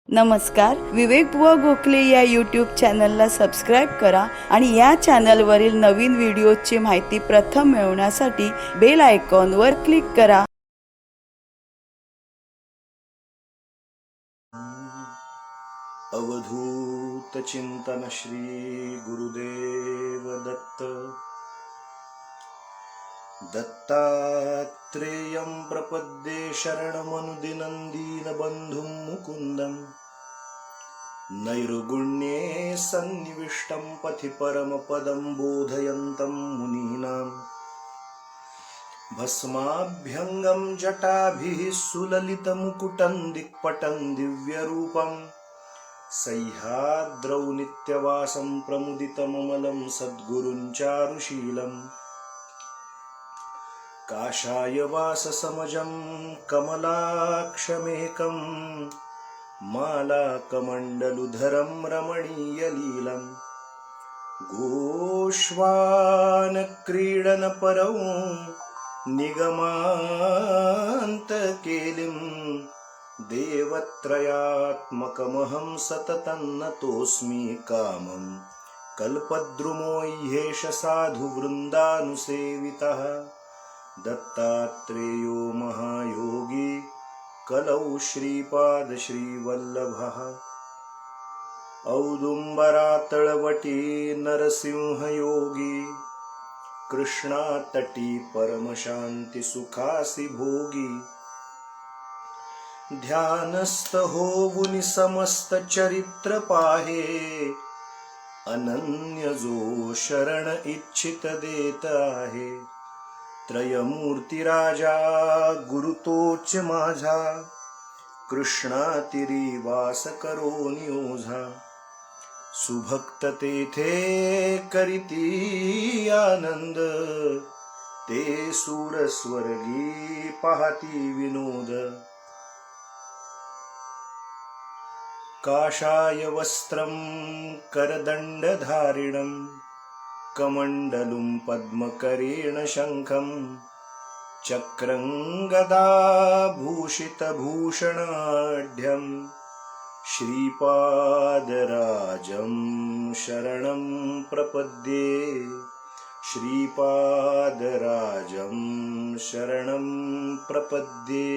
नमस्कार, विवेक बुवा गोखले या यूट्यूब चॅनलला सबस्क्राईब करा आणि या चॅनलवरील नवीन व्हिडिओची माहिती प्रथम मिळवण्यासाठी बेल आयकॉनवर क्लिक करा. अवधूत चिंतन श्री गुरुदेव दत्त. दत्तात्रेयं प्रपद्ये शरणमनुदिनं बंधुं मुकुन्दं. नैर्गुण्ये सन्निविष्टं पथि परमपदं बोधयन्तं मुनीनां. भस्माभ्यङ्गं जटाभिः सुललितमुकुटं दिक्पटं दिव्यरूपं. सह्याद्रौ नित्यवासं प्रमुदितममलं सद्गुरुं चारुशीलं. काषाय वाससमजं कमलाक्षमेकं. मालाकमण्डलुधरं रमणीयलीलं. गोष्वानक्रीडनपरौ निगमान्तकेलिं. देवत्रयात्मकमहं सततं नतोऽस्मि कामं. कल्पद्रुमो ह्येष साधुवृन्दानुसेवितः. दत्तात्रेयो महायोगी कलौ श्रीपाद श्रीवल्लभः. औदुम्बरातळवटी नरसिंहयोगी. कृष्णातटी परमशान्तिसुखासि भोगी. ध्यानस्थ होवुनि समस्त चरित्र पाहे. अनन्य जो शरण इच्छित देत आहे. त्रयमूर्ती राजा गुरु तोच माझा. कृष्णातिरी वास करोनि ओझा. सुभक्त तेथे करीती आनंद. ते सूर स्वर्गी पाहती विनोद. काषाय वस्त्रं करदण्डधारिणं. कमण्डलुं पद्मकरेण शङ्खं. चक्रं गदाभूषितभूषणाढ्यं. श्रीपादराजं शरणं प्रपद्ये. श्रीपादराजं शरणं प्रपद्ये.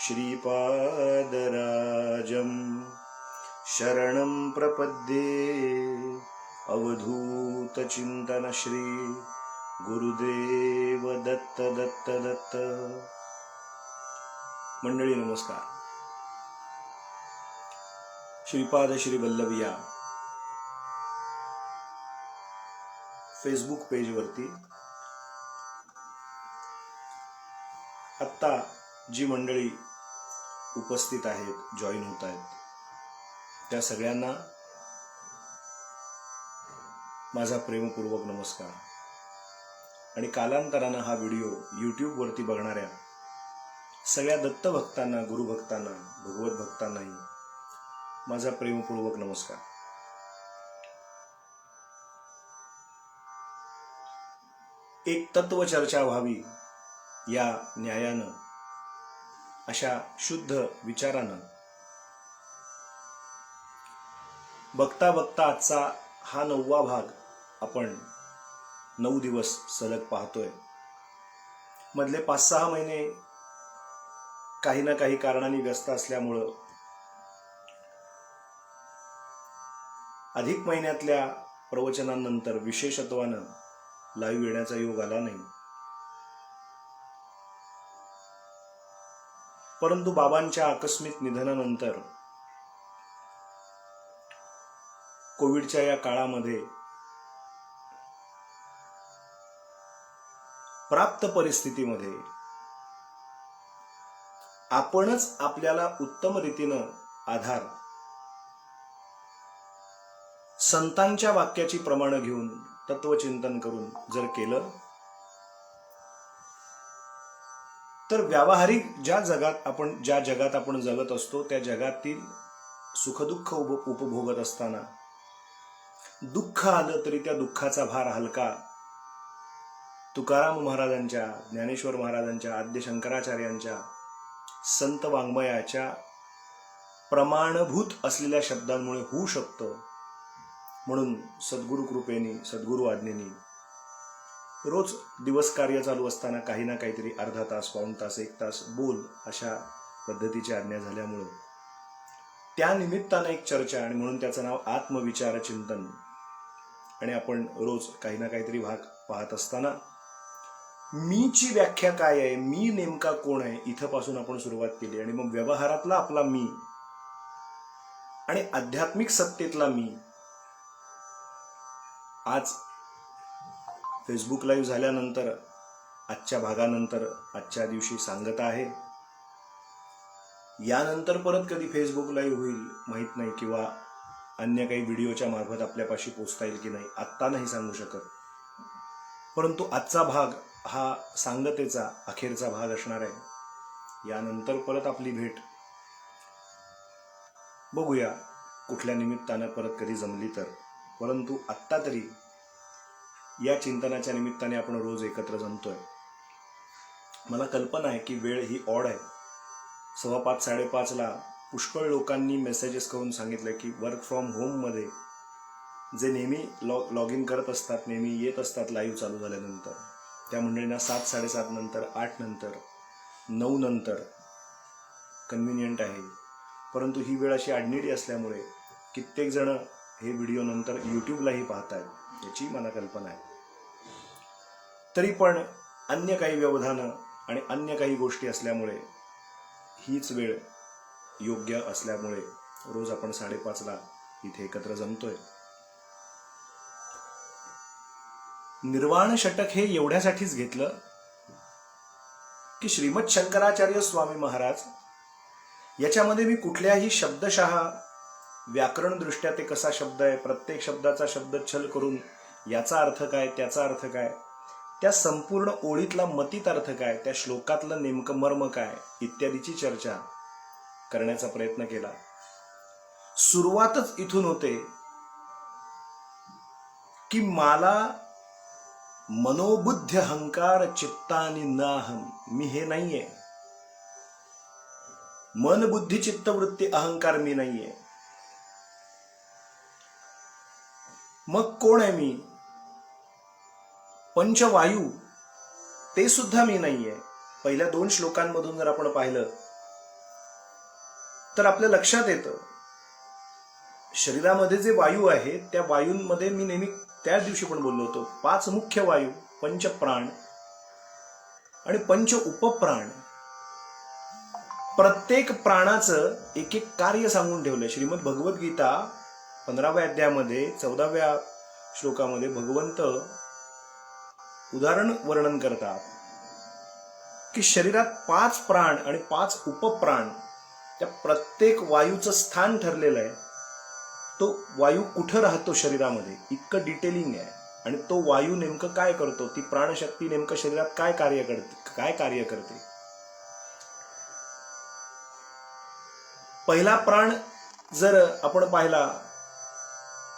श्रीपादराजं शरणं प्रपद्ये. अवधूत चिंतन श्री गुरुदेव दत्त दत्त दत्त. मंडळी नमस्कार. श्रीपाद श्री वल्लभ या फेसबुक पेजवरती आत्ता जी मंडळी उपस्थित आहेत, जॉईन होत आहेत, त्या सगळ्यांना माझा प्रेमपूर्वक नमस्कार. आणि कालांतरानं हा व्हिडिओ यूट्यूबवरती बघणाऱ्या सगळ्या दत्तभक्तांना, गुरुभक्तांना, भगवत भक्तांनाही माझा प्रेमपूर्वक नमस्कार. एक तत्वचर्चा व्हावी या न्यायानं, अशा शुद्ध विचारानं बघता बघता आजचा हा 9वा भाग आपण 9 दिवस सलग पाहतोय. मधले 5-6 महिने काही ना काही कारणांनी व्यस्त असल्यामुळं अधिक महिन्यातल्या प्रवचनांनंतर विशेषत्वानं लाईव्ह येण्याचा योग आला नाही. परंतु बाबांच्या आकस्मिक निधनानंतर कोविडच्या या काळामध्ये प्राप्त परिस्थितीमध्ये आपणच आपल्याला उत्तम रीतीनं आधार संतांच्या वाक्याची प्रमाण घेऊन तत्वचिंतन करून जर केलं तर व्यावहारिक ज्या जगात आपण जगत असतो त्या जगातील सुखदुःख उपभोगत असताना दुःख आलं तरी त्या दुःखाचा भार हलका तुकाराम महाराजांच्या, ज्ञानेश्वर महाराजांच्या, आद्य शंकराचार्यांच्या संत वाङ्मयाच्या प्रमाणभूत असलेल्या शब्दांमुळे होऊ शकतं. म्हणून सद्गुरु कृपेने, सद्गुरु आज्ञेने रोज दिवस कार्य चालू असताना काही ना काहीतरी अर्धा तास, पाऊण तास, 1 तास बोल अशा पद्धतीची आज्ञा झाल्यामुळं त्या निमित्तानं एक चर्चा, आणि म्हणून त्याचं नाव आत्मविचार चिंतन. आणि आपण रोज काही ना काहीतरी भाग पाहत असताना मीची व्याख्या काय आहे, मी नेमका कोण आहे, इथपासून आपण सुरुवात केली. आणि मग व्यवहारातला आपला मी आणि आध्यात्मिक सत्तेतला मी. आज फेसबुक लाईव्ह झाल्यानंतर, आजच्या भागानंतर, आजच्या दिवशी सांगत आहे. यानंतर परत कधी फेसबुक लाईव्ह होईल माहीत नाही, किंवा अन्य काही व्हिडिओच्या मार्फत आपल्यापाशी पोचता येईल की नाही, आत्ता नाही सांगू शकत. परंतु आजचा भाग हा सांगतेचा अखेरचा भाग असणार आहे. यानंतर परत आपली भेट बघूया कुठल्या निमित्तानं परत कधी जमली तर. परंतु आत्ता तरी या चिंतनाच्या निमित्ताने आपण रोज एकत्र जमतोय. मला कल्पना आहे की वेळ ही ऑड आहे. 5:15, 5:30ला पुष्कळ लोकांनी मेसेजेस करून सांगितलं की वर्क फ्रॉम होममध्ये जे नेहमी लॉग इन करत असतात, नेहमी येत असतात लाईव्ह चालू झाल्यानंतर, त्या मंडळींना 7, 7:30 नंतर, 8 नंतर, 9 नंतर कन्व्हिनियंट आहे. परंतु ही वेळ अशी आडनिडी असल्यामुळे कित्येक जण हे व्हिडिओ नंतर यूट्यूबलाही पाहतायत, याची मला कल्पना आहे. तरी पण अन्य काही व्यवधानं आणि अन्य काही गोष्टी असल्यामुळे हीच वेळ योग्य असल्यामुळे रोज आपण 5:30ला इथे एकत्र जमतोय. निर्वाण षटक हे एवढ्यासाठीच घेतलं की श्रीमद शंकराचार्य स्वामी महाराज याच्यामध्ये मी कुठल्याही शब्दशः व्याकरणदृष्ट्या ते कसा शब्द आहे, प्रत्येक शब्दाचा शब्द छल करून याचा अर्थ काय, त्याचा अर्थ काय, त्या संपूर्ण ओळीतला मतीत अर्थ काय, त्या श्लोकातलं नेमकं मर्म काय, इत्यादीची चर्चा करण्याचा प्रयत्न केला. सुरुवातच इथून होते की मला मनोबुद्ध अहंकार चित्तानी नाहम, मी हे नाहीये. मन बुद्धी चित्त वृत्ती अहंकार मी नाहीये. मग कोण आहे मी? पंचवायू ते सुद्धा मी नाहीये. पहिल्या 2 श्लोकांमधून जर आपण पाहिलं तर आपल्या लक्षात येतं शरीरामध्ये जे वायू आहे त्या वायूंमध्ये मी नेहमी त्याच दिवशी पण बोललो होतो, 5 मुख्य वायू, पंचप्राण आणि पंच उपप्राण. प्रत्येक प्राणाचं एक एक कार्य सांगून ठेवलंय. श्रीमद भगवद्गीता 15व्या अध्यायामध्ये 14व्या श्लोकामध्ये भगवंत उदाहरण वर्णन करतात की शरीरात 5 प्राण आणि 5 उपप्राण, त्या प्रत्येक वायूचं स्थान ठरलेलं आहे. तो वायू कुठं राहतो शरीरामध्ये इतकं डिटेलिंग आहे. आणि तो वायू नेमकं काय करतो, ती प्राणशक्ती नेमकं शरीरात काय कार्य करते. पहिला प्राण जर आपण पाहिला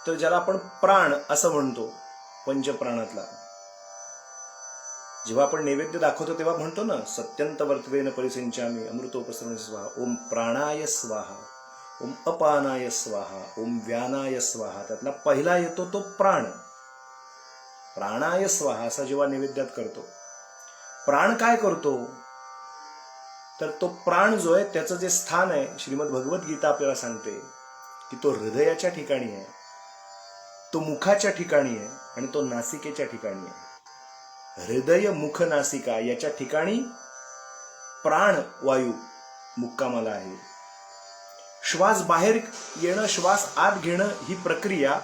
तर ज्याला आपण प्राण असं म्हणतो, पंचप्राणातला, जेव्हा आपण नैवेद्य दाखवतो तेव्हा म्हणतो ना, सत्यंत वर्तवेन परिसिंचामी अमृतोपसरण स्वाहा, ओम प्राणाय स्वाहा, ओम अपानाय स्वाहा, ओम व्यानाय स्वाहा. त्यातला पहिला येतो तो प्राण. प्राणाय स्वाहा असा जेव्हा नैवेद्यात करतो, प्राण काय करतो तर तो प्राण जो आहे त्याचं जे स्थान आहे, श्रीमद भगवद्गीता आपल्याला सांगते की तो हृदयाच्या ठिकाणी आहे, तो मुखाच्या ठिकाणी आहे आणि तो नासिकेच्या ठिकाणी आहे. हृदय, मुख, नासिका याच्या ठिकाणी प्राण वायू मुक्कामाला आहे. श्वास बाहेर येणं, श्वास आत घेणं ही प्रक्रिया,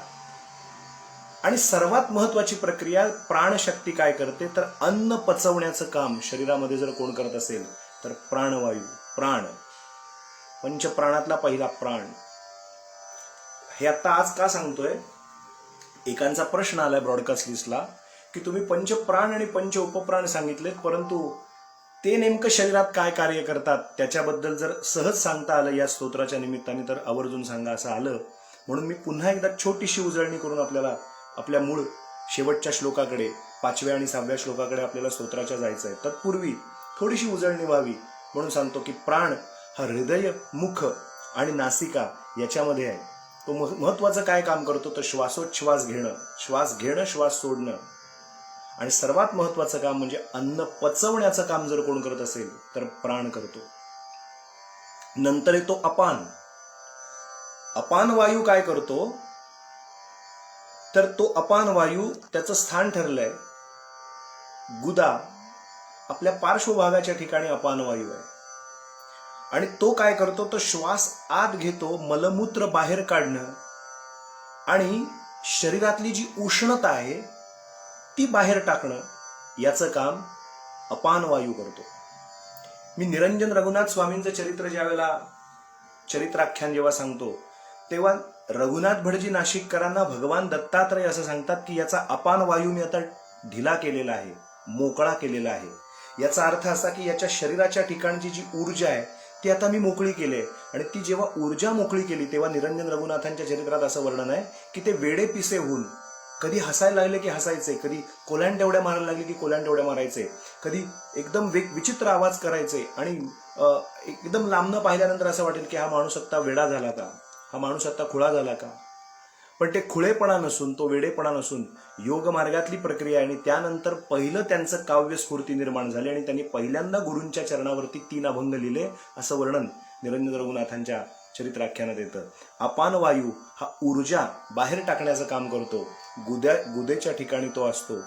आणि सर्वात महत्वाची प्रक्रिया प्राणशक्ती काय करते तर अन्न पचवण्याचं काम शरीरामध्ये जर कोण करत असेल तर प्राणवायू, प्राण, पंचप्राणातला पहिला प्राण. हे आता आज का सांगतोय, एकांचा प्रश्न आलाय ब्रॉडकास्ट लिस्टला की तुम्ही पंचप्राण आणि पंच उपप्राण सांगितलेत, परंतु ते नेमकं शरीरात काय कार्य करतात त्याच्याबद्दल जर सहज सांगता आलं या स्तोत्राच्या निमित्ताने तर आवर्जून सांगा असं आलं. म्हणून मी पुन्हा एकदा छोटीशी उजळणी करून आपल्याला आपल्या मूळ शेवटच्या श्लोकाकडे, 5व्या आणि 6व्या श्लोकाकडे आपल्याला स्तोत्राच्या जायचं आहे. तत्पूर्वी थोडीशी उजळणी व्हावी म्हणून सांगतो की प्राण हा हृदय, मुख आणि नासिका याच्यामध्ये आहे. तो महत्वाचं काय काम करतो तर श्वासोच्छ्वास घेणं, श्वास घेणं, श्वास सोडणं. आणि सर्वात महत्वाचं काम म्हणजे अन्न पचवण्याचं काम जर कोण करत असेल तर प्राण करतो. नंतर येतो अपान. अपान वायू काय करतो तर तो अपान वायू त्याचं स्थान ठरलंय गुदा, आपल्या पार्श्वभागाच्या ठिकाणी अपान वायू आहे. आणि तो काय करतो तर श्वास आत घेतो, मलमूत्र बाहेर काढणं आणि शरीरातली जी उष्णता आहे ती बाहेर टाकणं याचं काम अपान वायू करतो. मी निरंजन रघुनाथ स्वामींचं चरित्र ज्यावेळेला चरित्राख्यान जेव्हा सांगतो तेव्हा रघुनाथ भटजी नाशिककरांना भगवान दत्तात्रय असं सांगतात की याचा अपान वायू मी आता ढिला केलेला आहे, मोकळा केलेला आहे. याचा अर्थ असा की याच्या शरीराच्या ठिकाणची जी ऊर्जा आहे ती आता मी मोकळी केली आहे. आणि ती जेव्हा ऊर्जा मोकळी केली तेव्हा निरंजन रघुनाथांच्या चरित्रात असं वर्णन आहे की ते वेडे पिसे होऊन कधी हसायला लागले की हसायचे, कधी कोलांटेवड्या मारायला लागले की कोलांटेवड्या मारायचे, कधी एकदम विचित्र आवाज करायचे आणि एकदम लांबनं पाहिल्यानंतर असं वाटेल की हा माणूस आत्ता वेडा झाला का, हा माणूस आत्ता खुळा झाला का. पण ते खुळेपणा नसून, तो वेडेपणा नसून योग मार्गातली प्रक्रिया. आणि त्यानंतर पहिलं त्यांचं काव्य स्फूर्ती निर्माण झाली आणि त्यांनी पहिल्यांदा गुरूंच्या चरणावरती 3 अभंग लिहिले असं वर्णन निरंजन रघुनाथांच्या चरित्राख्यानात येतं. अपान वायू हा ऊर्जा बाहेर टाकण्याचं काम करतो. गुदेच्या ठिकाणी तो असतो.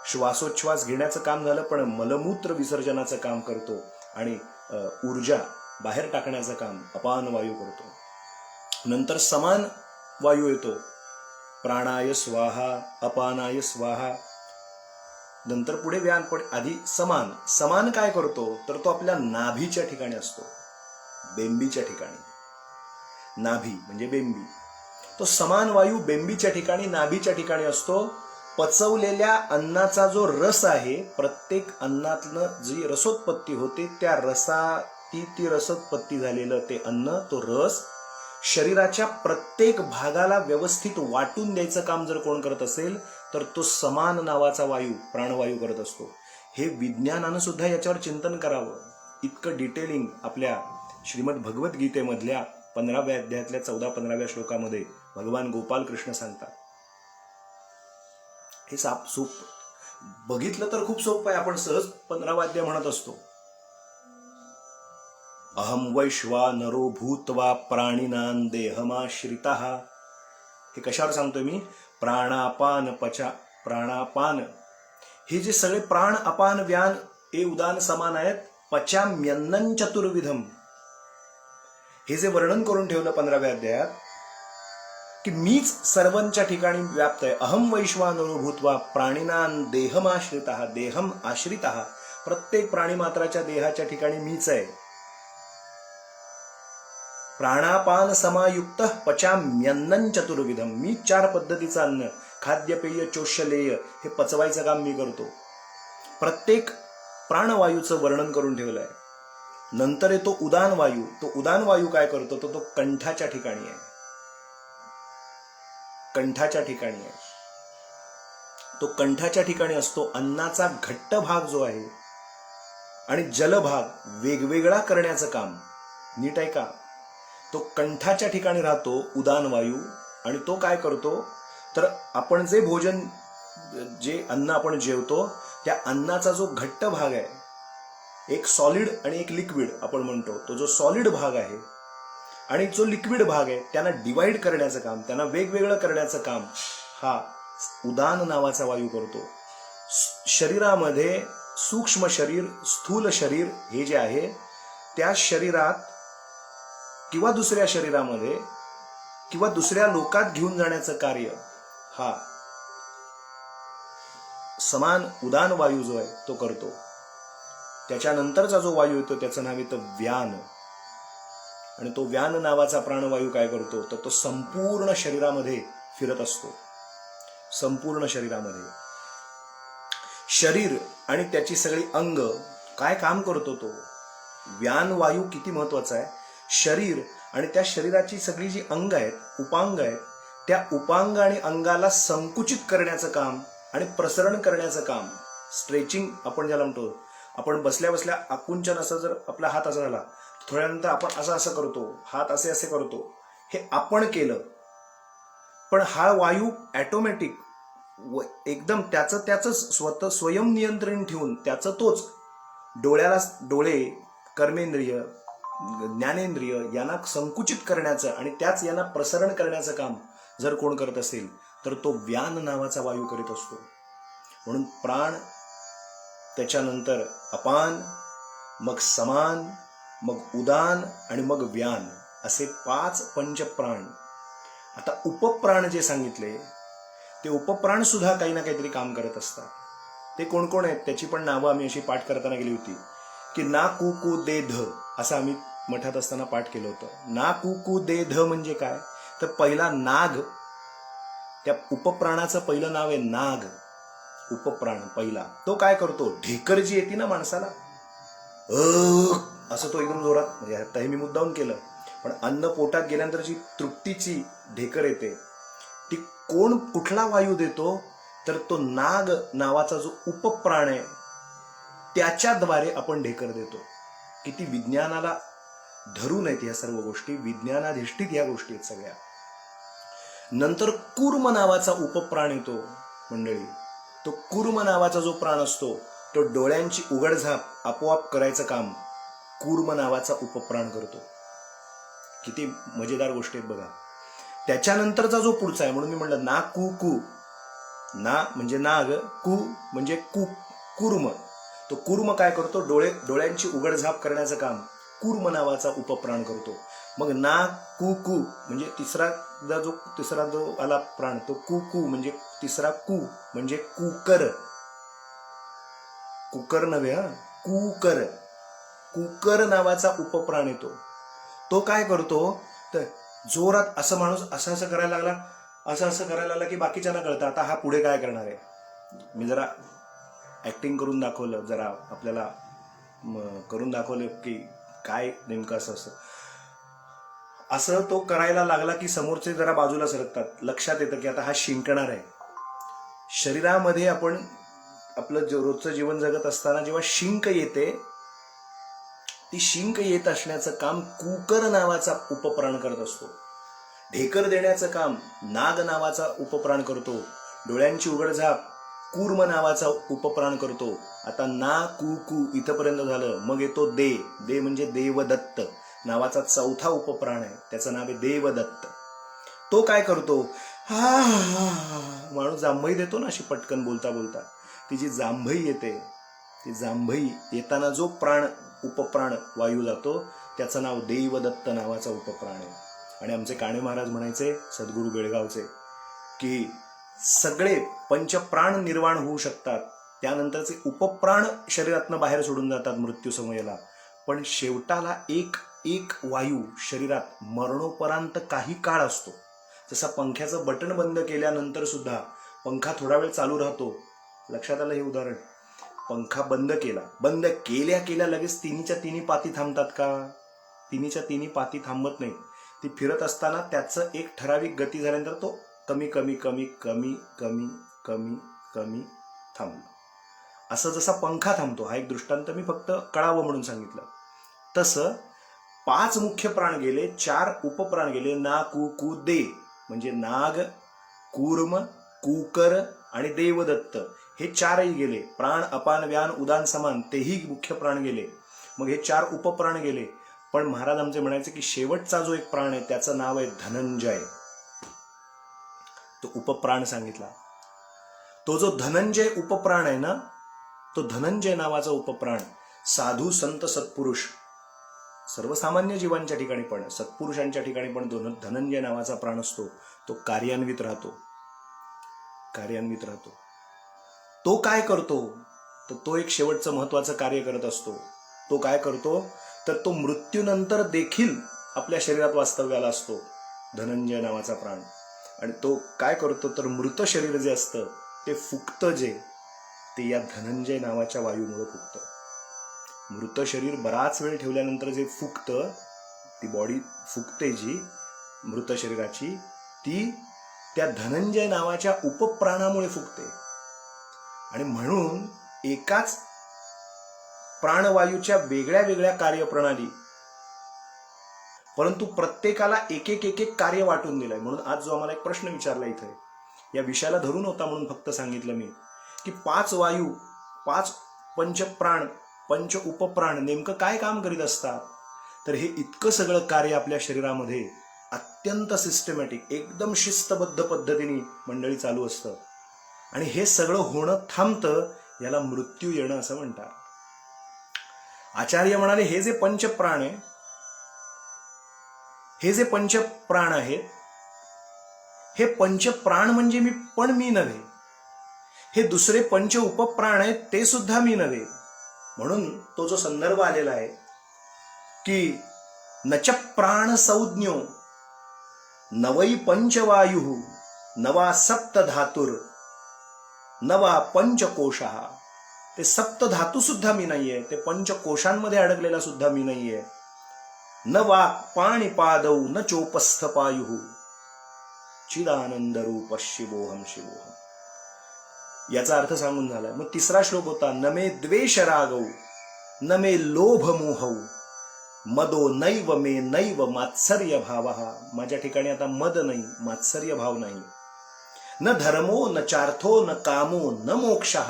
श्वासोच्छ्वास घेण्याचं काम झालं पण मलमूत्र विसर्जनाचं काम करतो आणि ऊर्जा बाहेर टाकण्याचं काम अपान वायू करतो. नंतर समान वायू येतो. प्राणाय स्वाहा, अपानाय स्वाहा. नंतर पुढे व्यान, पण आधी समान. समान काय करतो तर तो आपल्या नाभीच्या ठिकाणी असतो, बेंबीच्या ठिकाणी. नाभी म्हणजे बेंबी. तो समान वायू बेंबीच्या ठिकाणी, नाभीच्या ठिकाणी असतो. पचवलेल्या अन्नाचा जो रस आहे, प्रत्येक अन्नातनं जी रसोत्पत्ती होते त्या ती रसोत्पत्ती झालेलं ते अन्न, तो रस शरीराच्या प्रत्येक भागाला व्यवस्थित वाटून द्यायचं काम जर कोण करत असेल तर तो समान नावाचा वायू, प्राणवायू करत असतो. हे विज्ञानानं सुद्धा याच्यावर चिंतन करावं. इतकं डिटेलिंग आपल्या श्रीमद भगवद्गीतेमधल्या 15व्या अध्यायातल्या 14-15व्या श्लोकामध्ये भगवान गोपाल कृष्ण सांगतात. हे सोप बघितलं तर खूप सोपं आहे. आपण सहज 15वा अध्याय म्हणत असतो. अहम वैश्वानरो भूत्वा प्राणिनां देहमाश्रितः. हे कशावर सांगतोय मी? प्राणापान प्राणापान, हे जे सगळे प्राण, अपान, व्यान, ए उदान, समान आहेत. पचाम्यन्नं चतुर्विधम, हे जे वर्णन करून ठेवलं 15व्या अध्यायात की मीच सर्वांच्या ठिकाणी व्याप्त आहे. अहम वैश्वानरो भूत्वा प्राणिनां देहमाश्रितः. देहम आश्रितः, प्रत्येक प्राणीमात्राच्या देहाच्या ठिकाणी मीच आहे. प्राणापान समायुक्त पचाम्यन्नं चतुर्विधम, मी 4 पद्धतीचं अन्न, खाद्यपेय चोष्यलेय, हे पचवायचं काम मी करतो. प्रत्येक प्राणवायूचं वर्णन करून ठेवलंय. नंतर येतो उदान वायू. तो उदान वायू काय करतो तो कंठाच्या ठिकाणी आहे. कंठाच्या ठिकाणी आहे. तो कंठाच्या ठिकाणी असतो. अन्नाचा घट्ट भाग जो आहे आणि जलभाग वेगवेगळा करण्याचं काम, नीट आहे का, तो कंठाच्या ठिकाणी राहतो उदान वायू. आणि तो काय करतो तर आपण जे भोजन, जे अन्न आपण जेवतो त्या अन्नाचा जो घट्ट भाग आहे, एक सॉलिड आणि एक लिक्विड आपण म्हणतो, तो जो सॉलिड भाग आहे आणि जो लिक्विड भाग आहे त्यांना डिवाइड करण्याचं काम, त्यांना वेगवेगळं करण्याचं काम हा उदान नावाचा वायू करतो. शरीरामध्ये सूक्ष्म शरीर, स्थूल शरीर हे जे आहे त्या शरीरात किंवा दुसऱ्या शरीरामध्ये किंवा दुसऱ्या लोकात घेऊन जाण्याचं कार्य हा समान उदान वायू जो आहे तो करतो. त्याच्यानंतरचा जो वायू येतो त्याचं नाव येतं व्यान. आणि तो व्यान नावाचा प्राणवायू काय करतो तर तो संपूर्ण शरीरामध्ये फिरत असतो. संपूर्ण शरीरामध्ये शरीर आणि त्याची सगळी अंग काय काम करतो तो व्यान वायू किती महत्वाचा आहे. शरीर आणि त्या शरीराची सगळी जी अंग आहेत, उपांग आहेत, त्या उपांग आणि अंगाला संकुचित करण्याचं काम आणि प्रसरण करण्याचं काम, स्ट्रेचिंग आपण ज्याला म्हणतो. आपण बसल्या बसल्या आकुंचन असं जर आपला हात असा झाला थोड्यानंतर आपण असं असं करतो, हात असे असे करतो, हे आपण केलं. पण हा वायू ऑटोमॅटिक एकदम त्याचं स्वतः स्वयंनियंत्रण ठेवून त्याचं तोच डोळे, कर्मेंद्रिय, ज्ञानेंद्रिय यांना संकुचित करण्याचं आणि त्याच यांना प्रसरण करण्याचं काम जर कोण करत असेल तर तो व्यान नावाचा वायू करीत असतो. म्हणून प्राण, त्याच्यानंतर अपान, मग समान, मग उदान आणि मग व्यान असे 5 पंचप्राण. आता उपप्राण जे सांगितले ते उपप्राण सुद्धा काही ना काहीतरी काम करत असतात. ते कोण कोण आहेत त्याची पण नावं आम्ही अशी पाठ करताना गेली होती की ना कु कु दे ध असं आम्ही मठात असताना पाठ केलं होतं. ना कु कु दे ध म्हणजे काय तर पहिला नाग, त्या उपप्राणाचं पहिलं नाव आहे नाग. उपप्राण पहिला तो काय करतो, ढेकर जी येते ना माणसाला असं तो एकदम जोरात, म्हणजे आता हे मी मुद्दाम केलं, पण अन्न पोटात गेल्यानंतर जी तृप्तीची ढेकर येते ती कुठला वायू देतो तर तो नाग नावाचा जो उपप्राण आहे त्याच्याद्वारे आपण ढेकर देतो. किती विज्ञानाला धरून आहेत ह्या सर्व गोष्टी, विज्ञानाधिष्ठित ह्या गोष्टी आहेत सगळ्या. नंतर कूर्म नावाचा उपप्राण येतो मंडळी. तो कूर्म नावाचा जो प्राण असतो तो डोळ्यांची उघडझाप आपोआप करायचं काम कूर्म नावाचा उपप्राण करतो. किती मजेदार गोष्टी आहेत बघा. त्याच्यानंतरचा जो पुढचा आहे, म्हणून मी म्हणलं ना कु कु, ना म्हणजे नाग, कु म्हणजे कूर्म. तो कूर्म काय करतो, डोळ्यांची उघडझाप करण्याचं काम कूर्म नावाचा उपप्राण करतो. मग ना कु कु म्हणजे तिसरा जो आला प्राण तो कु कु म्हणजे तिसरा कु म्हणजे कुकर. कुकर नव्हे हा, कुकर. कुकर नावाचा उपप्राण येतो. तो काय करतो तर जोरात असं माणूस असं असं करायला लागला, असं असं करायला लागला की बाकीच्यांना कळतं आता हा पुढे काय करणार आहे. मी जरा ऍक्टिंग करून दाखवलं, जरा आपल्याला करून दाखवलं की काय नेमकं असं असं असं तो करायला लागला की समोरचे जरा बाजूला सरकतात. लक्षात येतं की आता हा शिंकणार आहे. शरीरामध्ये आपण आपलं रोजचं जीवन जगत असताना जेव्हा शिंक येते, ती शिंक येत असण्याचं काम कुकर नावाचा उपप्राण करत असतो. ढेकर देण्याचं काम नाग नावाचा उपप्राण करतो. डोळ्यांची उघडझाप कूर्म नावाचा उपप्राण करतो. आता ना कु कु इथपर्यंत झालं. मग येतो दे. दे म्हणजे देवदत्त नावाचा चौथा उपप्राण आहे, त्याचं नाव आहे देवदत्त. तो काय करतो, हा माणूस जांभई देतो ना अशी पटकन बोलता बोलता, ती जी जांभई येते, ती जांभई येताना जो उपप्राण वायू जातो त्याचं नाव देवदत्त नावाचा उपप्राण आहे. आणि आमचे काणे महाराज म्हणायचे, सद्गुरू बेळगावचे, की सगळे पंचप्राण निर्वाण होऊ शकतात, त्यानंतरचे उपप्राण शरीरातनं बाहेर सोडून जातात मृत्यू समयाला, पण शेवटाला एक वायू शरीरात मरणोपरांत काही काळ असतो. जसा पंख्याचं बटन बंद केल्यानंतर सुद्धा पंखा थोडा वेळ चालू राहतो. लक्षात आलं हे उदाहरण. पंखा बंद केल्या लगेच तिन्हीच्या तिन्ही पाती थांबतात का? तिन्हीच्या तिन्ही पाती थांबत नाही. ती फिरत असताना त्याचं एक ठराविक गती झाल्यानंतर तो कमी कमी कमी कमी कमी कमी कमी थांबला. असं जसा पंखा थांबतो, हा एक दृष्टांत मी फक्त कळावं म्हणून सांगितलं. तसं 5 मुख्य प्राण गेले, 4 उपप्राण गेले. ना कु कु दे म्हणजे नाग, कूर्म, कुकर आणि देवदत्त हे 4ही गेले. प्राण, अपान, व्यान, उदान, समान तेही मुख्य प्राण गेले. मग हे 4 उपप्राण गेले. पण महाराज आमचे म्हणायचे की शेवटचा जो एक प्राण आहे त्याचं नाव आहे धनंजय. तो उपप्राण सांगितला. तो जो धनंजय उपप्राण आहे ना, तो धनंजय नावाचा उपप्राण साधू, संत, सत्पुरुष, सर्वसामान्य जीवांच्या ठिकाणी पण सत्पुरुषांच्या ठिकाणी पण धनंजय नावाचा प्राण असतो. तो कार्यान्वित राहतो. तो काय करतो तर तो एक शेवटचं महत्वाचं कार्य करत असतो. तो काय करतो तर तो मृत्यूनंतर देखील आपल्या शरीरात वास्तव्याला असतो, धनंजय नावाचा प्राण. आणि तो काय करतो तर मृत शरीर जे असतं ते फुकतं, ते या धनंजय नावाच्या वायूमुळे फुकतं. मृत शरीर बराच वेळ ठेवल्यानंतर जे फुकतं, ती बॉडी फुकते जी मृत शरीराची, ती त्या धनंजय नावाच्या उपप्राणामुळे फुकते. आणि म्हणून एकाच प्राणवायूच्या वेगळ्या वेगळ्या कार्यप्रणाली परंतु प्रत्येकाला एक एक एक एक कार्य वाटून दिलंय. म्हणून आज जो आम्हाला एक प्रश्न विचारला इथे, या विषयाला धरून होता म्हणून फक्त सांगितलं मी, की 5 वायू, 5 पंचप्राण, पंच उपप्राण नेमकं काय काम करीत असतात. तर हे इतकं सगळं कार्य आपल्या शरीरामध्ये अत्यंत सिस्टमॅटिक, एकदम शिस्तबद्ध पद्धतीने मंडळी चालू असतं. आणि हे सगळं होणं थांबतं, याला मृत्यू येणं असं म्हणतात. आचार्य म्हणाले हे जे पंचप्राण आहे, हे जे पंचप्राण आहेत, हे पंचप्राण म्हणजे मी नव्हे. हे दुसरे पंच उपप्राण आहेत ते सुद्धा मी नव्हे. म्हणून तो जो संदर्भ आलेला आहे की नच प्राण संज्ञो नवै पंचवायु नवा सप्त धातुर नवा पंचकोशा. ते सप्त धातू सुद्धा मी नाहीये, ते पंचकोशांमध्ये अडकलेला सुद्धा मी नाहीये. न वाक् पाणिपादौ न चोपस्थ पायु चिदानंद रूप शिवोहम शिवोहम. याचा अर्थ सांगून झालाय. मग तिसरा श्लोक होता न मे द्वेष रागौ न मे लोभ मोहौ मदो नैव मे नैव मात्सर्य भावः. माझ्या ठिकाणी आता मद नाही, मात्सर्य भाव नाही. न धर्मो न चार्थो न कामो न मोक्षः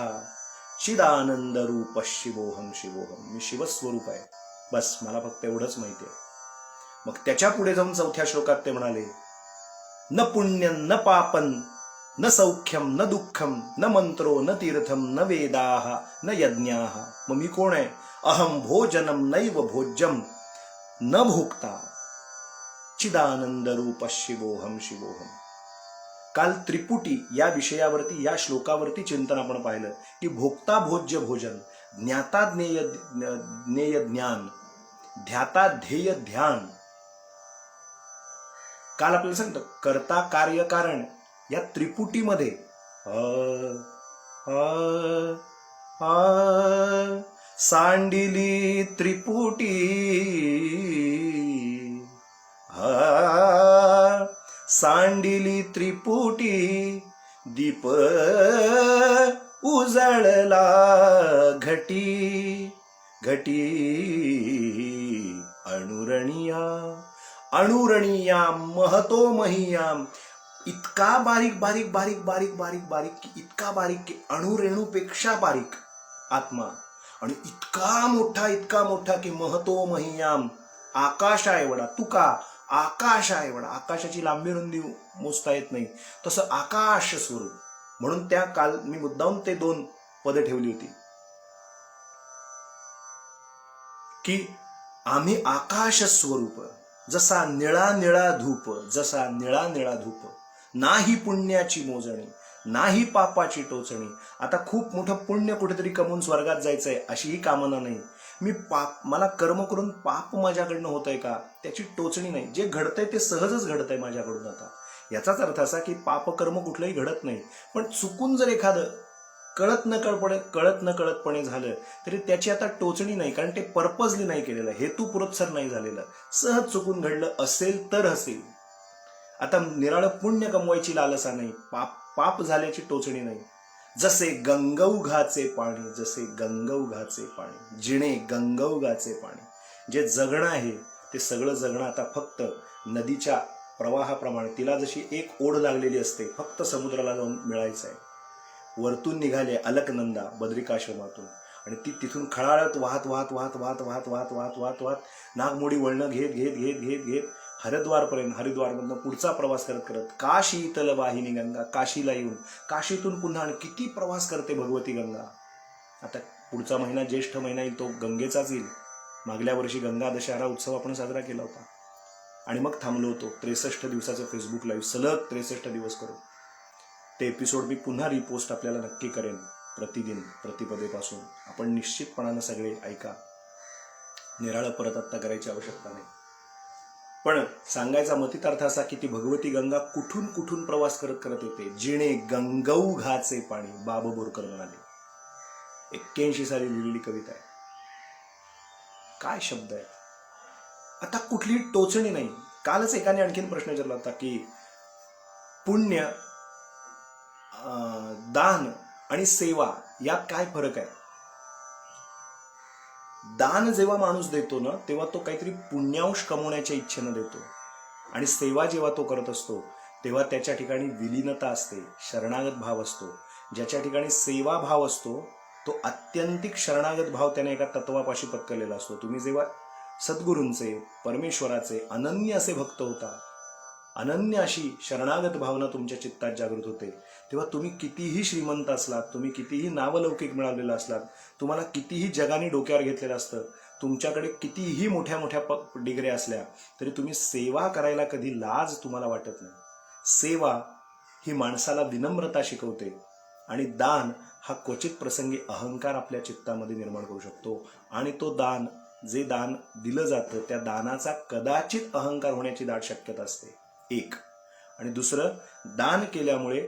चिदानंद रूप शिवोहम शिवोहम. मी शिवस्वरूप आहे, बस मला फक्त एवढंच माहिती आहे. मग त्याच्या पुढे जाऊन चौथ्या श्लोकात ते म्हणाले न पुण्यं न पापं न सौख्यम न दुःखम न मंत्रो न तीर्थम न वेदाः न यज्ञाः. मग मी कोण आहे. अहम भोजनम नैव भोज्यम न भोक्ता चिदानंद रूप शिवोहम शिवोहम. काल त्रिपुटी या विषयावरती, या श्लोकावरती चिंतन आपण पाहिलं की भोक्ता भोज्य भोजन, ज्ञाता ज्ञेय ज्ञान, ध्याता ध्येय ध्यान. काल आपल्याला सांगतं कर्ता कार्य कारण या त्रिपुटीमध्ये सांडिली त्रिपुटी सांडिली त्रिपुटी दीप उजळला घटी घटी अणुरणिया अणुरणिया महतो महीयाम. इतका बारीक बारीक बारीक बारीक बारीक बारीक की इतका बारीक की अणुरेणूपेक्षा बारीक आत्मा, आणि इतका मोठा की महतो महीयाम. आकाश आहे एवढा, तुका आकाश आहे एवढा. आकाशाची लांबी रुंदी मोजता येत नाही तसं आकाश स्वरूप. म्हणून त्या काल मी मुद्दाम ते 2 पदं ठेवली होती की आम्ही आकाश स्वरूप. जसा निळा निळा धूप, जसा निळा निळा धूप. नाही पुण्याची मोजणी, नाही पापाची टोचणी. आता खूप मोठं पुण्य कुठेतरी कमवून स्वर्गात जायचंय अशीही कामना नाही. मला कर्म करून पाप माझ्याकडनं होतंय का त्याची टोचणी नाही. जे घडतंय ते सहजच घडतंय माझ्याकडून. आता याचाच अर्थ असा की पापकर्म कुठलंही घडत नाही, पण चुकून जर एखादं कळत नकळतपणे झालं तरी त्याची आता टोचणी नाही, कारण ते पर्पजली नाही केलेलं, हेतू पुरस्सर नाही झालेलं. सहज चुकून घडलं असेल तर असेल. आता निराळं पुण्य कमवायची लालसा नाही, पाप झाल्याची टोचणी नाही. जसे गंगौघाचे पाणी, जसे गंगौघाचे पाणी, जिणे गंगौघाचे पाणी. जे जगणं आहे ते सगळं जगणं आता फक्त नदीच्या प्रवाहाप्रमाणे, तिला जशी एक ओढ लागलेली असते, फक्त समुद्राला जाऊन मिळायचं आहे. वरतून निघाले अलकनंदा बद्रिकाश्रमातून, आणि ती तिथून खळाळत वाहत वाहत वाहत वाहत वाहत वाहत वाहत वाहत वाहत नागमोडी वळणं घेत घेत घेत घेत घेत हरिद्वारपर्यंत, हरिद्वारमधनं पुढचा प्रवास करत करत काशीतल वाहिनी गंगा, काशीला येऊन काशीतून पुन्हा किती प्रवास करते भगवती गंगा. आता पुढचा महिना ज्येष्ठ महिना येईल, तो गंगेचाच येईल. मागल्या वर्षी गंगा दशहरा उत्सव आपण साजरा केला होता आणि मग थांबलो होतो. 63 दिवसाचं फेसबुक लाईव्ह, सलग 63 दिवस करू. ते एपिसोड मी पुन्हा रिपोस्ट आपल्याला नक्की करेन प्रतिदिन, प्रतिपदेपासून. आपण निश्चितपणानं सगळे ऐका. निराळं परत आत्ता करायची आवश्यकता नाही. पण सांगायचा मतितार्थ असा की ती भगवती गंगा कुठून कुठून प्रवास करत करत येते. जिणे गंगौघाचे पाणी, बाबा बोरकर म्हणाले. 81 साली लिहिलेली कविता आहे. काय शब्द आहे. आता कुठली टोचणी नाही. कालच एकाने आणखीन प्रश्न विचारला होता की पुण्य, दान आणि सेवा यात काय फरक आहे. दान जेव्हा माणूस देतो ना तेव्हा तो काहीतरी पुण्यांश कमवण्याच्या इच्छेनं देतो. आणि सेवा जेव्हा तो करत असतो तेव्हा त्याच्या ठिकाणी विलीनता असते, शरणागत भाव असतो. ज्याच्या ठिकाणी सेवा भाव असतो तो आत्यंतिक शरणागत भाव त्याने एका तत्वापाशी पत्करलेला असतो. तुम्ही जेव्हा सद्गुरूंचे, परमेश्वराचे अनन्य असे भक्त होता, अनन्य अशी शरणागत भावना तुमच्या चित्तात जागृत होते, तेव्हा तुम्ही कितीही श्रीमंत असलात, तुम्ही कितीही नावलौकिक मिळालेला असलात, तुम्हाला कितीही जगाने डोक्यावर घेतलेलं असतं, तुमच्याकडे कितीही मोठ्या मोठ्या डिग्र्या असल्या तरी तुम्ही सेवा करायला कधी लाज तुम्हाला वाटत नाही. सेवा ही माणसाला विनम्रता शिकवते आणि दान हा क्वचित प्रसंगी अहंकार आपल्या चित्तामध्ये निर्माण करू शकतो. आणि तो दान, जे दान दिलं जातं त्या दानाचा कदाचित अहंकार होण्याची दाट शक्यता असते, एक. आणि दुसरं, दान केल्यामुळे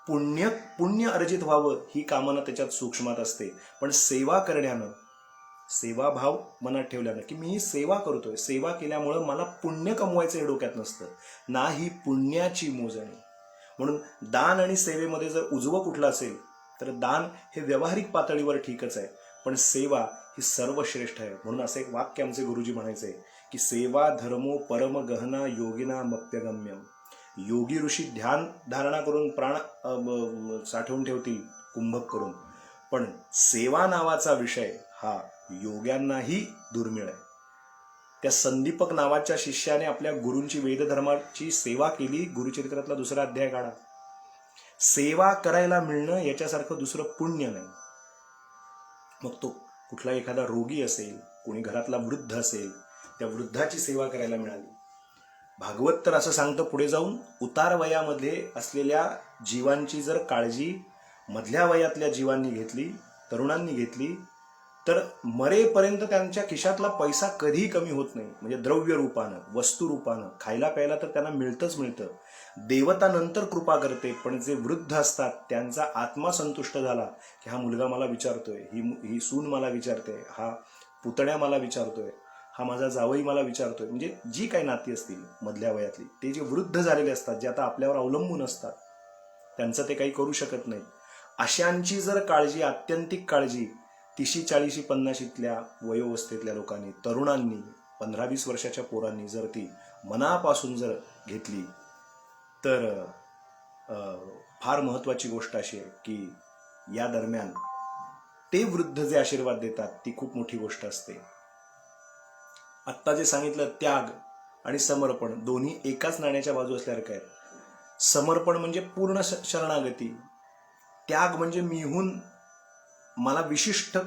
पुण्य अर्जित व्हावं ही कामना त्याच्यात सूक्ष्मात असते. पण सेवा करण्यानं, सेवाभाव मनात ठेवल्यानं की मी सेवा करतोय, सेवा केल्यामुळं मला पुण्य कमवायचं हे डोक्यात नसतं, ना ही पुण्याची मोजणी. म्हणून दान आणि सेवेमध्ये जर उजवं कुठलं असेल तर दान हे व्यावहारिक पातळीवर ठीकच आहे, पण सेवा ही सर्वश्रेष्ठ आहे. म्हणून असं एक वाक्य आमचे गुरुजी म्हणायचे की सेवा धर्मो परम गहना योगिना मप्यगम्यम. योगी ऋषी ध्यान धारणा करून प्राण साठवून ठेवतील कुंभक करून, पण सेवा नावाचा विषय हा योग्यांनाही दुर्मिळ आहे. त्या संदीपक नावाच्या शिष्याने आपल्या गुरूंची वेदधर्माची सेवा केली. गुरुचरित्रातला 2रा अध्याय काढा. सेवा करायला मिळणं याच्यासारखं दुसरं पुण्य नाही. मग तो कुठला एखादा रोगी असेल, कोणी घरातला वृद्ध असेल, त्या वृद्धाची सेवा करायला मिळाली. भागवत तर असं सांगतं पुढे जाऊन, उतार वयामध्ये असलेल्या जीवांची जर काळजी मधल्या वयातल्या जीवांनी घेतली, तरुणांनी घेतली, तर मरेपर्यंत त्यांच्या खिशातला पैसा कधीही कमी होत नाही. म्हणजे द्रव्य रूपानं, वस्तू रूपानं, खायला प्यायला तर त्यांना मिळतंच मिळतं. देवता नंतर कृपा करते, पण जे वृद्ध असतात त्यांचा आत्मा संतुष्ट झाला की हा मुलगा मला विचारतोय, ही सून मला विचारते, हा पुतण्या मला विचारतोय, हा माझा जावई मला विचारतोय. म्हणजे जी काही नाती असतील मधल्या वयातली, ते जे वृद्ध झालेले असतात, जे आता आपल्यावर अवलंबून असतात, त्यांचं ते काही करू शकत नाही, अशांची जर काळजी, आत्यंतिक काळजी 30, 40, 50 वयोवस्थेतल्या लोकांनी, तरुणांनी, 15-20 वर्षाच्या पोरांनी जर ती मनापासून जर घेतली तर फार महत्वाची गोष्ट अशी आहे की या दरम्यान ते वृद्ध जे आशीर्वाद देतात ती खूप मोठी गोष्ट असते. आत्ता जे सांगितलं त्याग आणि समर्पण दोन्ही एकाच नाण्याच्या बाजू असल्यासारखं आहेत. समर्पण म्हणजे पूर्ण शरणागती, त्याग म्हणजे मीहून मला विशिष्ट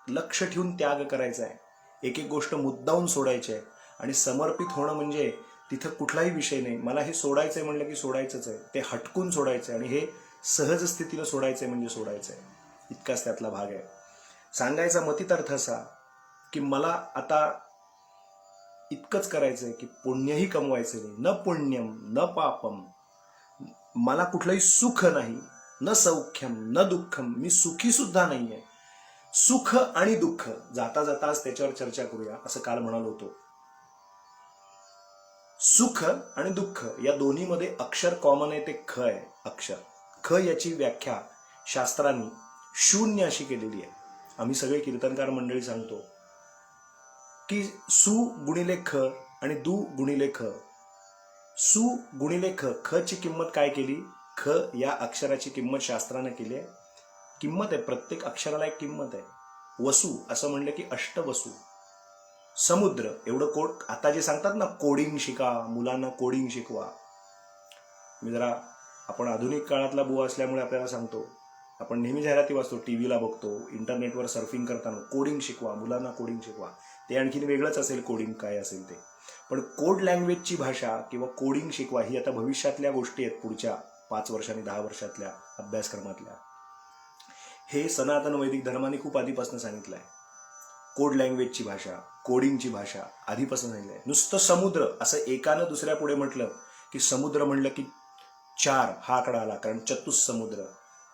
लक्ष ठेवून त्याग करायचा आहे, एक एक गोष्ट मुद्दावून सोडायची आहे. आणि समर्पित होणं म्हणजे तिथं कुठलाही विषय नाही, मला हे सोडायचंय म्हणलं की सोडायचंच आहे, ते हटकून सोडायचं आहे आणि हे सहज स्थितीला सोडायचंय म्हणजे सोडायचं आहे, इतकाच त्यातला भाग आहे. सांगायचा मतित अर्थ असा की मला आता इतकंच करायचंय की पुण्यही कमवायचं नाही, न पुण्यम न पापम, मला कुठलंही सुख नाही, न सौख्यम न दुःखम, मी सुखी सुद्धा नाहीये. सुख आणि दुःख जाता जाता आज त्याच्यावर चर्चा करूया असं काल म्हणालो होतो. सुख आणि दुःख या दोन्हीमध्ये अक्षर कॉमन आहे, ते ख आहे. अक्षर ख याची व्याख्या शास्त्रांनी शून्य अशी केलेली आहे. आम्ही सगळे कीर्तनकार मंडळी सांगतो की सु गुणिले ख आणि दु गुणिले ख. सु गुणिले ख, ख ची किंमत काय केली, ख या अक्षराची किंमत शास्त्राने केली आहे. किंमत आहे, प्रत्येक अक्षराला एक किंमत आहे. वसु असं म्हणलं की अष्टवसु. समुद्र एवढं कोड, आता जे सांगतात ना कोडिंग शिका, मुलांना कोडिंग शिकवा. मी जरा, आपण आधुनिक काळातला बुवा असल्यामुळे आपल्याला सांगतो, आपण नेहमी जाहिराती वाचतो, टीव्हीला बघतो, इंटरनेटवर सर्फिंग करताना कोडिंग शिकवा, मुलांना कोडिंग शिकवा. ते आणखीन वेगळंच असेल कोडिंग काय असेल ते, पण कोड लँग्वेजची भाषा किंवा कोडिंग शिकवा ही आता भविष्यातल्या गोष्टी आहेत, पुढच्या 5 वर्षांनी 10 वर्षातल्या अभ्यासक्रमातल्या. हे सनातन वैदिक धर्माने खूप आधीपासून सांगितलं आहे. कोड लँग्वेजची भाषा, कोडिंगची भाषा आधीपासून सांगितलं आहे. नुसतं समुद्र असं एकानं दुसऱ्या पुढे म्हटलं की समुद्र म्हणलं की 4 हा आकडा आला, कारण चतुस समुद्र.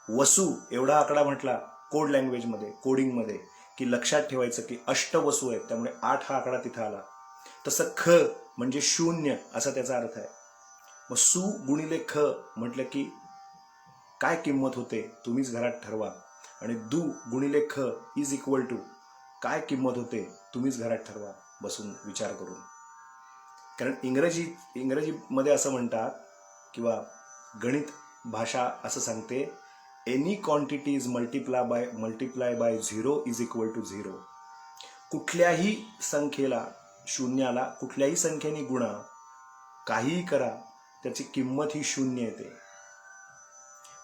वसू एवढा आकडा म्हटला कोड लँग्वेजमध्ये, कोडिंगमध्ये, की लक्षात ठेवायचं की अष्टवसू आहेत, त्यामुळे 8 हा आकडा तिथं आला. तसं ख म्हणजे शून्य असा त्याचा अर्थ आहे. मग सु गुणिले ख म्हटलं की काय किंमत होते तुम्हीच घरात ठरवा. आणि दु गुणिले ख इज इक्वल टू काय किंमत होते तुम्हीच घरात ठरवा बसून विचार करून. कारण इंग्रजीमध्ये असं म्हणतात किंवा गणित भाषा असं सांगते, any quantity is multiply by 0 is equal to 0. कुठल्याही संख्येला, शून्याला कुठल्याही संख्येने गुणा, काहीही करा, त्याची किंमत ही शून्य येते.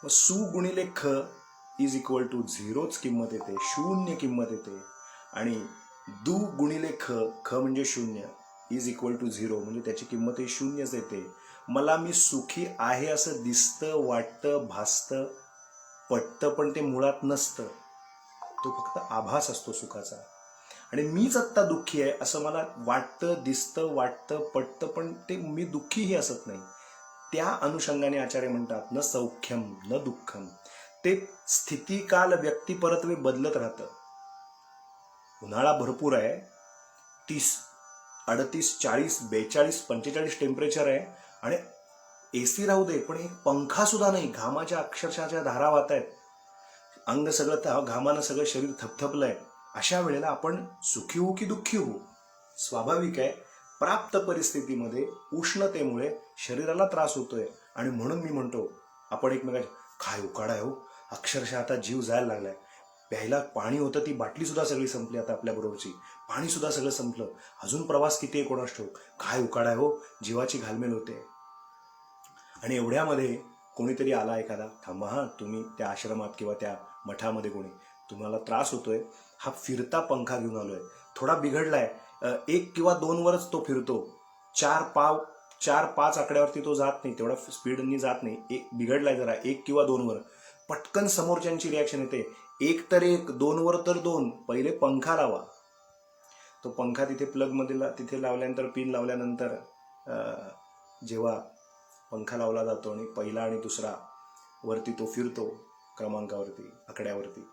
मग सु गुणिले ख इज इक्वल टू 0च किंमत येते, शून्य किंमत येते. आणि दु गुणिले ख, ख म्हणजे शून्य, इज इक्वल टू 0 म्हणजे त्याची किंमत ही शून्यच येते. मला मी सुखी आहे असं दिसतं, वाटतं, भासतं, पटतं, पण ते मुळात नसतं. तो फक्त आभास असतो सुखाचा. आणि मीच आत्ता दुःखी आहे असं मला वाटतं, दिसतं, वाटतं, पटतं, पण ते मी दुःखीही असत नाही. त्या अनुषंगाने आचार्य म्हणतात, न सौख्यम न दुःखम. ते स्थिती काल व्यक्ती परत्वे बदलत राहतं. उन्हाळा भरपूर आहे, 30, 38, 40, 42, 45 टेम्परेचर आहे आणि एसी राहू दे, पण एक पंखा सुद्धा नाही, घामाच्या अक्षरशः धारा वाहत आहेत, अंग सगळं घामानं सगळं शरीर थपथपलंय. अशा वेळेला आपण सुखी होऊ की दुःखी होऊ? स्वाभाविक आहे, प्राप्त परिस्थितीमध्ये उष्णतेमुळे शरीराला त्रास होतोय. आणि म्हणून मी म्हणतो, आपण एकमेकांच्या काय उकाडा आहे हो, अक्षरशः आता जीव जायला लागलाय. प्यायला पाणी होतं, ती बाटली सुद्धा सगळी संपली, आता आपल्या बरोबरची पाणी सुद्धा सगळं संपलं, अजून प्रवास किती आहे कोणास ठाऊक. काय उकाडा आहे हो, जीवाची घालमेल होते. आणि एवढ्यामध्ये कोणीतरी आला एखादा, थांबा हा, तुम्ही त्या आश्रमात किंवा त्या मठामध्ये कोणी, तुम्हाला त्रास होतोय, हा फिरता पंखा घेऊन आलोय, थोडा बिघडलाय, 1 किंवा 2 वरच तो फिरतो, 4-5 आकड्यावरती तो जात नाही, तेवढा स्पीडनी जात नाही, एक बिघडलाय जरा 1 किंवा 2 वर, पटकन समोरच्यांची रिॲक्शन येते, 1 तर 1, 2 वर तर 2, पहिले पंखा लावा. तो पंखा तिथे प्लगमध्ये तिथे लावल्यानंतर, पिन लावल्यानंतर जेव्हा पंखा लावला जातो आणि पहिला आणि दुसरा वरती तो फिरतो, क्रमांकावरती, आकड्यावरती,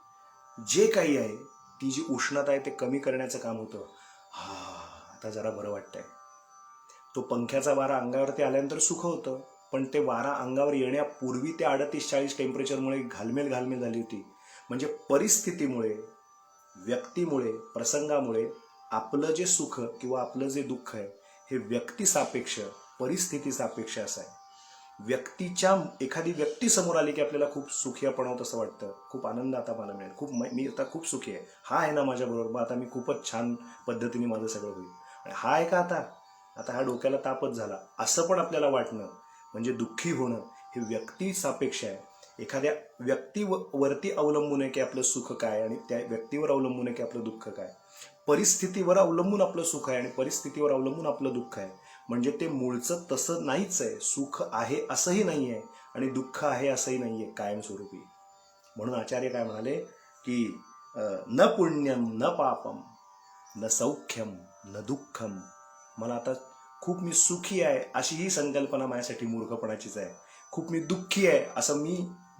जे काही आहे ती जी उष्णता आहे ते कमी करण्याचं काम होतं. हा, आता जरा बरं वाटतंय. तो पंख्याचा वारा अंगावरती आल्यानंतर सुख होतं, पण ते वारा अंगावर येण्यापूर्वी त्या 38-40 टेम्परेचरमुळे घालमेल झाली होती. म्हणजे परिस्थितीमुळे, व्यक्तीमुळे, प्रसंगामुळे आपलं जे सुख किंवा आपलं जे दुःख आहे हे व्यक्तिसापेक्ष, परिस्थिती सापेक्ष असं आहे. एखादी व्यक्ती समोर आली की आपल्याला खूप सुखी आपण आहोत असं वाटतं, खूप आनंद आता मला मिळेल, मी आता खूप सुखी आहे, हा आहे ना माझ्याबरोबर, मग आता मी खूपच छान पद्धतीने माझं सगळं होईल. आणि हा आहे का आता हा डोक्याला तापच झाला, असं पण आपल्याला वाटणं म्हणजे दुःखी होणं हे व्यक्ती सापेक्ष आहे. एखाद्या व्यक्तीवरती अवलंबून आहे की आपलं सुख काय, आणि त्या व्यक्तीवर अवलंबून आहे की आपलं दुःख काय. परिस्थितीवर अवलंबून आपलं सुख आहे आणि परिस्थितीवर अवलंबून आपलं दुःख आहे. म्हणजे ते मूळचं तसं नाहीच आहे. सुख आहे असंही नाही आहे आणि दुःख आहे असंही नाही आहे कायमस्वरूपी. म्हणून आचार्य काय म्हणाले की न पुण्यम न पापम न सौख्यम न दुःखम. मला आता खूप मी सुखी आहे अशी ही संकल्पना माझ्यासाठी मूर्खपणाचीच आहे. खूप मी दुःखी आहे असं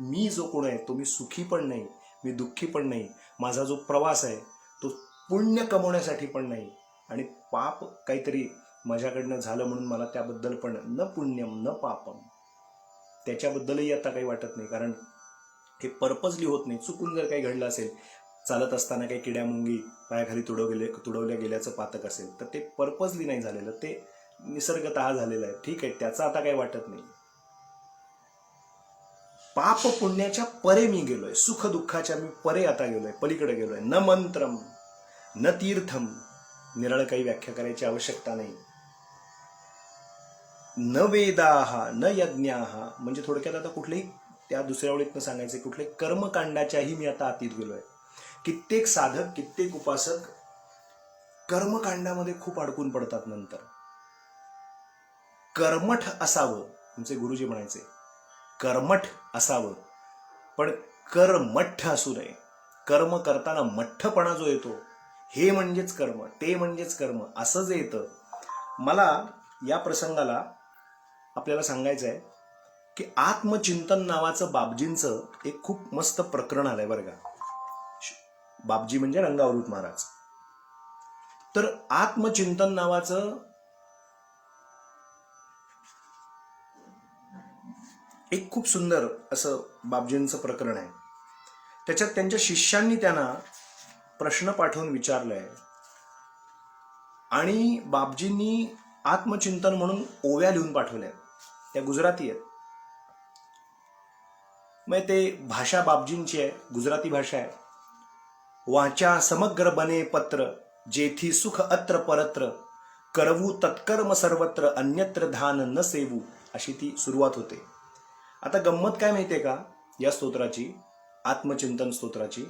मी जो कोण आहे तो मी सुखी पण नाही, मी दुःखी पण नाही. माझा जो प्रवास आहे तो पुण्य कमवण्यासाठी पण नाही आणि पाप काहीतरी माझ्याकडनं झालं म्हणून मला त्याबद्दल पण न पुण्यम न पापम, त्याच्याबद्दलही आता काही वाटत नाही. कारण हे पर्पजली होत नाही. चुकून जर काही घडलं असेल, चालत असताना काही किड्यामुंगी पायाखाली तुडवल्या गेल्याचं पातक असेल तर ते पर्पजली नाही झालेलं, ते निसर्गतः झालेलं आहे. ठीक आहे, त्याचं आता काही वाटत नाही. पाप पुण्याच्या परे मी गेलोय, सुख दुःखाच्या मी परे आता गेलोय, पलीकडे गेलोय. न मंत्रम न तीर्थम, निराळ काही व्याख्या करायची आवश्यकता नाही. न वेदाहा न यज्ञाहा, म्हणजे थोडक्यात आता कुठलेही, त्या दुसऱ्या ओळीतनं सांगायचे, कुठले कर्मकांडाच्याही मी आता अतीत गेलोय. कित्येक साधक, कित्येक उपासक कर्मकांडामध्ये खूप अडकून पडतात. नंतर कर्मठ असावं, तुमचे गुरुजी म्हणायचे कर्मठ असावं, पण कर्मठ असू नये. कर्म करताना मठ्ठपणा जो येतो, हे म्हणजेच कर्म, ते म्हणजेच कर्म, असं जे येतं. मला या प्रसंगाला आपल्याला सांगायचं आहे की आत्मचिंतन नावाचं बाबजींचं एक खूप मस्त प्रकरण आलंय बरं का. बाबजी म्हणजे रंगावरूत महाराज. तर आत्मचिंतन नावाचं एक खूप सुंदर असं बाबजींचं प्रकरण आहे. त्याच्यात त्यांच्या शिष्यांनी त्यांना प्रश्न पाठवून विचारलाय आणि बापजींनी आत्मचिंतन म्हणून ओव्या लिहून पाठवल्या. त्या गुजराती आहेत. मग ते भाषा बापजींची आहे, गुजराती भाषा आहे. वाचा समग्र बने पत्र जेथी सुख अत्र परत्र करवू तत्कर्म सर्वत्र अन्यत्र धान न सेवू, अशी ती सुरुवात होते. आता गंमत काय माहितीये का या स्तोत्राची, आत्मचिंतन स्तोत्राची,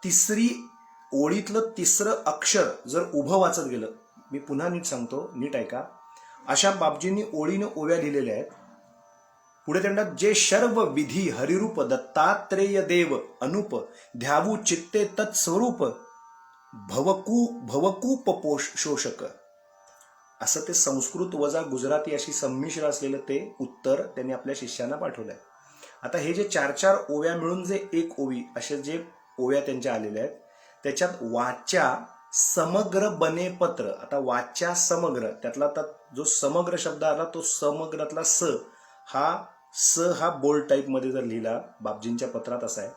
तिसरी ओळीतलं तिसरं अक्षर जर उभं वाचत गेलं, मी पुन्हा नीट सांगतो, नीट ऐका. अशा बापजींनी ओळीनं ओव्या लिहिलेल्या आहेत. पुढे त्यांना जे सर्व विधी हरिरूप दत्तात्रेय देव अनुप ध्यावू चित्ते तत्स्वरूप भवकूप शोषक, असं ते संस्कृत वजा गुजराती अशी संमिश्र असलेलं ते उत्तर त्यांनी आपल्या शिष्यांना पाठवलंय. आता हे जे 4-4 ओव्या मिळून जे एक ओवी असे जे ओव्या त्यांच्या आलेल्या आहेत, त्याच्यात वाच्या समग्र बने पत्र. आता वाच्या समग्र त्यातला जो समग्र शब्द आला तो समग्रातला स हा बोल्ड टाईप मध्ये जर लिहिला बापजींच्या पत्रात असा आहे,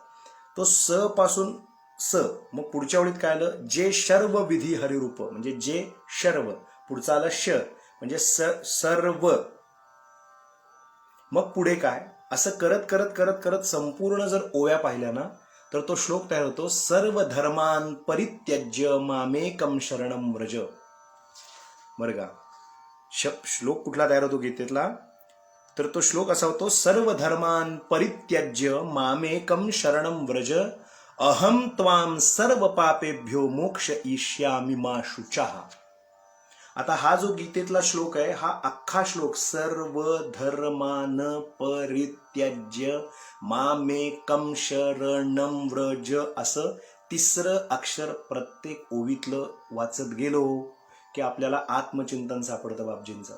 तो स पासून स. मग पुढच्या ओळीत काय आलं, जे सर्व विधी हरिरूप, म्हणजे जे सर्व, पुढचा आलं श म्हणजे सर्व. मग पुढे काय, असं करत करत करत करत संपूर्ण जर ओव्या पाहिल्या ना तर तो श्लोक तयार होतो. सर्व धर्मान परित्यज्य मामेकम शरणम व्रज. बरं का, श्लोक कुठला तयार होतो गीतेतला, तर तो श्लोक असा होतो, सर्व धर्मान परित्यज्य मामेकम शरणम व्रज अहम त्वाम सर्व पापेभ्यो मोक्ष ईष्यामि मा शुचः. आता हा जो गीतेतला श्लोक आहे, हा अख्खा श्लोक सर्व धर्मान परित्यज्य मामेकम शरणम व्रज असं तिसरं अक्षर प्रत्येक ओवीतलं वाचत गेलो की आपल्याला आत्मचिंतन सापडतं बापजींचं.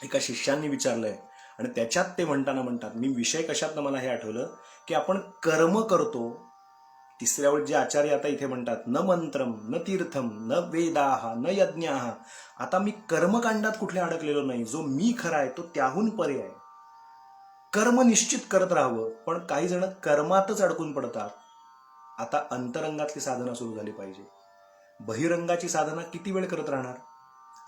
एका शिष्यांनी विचारलंय आणि त्याच्यात ते म्हणतात, मी विषय कशातनं मला हे आठवलं की आपण कर्म करतो. तिसऱ्या वेळी जे आचार्य आता इथे म्हणतात, न मंत्रम न तीर्थम न वेदाः न यज्ञाः. आता मी कर्मकांडात कुठल्या अडकलेलो नाही, जो मी खरा आहे तो त्याहून परे आहे. कर्म निश्चित करत राहावं, पण काही जण कर्मातच अडकून पडतात. आता अंतरंगातली साधना सुरू झाली पाहिजे. बहिरंगाची साधना किती वेळ करत राहणार.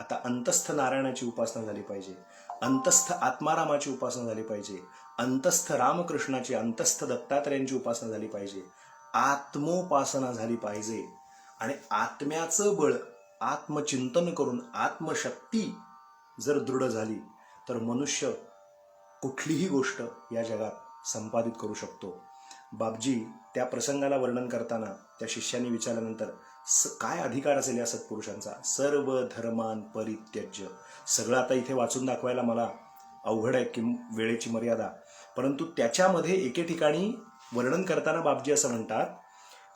आता अंतस्थ नारायणाची उपासना झाली पाहिजे, अंतस्थ आत्मारामाची उपासना झाली पाहिजे, अंतस्थ रामकृष्णाची, अंतस्थ दत्तात्रेयांची उपासना झाली पाहिजे, आत्मोपासना झाली पाहिजे. आणि आत्म्याचं बळ आत्मचिंतन करून आत्मशक्ती जर दृढ झाली तर मनुष्य कुठलीही गोष्ट या जगात संपादित करू शकतो. बापजी त्या प्रसंगाला वर्णन करताना त्या शिष्यांनी विचारल्यानंतर काय अधिकार असेल या सत्पुरुषांचा, सर्व धर्मान परित्यज्य. सगळं आता इथे वाचून दाखवायला मला अवघड आहे की वेळेची मर्यादा, परंतु त्याच्यामध्ये एके ठिकाणी वर्णन करताना बापजी असं म्हणतात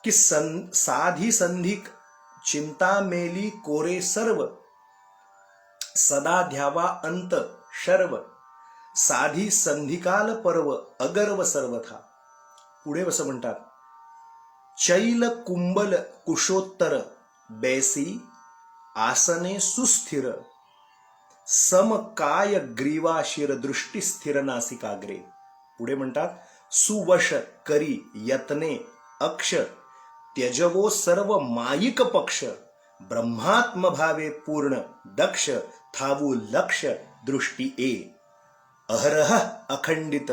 की साधी संधिक चिंता मेली कोरे सर्व सदा ध्यावा अंत शर्व साधी संधिकाल पर्व अगर्व सर्वथा. पुढे असं म्हणतात, चैल कुंबल कुशोत्तर बैसी आसने सुस्थिर समकाय ग्रीवा शिर दृष्टी स्थिर नासिकाग्रे. पुढे म्हणतात, सुवश करी यत्ने अक्ष त्यजवो सर्व मायिक पक्ष ब्रह्मात्म भावे पूर्ण दक्ष थावू लक्ष दृष्टी ए अहरह अखंडित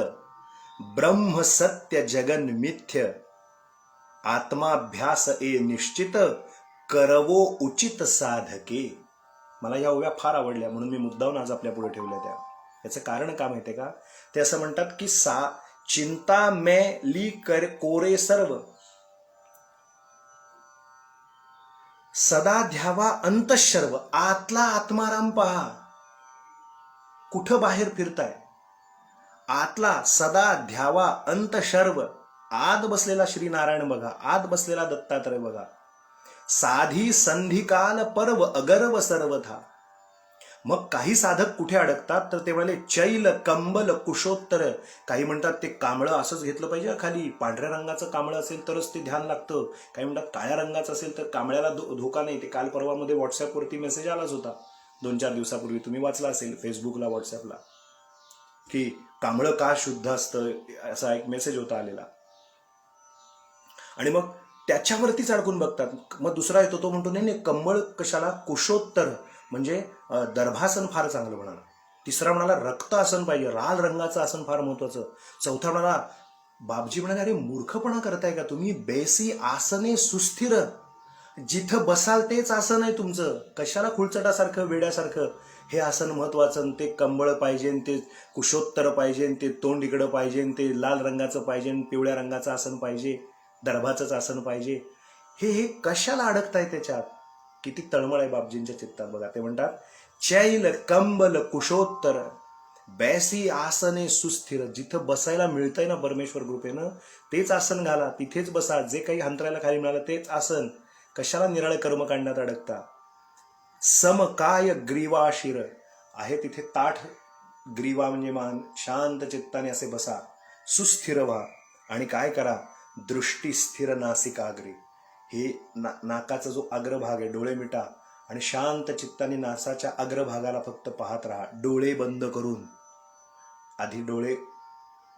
ब्रह्म सत्य जगन मिथ्य आत्माभ्यास ए निश्चित करवो उचित साधके. मला या ओव्या फार आवडल्या म्हणून मी मुद्दाम आज आपल्या पुढे ठेवल्या त्या. याचं कारण काय माहितीये का, ते असं म्हणतात की चिंता में ली कोरे सर्व सदा ध्यावा अंतशर्व. आतला आत्माराम पहा, कुठं बाहेर फिरताय, आतला सदा ध्यावा अंतशर्व. आत बसलेला श्रीनारायण बघा, आत बसलेला दत्तात्रय बघा. साधी संधिकाल पर्व अगर्व सर्वथा. मग काही साधक कुठे अडकतात तर ते म्हणाले चैल कंबल कुशोत्तर. काही म्हणतात ते कांबळं असंच घेतलं पाहिजे खाली, पांढऱ्या रंगाचं कांबळं असेल तरच ते ध्यान लागतं. काही म्हणतात काळ्या रंगाचं असेल तर कांबळ्याला धोका नाही. ते काल परवामध्ये व्हॉट्सअपवरती मेसेज आलाच होता 2-4 दिवसापूर्वी, तुम्ही वाचला असेल फेसबुकला व्हॉट्सअपला, की कांबळं का शुद्ध असतं असा एक मेसेज होता आलेला. आणि मग त्याच्यावरतीच अडकून बघतात. मग दुसरा येतो, तो म्हणतो नाही नाही, कंबळ कशाला, कुशोत्तर म्हणजे दर्भासन फार चांगलं म्हणाला. तिसरा म्हणाला रक्त आसन पाहिजे, लाल रंगाचं आसन फार महत्वाचं. चौथा म्हणाला, बापजी म्हणाले अरे मूर्खपणा करताय का तुम्ही, बेसी आसने सुस्थिर, जिथं बसाल तेच आसन आहे तुमचं, कशाला खुळचटासारखं वेड्यासारखं हे आसन महत्वाचं, ते कंबळ पाहिजे, ते कुशोत्तर पाहिजे, ते तोंड इकडं पाहिजे, ते लाल रंगाचं पाहिजे, पिवळ्या रंगाचं आसन पाहिजे, दर्भाचंच आसन पाहिजे, हे कशाला अडकताय त्याच्यात. किती तळमळ आहे बापजींच्या चित्तात बघा. ते म्हणतात चैल कंबल कुशोत्तर बैसी आसने सुस्थिर, जिथं बसायला मिळतंय ना परमेश्वर कृपेनं तेच आसन घाला, तिथेच बसा, जे काही अंतरायला खाली मिळालं तेच आसन, कशाला निराळे कर्मकांडात अडकता. समकाय ग्रीवाशिर आहे तिथे ताठ ग्रीवा म्हणजे मान, शांत चित्ताने असे बसा, सुस्थिर व्हा आणि काय करा, दृष्टी स्थिर नासिकाग्रे, हे नाकाचा जो अग्रभाग आहे डोळे मिटा आणि शांत चित्ताने नासाच्या अग्रभागाला फक्त पाहत राहा, डोळे बंद करून. आधी डोळे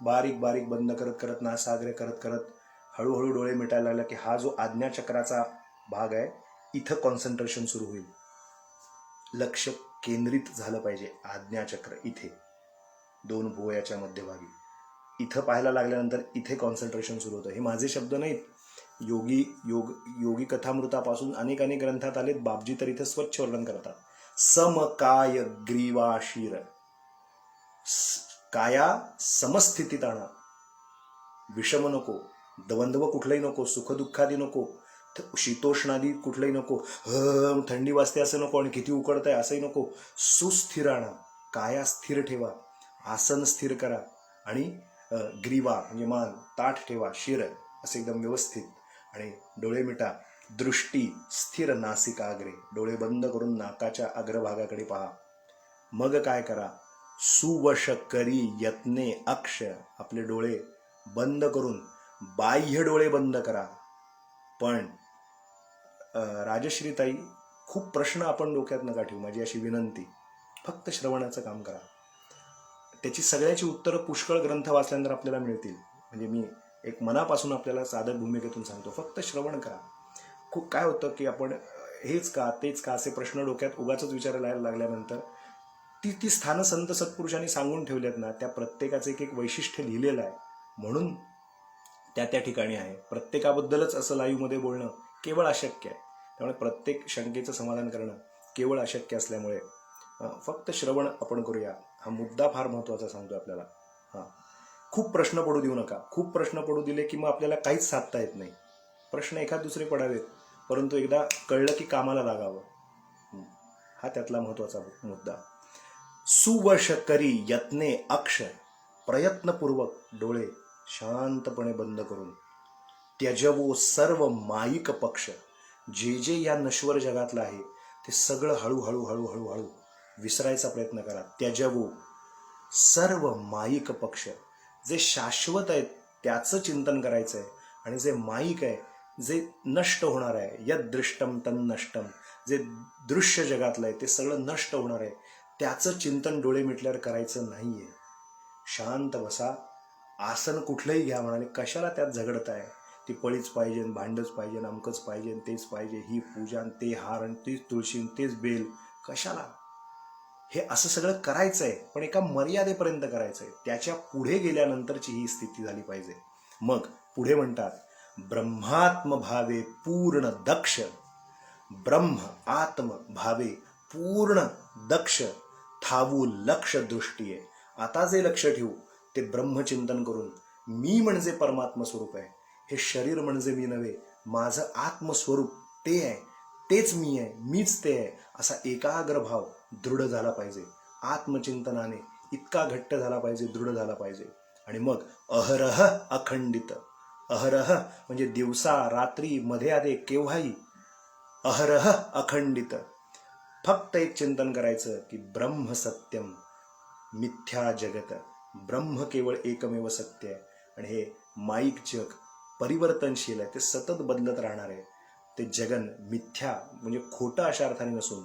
बारीक बारीक बंद करत करत नासाग्रे करत करत हळूहळू डोळे मिटायला लागला की हा जो आज्ञाचक्राचा भाग आहे इथं कॉन्सन्ट्रेशन सुरू होईल, लक्ष केंद्रित झालं पाहिजे. आज्ञाचक्र इथे दोन भुवयाच्या मध्यभागी, इथं पाहायला लागल्यानंतर इथे कॉन्सन्ट्रेशन सुरू होतं. हे माझे शब्द नाहीत, योगी कथामृतापासून अनेक ग्रंथात आलेत. बापजी तर इथे स्वच्छ वर्णन करतात. समकाय ग्रीवाशीर, काया समस्थितीत आणा, विषम नको, द्वंद्व कुठलंही नको, सुखदुःखादी नको, शीतोष्णादी कुठलंही नको, थंडी वाजते असं नको आणि किती उकडतंय असंही नको, सुस्थिर आणा, काया स्थिर ठेवा, आसन स्थिर करा आणि ग्रीवा म्हणजे मान ताठ ठेवा, शिर असं एकदम व्यवस्थित, आणि डोळे मिटा, दृष्टी स्थिर नासिकाग्रे, डोळे बंद करून नाकाच्या अग्रभागाकडे पहा. मग काय करा, सुवश करी यत्ने अक्ष, आपले डोळे बंद करून बाह्य डोळे बंद करा. पण राजश्रीताई, खूप प्रश्न आपण डोक्यात नका ठेवू, माझी अशी विनंती, फक्त श्रवणाचं काम करा. त्याची सगळ्याची उत्तरं पुष्कळ ग्रंथ वाचल्यानंतर आपल्याला मिळतील. म्हणजे मी एक मनापासून आपल्याला सादर भूमिकेतून सांगतो, फक्त श्रवण करा. खूप काय होतं की आपण हेच का तेच का असे प्रश्न डोक्यात उगाच विचारायला लागल्यानंतर ती स्थानं संत सत्पुरुषांनी सांगून ठेवल्यात ना, त्या प्रत्येकाचं एक वैशिष्ट्य लिहिलेलं आहे, म्हणून त्या ठिकाणी आहे. प्रत्येकाबद्दलच असं लाईव्हमध्ये बोलणं केवळ अशक्य आहे. त्यामुळे प्रत्येक शंकेचं समाधान करणं केवळ अशक्य असल्यामुळे फक्त श्रवण आपण करूया. हा मुद्दा फार महत्त्वाचा सांगतो आपल्याला. खूप प्रश्न पडू देऊ नका. खूप प्रश्न पडू दिले की मग आपल्याला काहीच साधता येत नाही. प्रश्न एखाद दुसरे पडावेत, परंतु एकदा कळलं की कामाला लागावं, हा त्यातला महत्त्वाचा मुद्दा. सुवश करी यत्ने अक्ष, प्रयत्नपूर्वक डोळे शांतपणे बंद करून, त्यजवो सर्व माईक पक्ष, जे जे या नश्वर जगातलं आहे ते सगळं हळूहळू हळूहळू हळू विसरायचा प्रयत्न करा. त्यजवो सर्व माईक पक्ष, जे शाश्वत आहे त्याचं चिंतन करायचं आहे, आणि जे माईक आहे, जे नष्ट होणार आहे, यद दृष्टम तन नष्टम, जे दृश्य जगातलं आहे ते सगळं नष्ट होणार आहे, त्याचं चिंतन डोळे मिटल्यावर करायचं नाहीये. शांत बसा, आसन कुठलंही घ्या म्हणाले, कशाला त्यात झगडताय, ती पळीच पाहिजे, भांडच पाहिजे, अमकच पाहिजे, तेच पाहिजे, ही पूजा, ते हार, तेच तुळशी, तेच बेल, कशाला. हे असं सगळं करायचंय, पण एका मर्यादेपर्यंत करायचंय. त्याच्या पुढे गेल्यानंतरची ही स्थिती झाली पाहिजे. मग पुढे म्हणतात, ब्रह्मात्म भावे पूर्ण दक्ष, ब्रह्म आत्म भावे पूर्ण दक्ष, थावू लक्ष दृष्टीये. आता जे लक्ष ठेवू ते ब्रह्मचिंतन करून, मी म्हणजे परमात्म स्वरूप आहे, हे शरीर म्हणजे मी नव्हे, माझं आत्मस्वरूप ते आहे, तेच मी आहे, मीच ते आहे, असा एकाग्र भाव दृढ झाला पाहिजे. आत्मचिंतनाने इतका घट्ट झाला पाहिजे, दृढ झाला पाहिजे. आणि मग अहरह अखंडित, अहरह म्हणजे दिवसा रात्री मध्ये आधे केव्हाही, अहरह अखंडित, फक्त एक चिंतन करायचं की ब्रह्म सत्यम मिथ्या जगत, ब्रह्म केवळ एकमेव सत्य आहे, आणि हे माईक जग परिवर्तनशील आहे, ते सतत बदलत राहणार आहे. ते जगन मिथ्या म्हणजे खोटं अशा अर्थाने नसून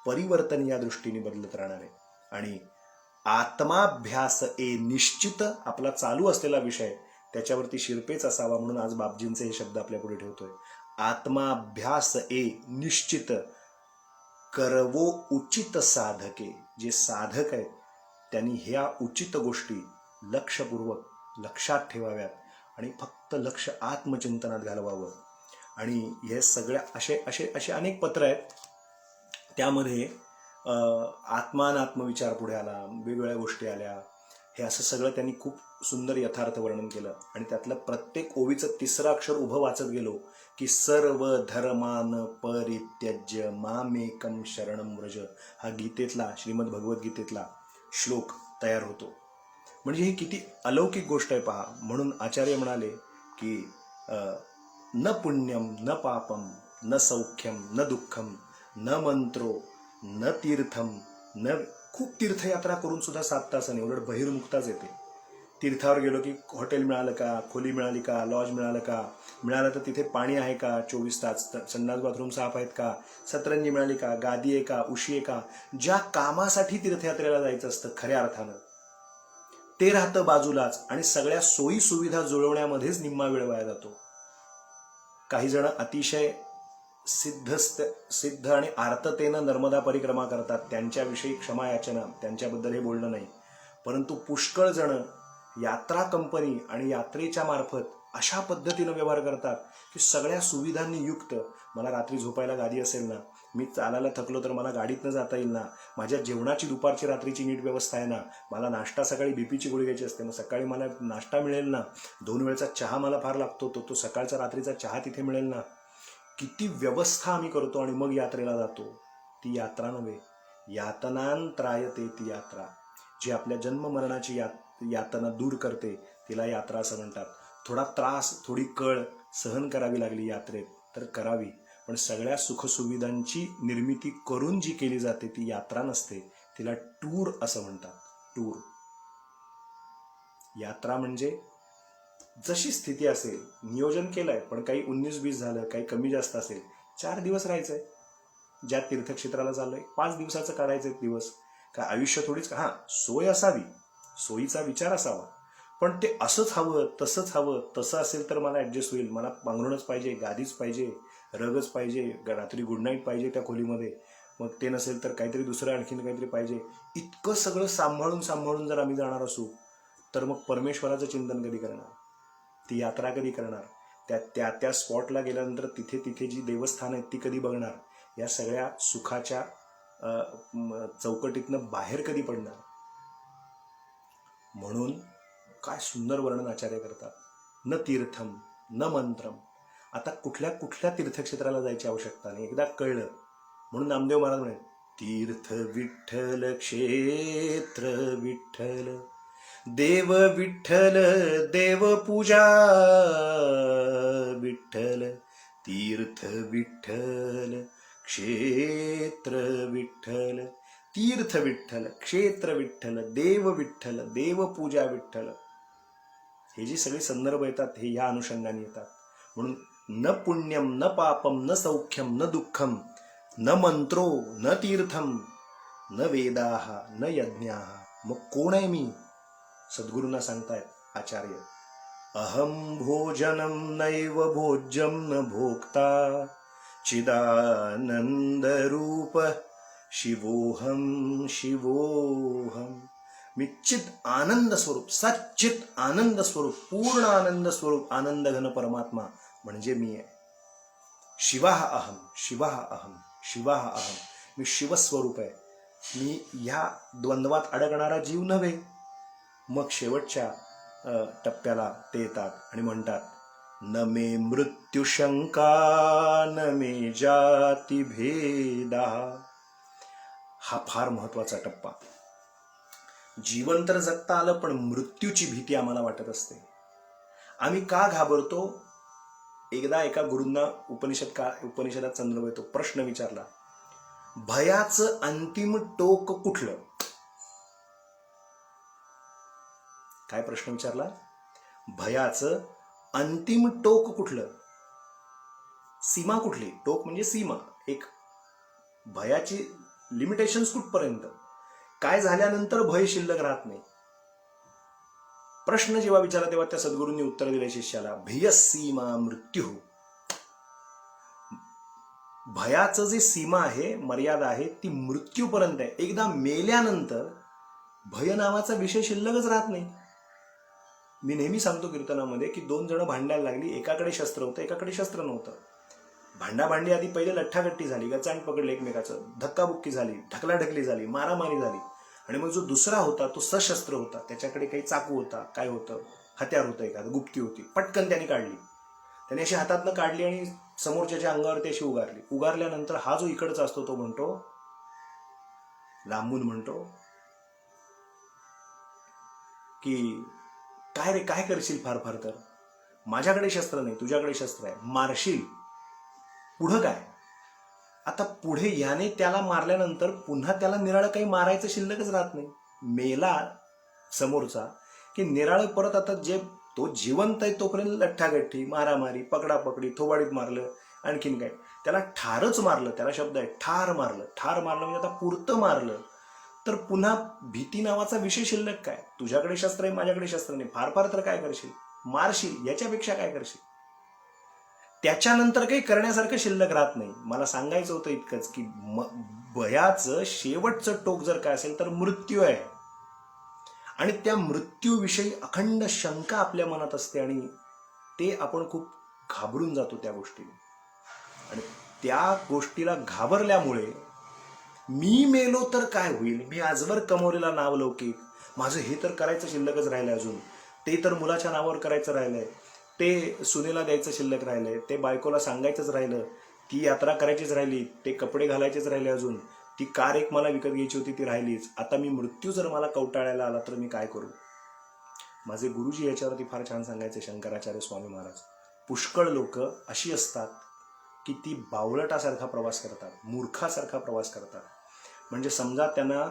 परिवर्तन या दृष्टीने बदलत राहणार आहे. आणि आत्माभ्यास ए निश्चित, आपला चालू असलेला विषय त्याच्यावरती शिरपेच असावा, म्हणून आज बापजींचे हे शब्द आपल्या पुढे ठेवतोय. आत्माभ्यास निश्चित करवो उचित साधके. जे साधक आहेत त्यांनी ह्या उचित गोष्टी लक्षपूर्वक लक्षात ठेवाव्यात आणि फक्त लक्ष आत्मचिंतनात घालवावं. आणि हे सगळ्या असे असे असे अनेक पत्र आहेत. त्यामध्ये आत्मानात्मविचार पुढे आला, वेगवेगळ्या गोष्टी आल्या. हे असं सगळं त्यांनी खूप सुंदर यथार्थ वर्णन केलं. आणि त्यातलं प्रत्येक ओवीचं तिसरं अक्षर उभं वाचत गेलो की सर्व धर्मान परित्यज्य मामेकम शरणम व्रज. हा गीतेतला, श्रीमद भगवद्गीतेतला श्लोक तयार होतो. म्हणजे ही किती अलौकिक गोष्ट आहे पहा. म्हणून आचार्य म्हणाले की न पुण्यम न पापम न सौख्यम न दुःखम न मंत्रो न तीर्थम न. खूप तीर्थयात्रा करून सुद्धा 7 तासाने उलट बहिर्मुक्ताच येते. तीर्थावर गेलो की हॉटेल मिळालं का, खोली मिळाली का, लॉज मिळालं का, मिळालं तर तिथे पाणी आहे का 24 तास, संडास बाथरूम साफ आहेत का, सतरंजी मिळाली का, गादी आहे का, उशी आहे का. ज्या कामासाठी तीर्थयात्रेला जायचं असतं खऱ्या अर्थानं ते राहतं बाजूलाच आणि सगळ्या सोयी सुविधा जुळवण्यामध्येच निम्मा वेळ वाया जातो. काही जण अतिशय सिद्ध आणि आर्ततेनं नर्मदा परिक्रमा करतात, त्यांच्याविषयी क्षमा याचना, त्यांच्याबद्दल हे बोलणं नाही. परंतु पुष्कळ जण यात्रा कंपनी आणि यात्रेच्या मार्फत अशा पद्धतीनं व्यवहार करतात की सगळ्या सुविधांनी युक्त. मला रात्री झोपायला गादी असेल ना, मी चालायला थकलो तर मला गाडीतनं जाता येईल ना, माझ्या जेवणाची दुपारची रात्रीची नीट व्यवस्था आहे ना, मला नाश्ता सकाळी बीपीची गोळी घ्यायची असते, मग सकाळी मला नाश्ता मिळेल ना, 2 वेळचा चहा मला फार लागतो, तो सकाळचा रात्रीचा चहा तिथे मिळेल ना. किती व्यवस्था आम्ही करतो आणि मग यात्रेला जातो. ती यात्रा नव्हे, यातनांत्रायते ती यात्रा. जी आपल्या जन्म मरणाची यातना दूर करते तिला यात्रा असं म्हणतात. थोडा त्रास, थोडी कळ सहन करावी लागली यात्रेत तर करावी, पण सगळ्या सुखसुविधांची निर्मिती करून जी केली जाते ती यात्रा नसते, तिला टूर असं म्हणतात. टूर. यात्रा म्हणजे जशी स्थिती असेल, नियोजन केलंय पण काही 19-20 झालं, काही कमी जास्त असेल, 4 दिवस राहायचंय. ज्या तीर्थक्षेत्राला चाललंय 5 दिवसाचं काढायचं दिवस. का आयुष्य थोडीच, हा सोय असावी, सोयीचा विचार असावा, पण ते असंच हवं, तसंच हवं, तसं असेल तर मला ऍडजस्ट होईल, मला पांघरूणच पाहिजे, गादीच पाहिजे, रगच पाहिजे, रात्री गुड नाईट पाहिजे त्या खोलीमध्ये, मग ते नसेल तर काहीतरी दुसरं आणखीन काहीतरी पाहिजे. इतकं सगळं सांभाळून जर आम्ही जाणार असू तर मग परमेश्वराचं चिंतन कधी करणार, ती यात्रा कधी करणार, त्या स्पॉटला गेल्यानंतर तिथे जी देवस्थान आहेत ती कधी बघणार, या सगळ्या सुखाच्या चौकटीतनं बाहेर कधी पडणार. म्हणून काय सुंदर वर्णन आचार्य करतात. न तीर्थम न मंत्रम. आता कुठल्या तीर्थक्षेत्राला जायची आवश्यकता नाही, एकदा कळलं. म्हणून नामदेव महाराज म्हणे तीर्थ विठ्ठल क्षेत्र विठ्ठल देव विठ्ठल देवपूजा विठ्ठल तीर्थ विठ्ठल क्षेत्र विठ्ठल. तीर्थ विठ्ठल, क्षेत्र विठ्ठल, देव विठ्ठल, देवपूजा विठ्ठल. हे जी सगळी संदर्भ येतात हे या अनुषंगाने येतात. म्हणून न पुण्यम न पापम न सौख्यम न दुःखम न मंत्रो न तीर्थम न वेदाः न यज्ञाः. मग कोण आहे मी? सद्गुरूंना सांगतायत आचार्य. अहम भोजनम नैव भोज्यम न भोक्ता चिदानंद रूप शिवोहम शिवोहम. मी चित आनंद स्वरूप, सच्चित आनंद स्वरूप, पूर्ण आनंद स्वरूप, आनंद घन परमात्मा म्हणजे मी आहे. शिवाह अहम शिवाह अहम शिवाह अहम. मी शिवस्वरूप आहे. मी ह्या द्वंद्वात अडकणारा जीव नव्हे. मग शेवटच्या टप्प्याला ते येतात आणि म्हणतात न मे मृत्युशंका न मे जाती भेदा. हा फार महत्वाचा टप्पा. जीवन तर जगता आलं पण मृत्यूची भीती आम्हाला वाटत असते. आम्ही का घाबरतो? एकदा एका गुरूंना उपनिषदात संदर्भ येतो, प्रश्न विचारला, भयाचं अंतिम टोक कुठलं? काय प्रश्न विचारला? भयाचं अंतिम टोक कुठलं? सीमा कुठली? टोक म्हणजे सीमा. एक भयाची लिमिटेशन्स कुठपर्यंत? काय झाल्यानंतर भय शिल्लक राहत नाही. प्रश्न जेव्हा विचारला तेव्हा त्या सद्गुरूंनी उत्तर दिले शिष्याला, भयसीमा मृत्यू. भयाचं जे सीमा आहे, मर्यादा आहे, ती मृत्यूपर्यंत आहे. एकदा मेल्यानंतर भय नावाचा विषय शिल्लकच राहत नाही. मी नेहमी सांगतो कीर्तनामध्ये की 2 जण भांडायला लागली, एकाकडे शस्त्र होतं, एकाकडे शस्त्र नव्हतं. भांडाभांडी आधी पहिले लठ्ठागट्टी झाली, गचांड पकडले एकमेकाचं, धक्काबुक्की झाली, ढकलाढकली झाली, मारामारी झाली. आणि मग जो दुसरा होता तो सशस्त्र होता, त्याच्याकडे काही चाकू होता, काय होतं, हत्यार होतं, एखादं गुप्ती होती, पटकन त्याने काढली. त्याने अशी हातातनं काढली आणि समोरच्याच्या अंगावरती अशी उगारली. उगारल्यानंतर हा जो इकडचा असतो तो म्हणतो, लांबून म्हणतो की काय रे, काय करशील फार फार तर, माझ्याकडे शस्त्र नाही, तुझ्याकडे शस्त्र आहे, मारशील, पुढं काय. आता पुढे याने त्याला मारल्यानंतर पुन्हा त्याला निराळं काही मारायचं शिल्लकच राहत नाही. मेला समोरचा की निराळं परत आता जे तो जिवंत आहे तोपर्यंत लठ्ठागठ्ठी, मारामारी, पकडापकडी, थोबाडीत मारलं, आणखीन काय, त्याला ठारच मारलं, त्याला शब्द आहे ठार मारलं. ठार मारलं म्हणजे आता पुरतं मारलं तर पुन्हा भीती नावाचा विषय शिल्लक काय. तुझ्याकडे शस्त्र आहे, माझ्याकडे शस्त्र नाही, फार फार तर काय करशील, मारशील, याच्यापेक्षा काय करशील. त्याच्यानंतर काही करण्यासारखं शिल्लक राहत नाही. मला सांगायचं होतं इतकंच की भयाचं शेवटचं टोक जर काय असेल तर मृत्यू आहे. आणि त्या मृत्यूविषयी अखंड शंका आपल्या मनात असते आणि ते आपण खूप घाबरून जातो त्या गोष्टीला. आणि त्या गोष्टीला घाबरल्यामुळे मी मेलो तर काय होईल, मी आजवर कमवलेला नावलौकिक, माझं हे तर करायचं शिल्लकच राहिलंय, अजून ते तर मुलाच्या नावावर करायचं राहिलंय, ते सुनेला द्यायचं शिल्लक राहिलंय, ते बायकोला सांगायचंच राहिलं, ती यात्रा करायचीच राहिली, ते कपडे घालायचेच राहिले, अजून ती कार एक मला विकत घ्यायची होती ती राहिलीच. आता मी मृत्यू जर मला कवटाळायला आला तर मी काय करू. माझे गुरुजी याच्यावरती फार छान सांगायचे, शंकराचार्य स्वामी महाराज. पुष्कळ लोक अशी असतात की ती बावळटासारखा प्रवास करतात, मूर्खासारखा प्रवास करतात. म्हणजे समजा त्यांना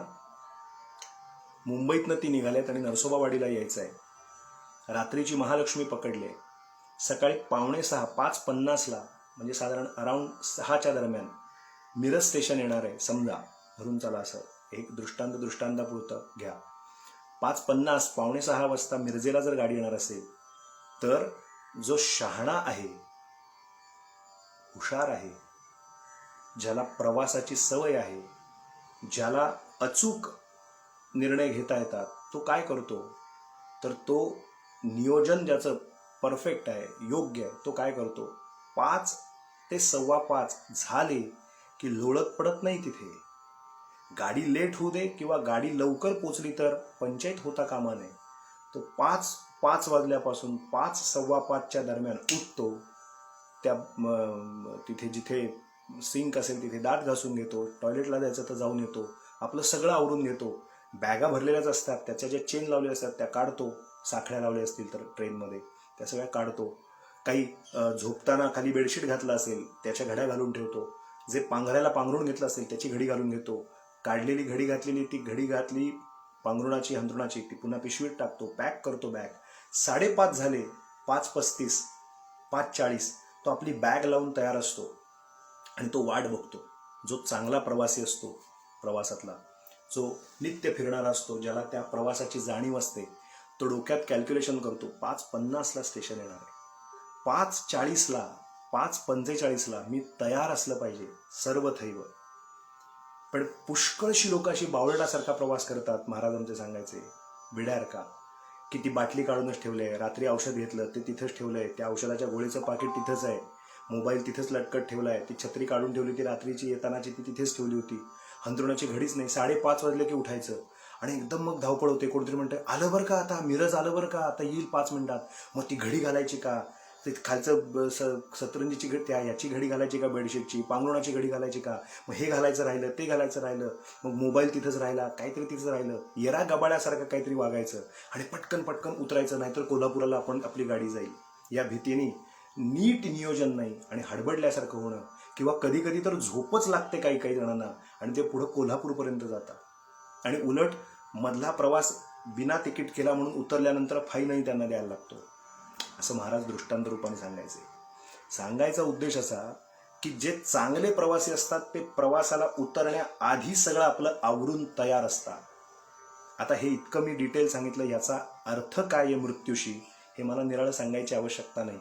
मुंबईतनं ती निघाल्यात आणि नरसोबावाडीला यायचं आहे, रात्रीची महालक्ष्मी पकडली आहे, सकाळी 5:45 5:50 म्हणजे साधारण अराउंड 6च्या दरम्यान मिरज स्टेशन येणार आहे समजा, धरून चला, असं एक दृष्टांतापुरतं घ्या. 5:50 5:45 वाजता मिरजेला जर गाडी येणार असेल तर जो शहाणा आहे, हुशार आहे, ज्याला प्रवासाची सवय आहे, ज्याला अचूक निर्णय घेता येतात, तो काय करतो तर तो नियोजन ज्याचं परफेक्ट आहे, योग्य आहे, तो काय करतो, 5 ते 5:15 झाले की लोळत पडत नाही तिथे. गाडी लेट होऊ दे किंवा गाडी लवकर पोचली तर पंचायत होता कामा नये. तो 5 वाजल्यापासून 5 5:15च्या दरम्यान उठतो, त्या तिथे जिथे सिंक असेल तिथे दात घासून घेतो, टॉयलेटला जायचं तर जाऊन येतो, आपलं सगळं आवरून घेतो, बॅगा भरलेल्याच असतात, त्याच्या ज्या चेन लावलेल्या असतात त्या काढतो, साखळ्या लावल्या असतील तर ट्रेनमध्ये त्या सगळ्या काढतो, काही झोपताना खाली बेडशीट घातलं असेल त्याच्या घड्या घालून ठेवतो, जे पांघरायला पांघरून घेतलं असेल त्याची घडी घालून घेतो, काढलेली घडी घातलेली ती घडी घातली पांघरुणाची हंतरुणाची ती पुन्हा पिशवीत टाकतो, पॅक करतो बॅग. 5:30 झाले, 5:35 5:40 तो आपली बॅग लावून तयार असतो आणि तो वाट बघतो. जो चांगला प्रवासी असतो, प्रवासातला जो नित्य फिरणारा असतो, ज्याला त्या प्रवासाची जाणीव असते, तो डोक्यात कॅल्क्युलेशन करतो, 5:50 स्टेशन येणार आहे, 5:40 5:45 मी तयार असलं पाहिजे सर्वथैव. पण पुष्कळशी लोक अशी बावळटासारखा प्रवास करतात, महाराज आमचे सांगायचे, बिड्यारका, की ती बाटली काढूनच ठेवली आहे, रात्री औषध घेतलं ते तिथंच ठेवलं आहे, त्या औषधाच्या गोळीचं पाकिट तिथंच आहे, मोबाईल तिथंच लटकट ठेवला आहे, ती छत्री काढून ठेवली होती रात्रीची येतानाची ती तिथेच ठेवली होती, हंतरुणाची घडीच नाही. 5:30 वाजले की उठायचं आणि एकदम मग धावपळ होते. कोणतरी म्हणतं आलं बरं का, आता मिरज आलं बरं का, आता येईल 5 मिनिटात. मग ती घडी घालायची का, ते खालचं सतरंजीची घडी, त्या याची घडी घालायची का, बेडशीटची पांघरुणाची घडी घालायची का, मग हे घालायचं राहिलं, ते घालायचं राहिलं, मग मोबाईल तिथंच राहिला, काहीतरी तिथंच राहिलं, येरा गबाळ्यासारखं काहीतरी वागायचं आणि पटकन उतरायचं, नाहीतर कोल्हापुराला आपली गाडी जाईल. या भीतीने नीट नियोजन नाही आणि हडबडल्यासारखं होणं, किंवा कधी कधी तर झोपच लागते काही जणांना आणि ते पुढं कोल्हापूरपर्यंत जातात. आणि उलट मधला प्रवास बिना तिकीट केला म्हणून उतरल्यानंतर फाईनही त्यांना द्यायला लागतो. असं महाराज दृष्टांत रूपाने सांगायचे. सांगायचा उद्देश असा की जे चांगले प्रवासी असतात ते प्रवासाला उतरण्याआधी सगळं आपलं आवरून तयार असतात. आता हे इतकं मी डिटेल सांगितलं, याचा अर्थ काय आहे मृत्यूशी हे मला निराळं सांगायची आवश्यकता नाही.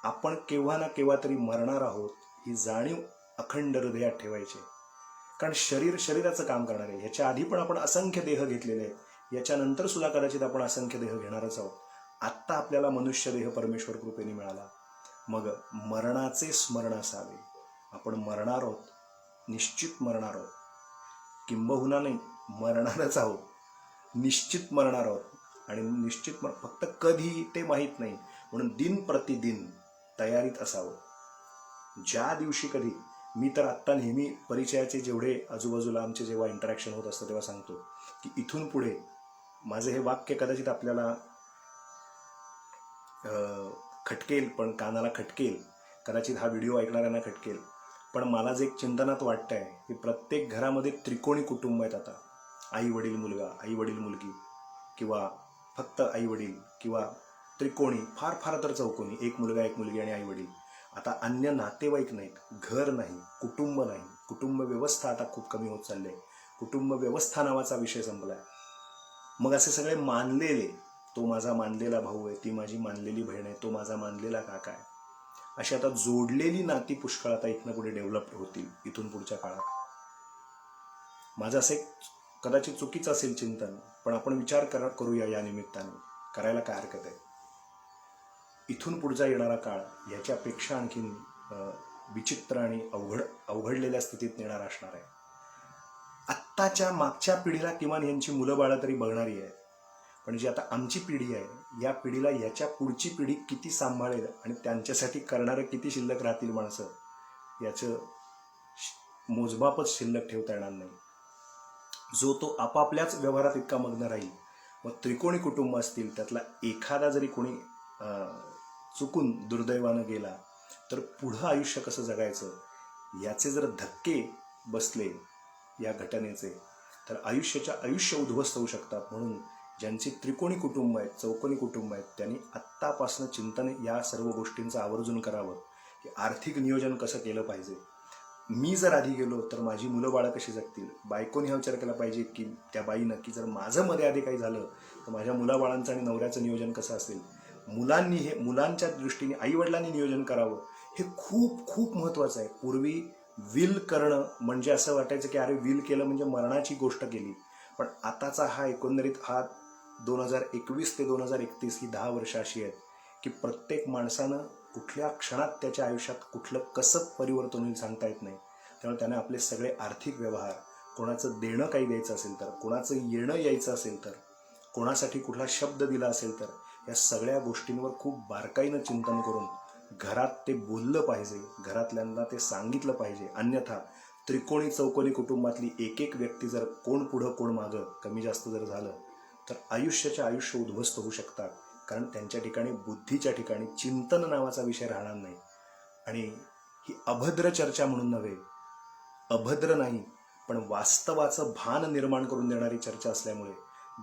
आपण केव्हा ना केव्हा तरी मरणार आहोत ही जाणीव अखंड हृदयात ठेवायची. कारण शरीर शरीराचं काम करणार आहे. ह्याच्या आधी पण आपण असंख्य देह घेतलेले आहेत, याच्यानंतर सुद्धा कदाचित आपण असंख्य देह घेणारच आहोत. आत्ता आपल्याला मनुष्य देह परमेश्वर कृपेने मिळाला. मग मरणाचे स्मरण असावे. आपण मरणार आहोत, निश्चित मरणार आहोत, किंबहुना नाही मरणारच आहोत, निश्चित मरणार आहोत. आणि निश्चित फक्त कधी ते माहीत नाही, म्हणून दिन प्रतिदिन तयारीत असावं. ज्या दिवशी कधी मी तर आत्ता नेहमी परिचयाचे जेवढे आजूबाजूला आमचे जेव्हा इंटरॅक्शन होत असतं तेव्हा सांगतो की इथून पुढे माझं हे वाक्य कदाचित आपल्याला खटकेल, पण कानाला खटकेल, कदाचित हा व्हिडिओ ऐकणाऱ्यांना खटकेल, पण मला जे एक चिंतनात वाटतं आहे की प्रत्येक घरामध्ये त्रिकोणी कुटुंब आहेत. आता आई वडील मुलगा, आई वडील मुलगी, किंवा फक्त आई वडील, किंवा त्रिकोणी, फार फार तर चौकोनी, एक मुलगा एक मुलगी आणि आई वडील. आता अन्य नातेवाईक नाहीत, घर नाही, कुटुंब नाही. कुटुंब व्यवस्था आता खूप कमी होत चालली आहे. कुटुंब व्यवस्था नावाचा विषय संपलाय. मग असे सगळे मानलेले, तो माझा मानलेला भाऊ आहे, ती माझी मानलेली बहीण आहे, तो माझा मानलेला काका आहे, अशी आता जोडलेली नाती पुष्कळ आता इथनं पुढे डेव्हलप होतील इथून पुढच्या काळात. माझं असे कदाचित चुकीचं असेल चिंतन, पण आपण विचार करूया या निमित्ताने, करायला काय हरकत आहे. इथून पुढचा येणारा काळ याच्यापेक्षा आणखीन विचित्र आणि अवघडलेल्या स्थितीत नेणारा असणार आहे. आत्ताच्या मागच्या पिढीला किमान यांची मुलं बाळं तरी बघणारी आहेत, पण जी आता आमची पिढी आहे या पिढीला याच्या पुढची पिढी किती सांभाळेल आणि त्यांच्यासाठी करणारं किती शिल्लक राहतील माणसं, याचं मोजमापच शिल्लक ठेवता येणार नाही. जो तो आपापल्याच व्यवहारात इतका मग्न राहील. मग त्रिकोणी कुटुंब असतील, त्यातला एखादा जरी कोणी चुकून दुर्दैवानं गेला तर पुढं आयुष्य कसं जगायचं याचे जर धक्के बसले या घटनेचे, तर आयुष्य उद्ध्वस्त होऊ शकतात. म्हणून ज्यांची त्रिकोणी कुटुंब आहेत, चौकोनी कुटुंब आहेत, त्यांनी आत्तापासून चिंतन या सर्व गोष्टींचं आवर्जून करावं की आर्थिक नियोजन कसं केलं पाहिजे. मी जर आधी गेलो तर माझी मुलं बाळं कशी जगतील. बायकोनी हा विचार केला पाहिजे की त्या बाईनं की जर माझं मध्ये आधी काही झालं तर माझ्या मुलाबाळांचं आणि नवऱ्याचं नियोजन कसं असेल. मुलांनी हे मुलांच्या दृष्टीने आईवडिलांनी नियोजन करावं, हे खूप खूप महत्त्वाचं आहे. पूर्वी विल करणं म्हणजे असं वाटायचं की अरे विल केलं म्हणजे मरणाची गोष्ट केली, पण आताचा हा एकंदरीत हा 2021 ते 2031 ही 10 वर्ष अशी आहेत की प्रत्येक माणसानं कुठल्या क्षणात त्याच्या आयुष्यात कुठलं कसं परिवर्तन होईल सांगता येत नाही. त्यामुळे त्याने आपले सगळे आर्थिक व्यवहार, कोणाचं देणं काही द्यायचं असेल तर, कोणाचं येणं यायचं असेल तर, कोणासाठी कुठला शब्द दिला असेल तर, या सगळ्या गोष्टींवर खूप बारकाईनं चिंतन करून घरात ते बोललं पाहिजे, घरातल्यांना ते सांगितलं पाहिजे. अन्यथा त्रिकोणी चौकोनी कुटुंबातली एक एक व्यक्ती जर कोण पुढं कोण मागं कमी जास्त जर झालं तर आयुष्य उद्ध्वस्त होऊ शकतात. कारण त्यांच्या ठिकाणी, बुद्धीच्या ठिकाणी चिंतन नावाचा विषय राहणार नाही. आणि ही अभद्र चर्चा म्हणून नव्हे, अभद्र नाही पण वास्तवाचं भान निर्माण करून देणारी चर्चा असल्यामुळे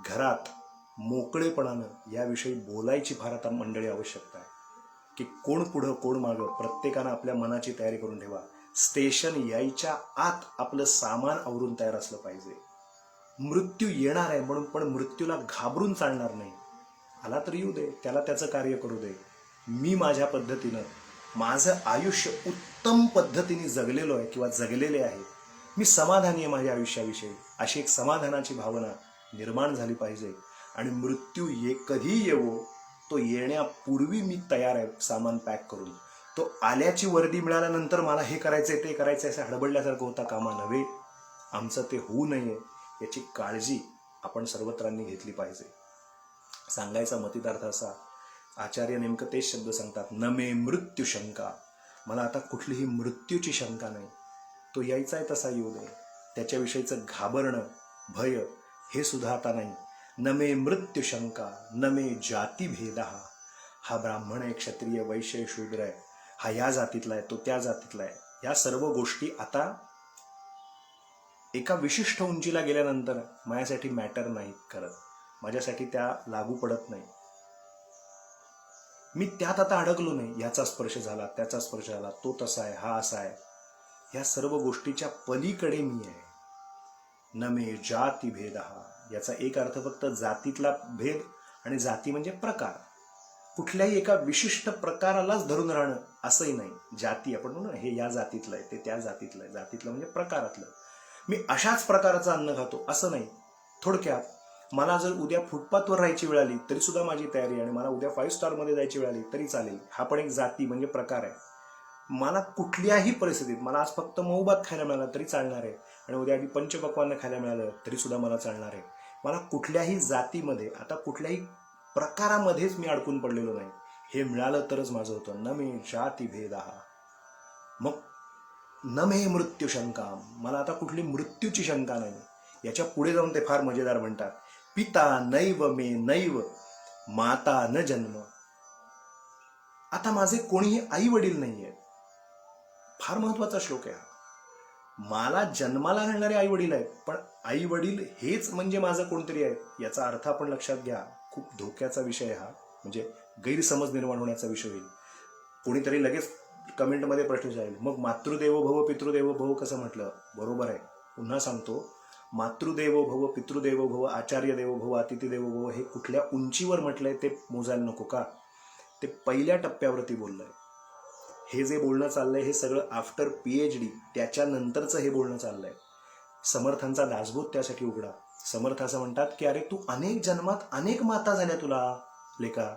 घरात मोकळेपणानं याविषयी बोलायची फार आता मंडळी आवश्यकता आहे की कोण पुढं कोण मागं, प्रत्येकानं आपल्या मनाची तयारी करून ठेवा. स्टेशन यायच्या आत आपलं सामान आवरून तयार असलं पाहिजे. मृत्यू येणार आहे म्हणून पण मृत्यूला घाबरून चालणार नाही. आला तर येऊ दे, त्याला त्याचं कार्य करू दे. मी माझ्या पद्धतीनं माझं आयुष्य उत्तम पद्धतीने जगलेलो आहे किंवा जगलेले आहे, मी समाधानी आहे माझ्या आयुष्याविषयी, अशी एक समाधानाची भावना निर्माण झाली पाहिजे. आणि मृत्यू कधी येवो, तो येण्यापूर्वी मी तयार आहे सामान पॅक करून. तो आल्याची वर्दी मिळाल्यानंतर मला हे करायचंय ते करायचंय असं हडबडल्यासारखं होता कामा नव्हे. आमचं ते होऊ नये याची काळजी आपण सर्वत्रांनी घेतली पाहिजे. सांगायचा मतितार्थ असा, आचार्य नेमकं तेच शब्द सांगतात, न मे मृत्यू शंका. मला आता कुठलीही मृत्यूची शंका नाही. तो यायचा आहे तसा येऊ दे. त्याच्याविषयीचं घाबरणं, भय हे सुद्धा आता नाही. न मे मृत्यू शंका न मे जाती भेद. हा ब्राह्मण आहे, क्षत्रिय, वैश्य, शूद्र आहे, हा या जातीतला आहे, तो त्या जातीतला आहे. या सर्व गोष्टी आता एका विशिष्ट उंचीला गेल्यानंतर माझ्यासाठी मॅटर नाही करत, माझ्यासाठी त्या लागू पडत नाही. मी त्यात आता अडकलो नाही. याचा स्पर्श झाला, त्याचा स्पर्श झाला, तो तसा आहे, हा असा आहे. या सर्व गोष्टीच्या पलीकडे मी आहे. न मे जाती भेद. याचा एक अर्थ फक्त जातीतला भेद आणि जाती म्हणजे प्रकार. कुठल्याही एका विशिष्ट प्रकारालाच धरून राहणं असंही नाही. जाती आपण म्हणू ना, हे या जातीतलं आहे, ते त्या जातीतलं आहे. जातीतलं म्हणजे प्रकारातलं. मी अशाच प्रकारचं अन्न खातो असं नाही. थोडक्यात मला जर उद्या फुटपाथवर राहायची वेळ आली तरी सुद्धा माझी तयारी आहे, आणि मला उद्या 5 स्टारमध्ये जायची वेळ आली तरी चालेल. हा पण एक जाती म्हणजे प्रकार आहे. मला कुठल्याही परिस्थितीत, मला आज फक्त मऊ भात खायला मिळाला तरी चालणार आहे, आणि उद्या आधी पंचपक्वान्न खायला मिळालं तरी सुद्धा मला चालणार आहे. मला कुठल्याही जातीमध्ये, आता कुठल्याही प्रकारामध्येच मी अडकून पडलेलो नाही. हे मिळालं तरच माझं होतं. न मे जाती भेदा, मग न मे मृत्यू शंका, मला आता कुठली मृत्यूची शंका नाही. याच्या पुढे जाऊन ते फार मजेदार म्हणतात, पिता नैव मे नैव माता न जन्म. आता माझे कोणीही आई वडील नाहीये. फार महत्वाचा श्लोक आहे हा. मला जन्माला घालणारे आई वडील आहेत, पण आई वडील हेच म्हणजे माझं कोणतरी आहे, याचा अर्थ आपण लक्षात घ्या. खूप धोक्याचा विषय हा, म्हणजे गैरसमज निर्माण होण्याचा विषय होईल. कोणीतरी लगेच कमेंटमध्ये प्रश्न जाईल, मग मातृदेवो भव पितृदेवो भव कसं म्हटलं? बरोबर आहे. पुन्हा सांगतो, मातृदेवो भव पितृदेवो भव आचार्य देवो भव अतिथी देवो भव हे कुठल्या उंचीवर म्हटलंय ते मोजायला नको का? ते पहिल्या टप्प्यावरती बोललंय. हे जे बोलणं चाललंय हे सगळं आफ्टर PhD त्याच्यानंतरचं हे बोलणं चाललंय. समर्थांचा दासबोध त्यासाठी उघडा. समर्थ असं म्हणतात की अरे तू अनेक जन्मात अनेक माता झाल्या तुला लेका.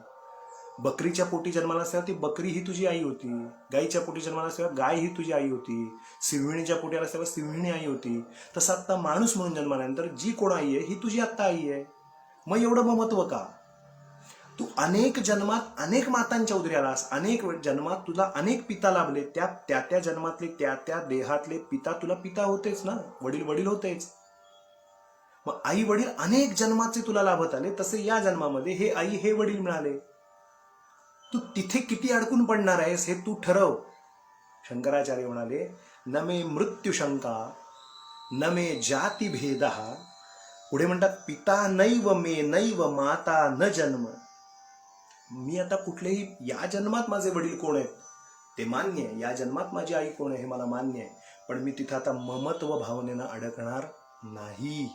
बकरीच्या पोटी जन्माला असल्यावर ती बकरी ही तुझी आई होती, गाईच्या पोटी जन्माला असल्यावर गाय ही तुझी आई होती, सिंहिणीच्या पोटी असल्यावर सिंहिणी आई होती. तसं आत्ता माणूस म्हणून जन्माल्यानंतर जी कोण आई आहे ही तुझी आत्ता आई आहे. मग एवढं ममत्व का? तू अनेक जन्मात अनेक मातांच्या उदरी आलास, अनेक जन्मात तुला अनेक पिता लाभले, त्या जन्मातले त्या देहातले पिता तुला पिता होतेच ना, वडील वडील होतेच. मग आई वडील अनेक जन्माचे तुला लाभत आले, तसे या जन्मामध्ये हे आई हे वडील मिळाले. तू तिथे किती अडकून पडणार आहेस हे तू ठरव. शंकराचार्य म्हणाले, न मे मृत्यू शंका न मे जाती भेद. पुढे म्हणतात, पिता नैव मे नैव माता न जन्म. मी आता कुठलेही, या जन्मात माझे वडील कोण आहेत ते मान्य आहे, या जन्मात माझी आई कोण आहे हे मला मान्य आहे, पण मी तिथं आता ममत्व भावनेनं अडकणार नाही.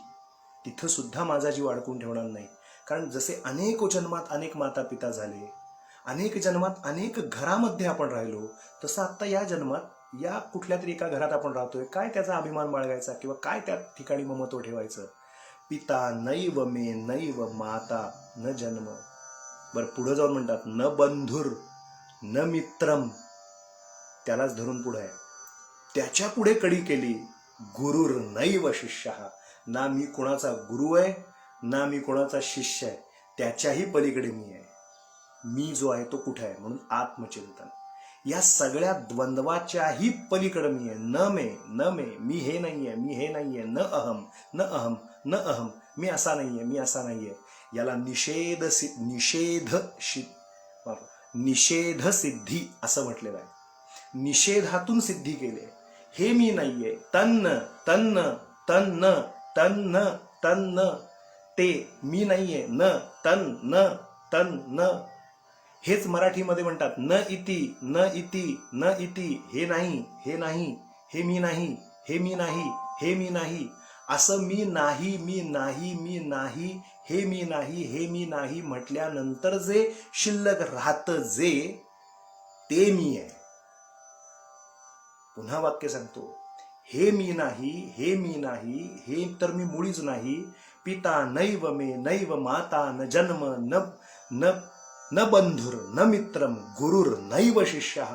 तिथं सुद्धा माझा जीव अडकून ठेवणार नाही. कारण जसे अनेक जन्मात अनेक माता पिता झाले, अनेक जन्मात अनेक घरामध्ये आपण राहिलो, तसं आत्ता या जन्मात या कुठल्या तरी एका घरात आपण राहतोय. काय त्याचा अभिमान बाळगायचा किंवा काय त्या ठिकाणी ममत्व ठेवायचं? पिता नैव मे नैव माता न जन्म. बरं, पुढे जाऊन म्हणतात, न बंधुर न मित्रम. त्यालाच धरून पुढे आहे, त्याच्या पुढे कडी केली, गुरुर नैव शिष्य. ना मी कोणाचा गुरु आहे ना मी कोणाचा शिष्य आहे, त्याच्याही पलीकडे मी आहे. मी जो आहे तो कुठे आहे? म्हणून आत्मचिंतन. या सगळ्या द्वंद्वाच्याही पलीकडे मी आहे. न मे, मी हे नाहीये, मी हे नाहीये. न अहम, मी असा नाहीये, मी असा नाहीये. याला निषेध सिद्धी असं म्हटलेलं आहे. निषेधातून सिद्धी केले. हे मी नाहीये. तन्न ते मी नाहीये. तन्न हेच मराठीमध्ये म्हणतात, न इति हे नाही, हे नाही, हे मी नाही, हे मी नाही, हे मी नाही. असं मी नाही, हे मी नाही म्हटल्यानंतर जे शिल्लक राहतं ते मी आहे. पुन्हा वाक्य सांगतो, हे मी नाही, हे तर मी मुळीच नाही. पिता नैव मे नैव माता न जन्म न बंधुर न मित्रम गुरुर नैव शिष्य.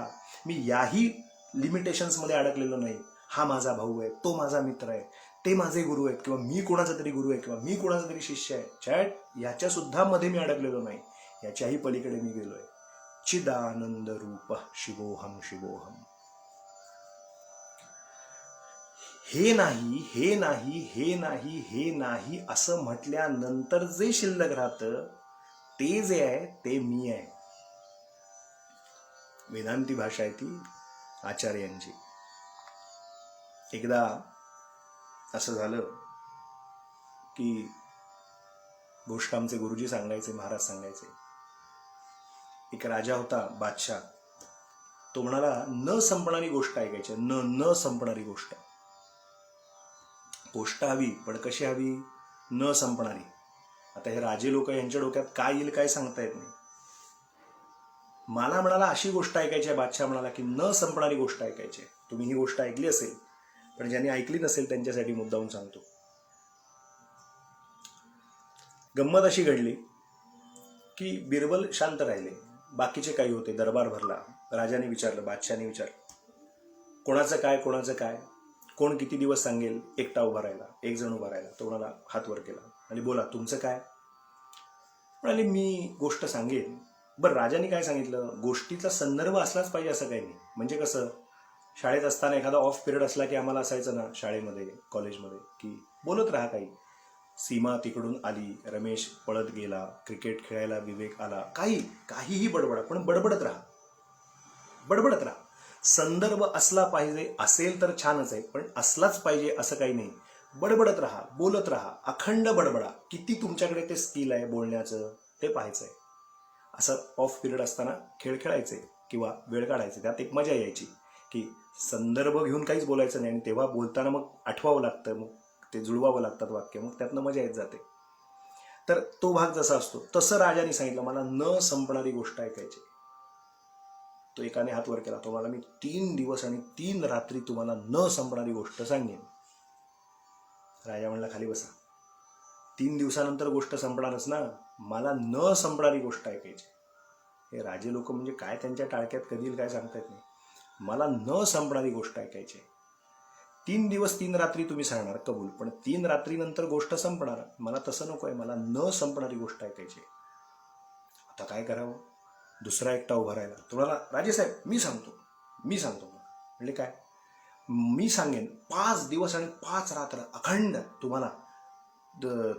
मी याही लिमिटेशन्स मध्ये अडकलेलो नाही. हा माझा भाऊ आहे, तो माझा मित्र आहे, ते माझे गुरु आहेत, किंवा मी कोणाचा तरी गुरु आहे, किंवा मी कोणाचा तरी शिष्य आहे. चॅट याच्या सुद्धा मध्ये मी अडकलेलो नाही. याच्याही पलीकडे मी गेलोय. चिदानंद रूप शिवोहम शिवोहम. हे नाही असं म्हटल्यानंतर जे शिल्लक राहतं ते जे आहे ते मी आहे. वेदांती भाषा आहे ती आचार्यांची. एकदा असं झालं की गोष्ट आमचे गुरुजी सांगायचे, महाराज सांगायचे. एक राजा होता, बादशाह. तो म्हणाला, न संपणारी गोष्ट ऐकायची. न संपणारी गोष्ट हवी, पण कशी हवी? न संपणारी. आता हे राजे लोक यांच्या डोक्यात काय येईल काय सांगता येत नाही. मला म्हणाला अशी गोष्ट ऐकायची आहे. बादशाह म्हणाला की न संपणारी गोष्ट ऐकायची आहे. तुम्ही ही गोष्ट ऐकली असेल, पण ज्यांनी ऐकली नसेल त्यांच्यासाठी मुद्दाहून सांगतो. गंमत अशी घडली की बिरबल शांत राहिले. बाकीचे काही होते. दरबार भरला. राजाने विचारलं, बादशाहने विचारलं, कोणाचं काय, कोणाचं काय, कोण किती दिवस सांगेल एकटा उभा राहिला. एक जण उभा राहिला. तो म्हणाला, हात वर केला आणि बोला, तुमचं काय? म्हणाले, मी गोष्ट सांगेन. बरं, राजाने काय सांगितलं, गोष्टीचा संदर्भ असलाच पाहिजे असं काही नाही. म्हणजे कसं, शाळेत असताना एखादा ऑफ पिरियड असला की आम्हाला असायचं ना शाळेमध्ये, कॉलेजमध्ये, की बोलत राहा काही. सीमा तिकडून आली, रमेश पळत गेला, क्रिकेट खेळायला विवेक आला, काहीही बडबडा, पण बडबडत राहा, बडबडत राहा. संदर्भ असला पाहिजे. असेल तर छानच आहे, पण असलाच पाहिजे असं काही नाही. बडबडत राहा, बोलत राहा, अखंड बडबडा. किती तुमच्याकडे ते स्किल आहे बोलण्याचं ते पाहायचंय. असं ऑफ पिरियड असताना खेळ खेळायचे किंवा वेळ काढायचे. त्यात एक मजा यायची की संदर्भ घेऊन काहीच बोलायचं नाही आणि तेव्हा बोलताना मग आठवावं लागतं, मग ते जुळवावं लागतात वाक्य, मग त्यातनं मजा येत जाते. तर तो भाग जसा असतो तसं राजाने सांगितलं, मला न संपणारी गोष्ट ऐकायची. तो एकाने हात वर केला. तो मला, मी 3 दिवस आणि 3 रात्री तुम्हाला न संपणारी गोष्ट सांगेन. राजा म्हणला, खाली बसा. 3 दिवसानंतर गोष्ट संपणारच ना. मला न संपणारी गोष्ट ऐकायची. हे राजे लोक म्हणजे काय, त्यांच्या टाळक्यात कधी येईल काय सांगता येत नाही. मला न संपणारी गोष्ट ऐकायची. 3 दिवस 3 रात्री तुम्ही सांगणार, कबूल, पण 3 रात्रीनंतर गोष्ट संपणार. मला तसं नको आहे. मला न संपणारी गोष्ट ऐकायची. आता काय करावं? दुसरा एकटा उभा राहिला. तुम्हाला, राजेसाहेब मी सांगतो. म्हणजे काय? मी सांगेन 5 दिवस आणि 5 रात्र अखंड तुम्हाला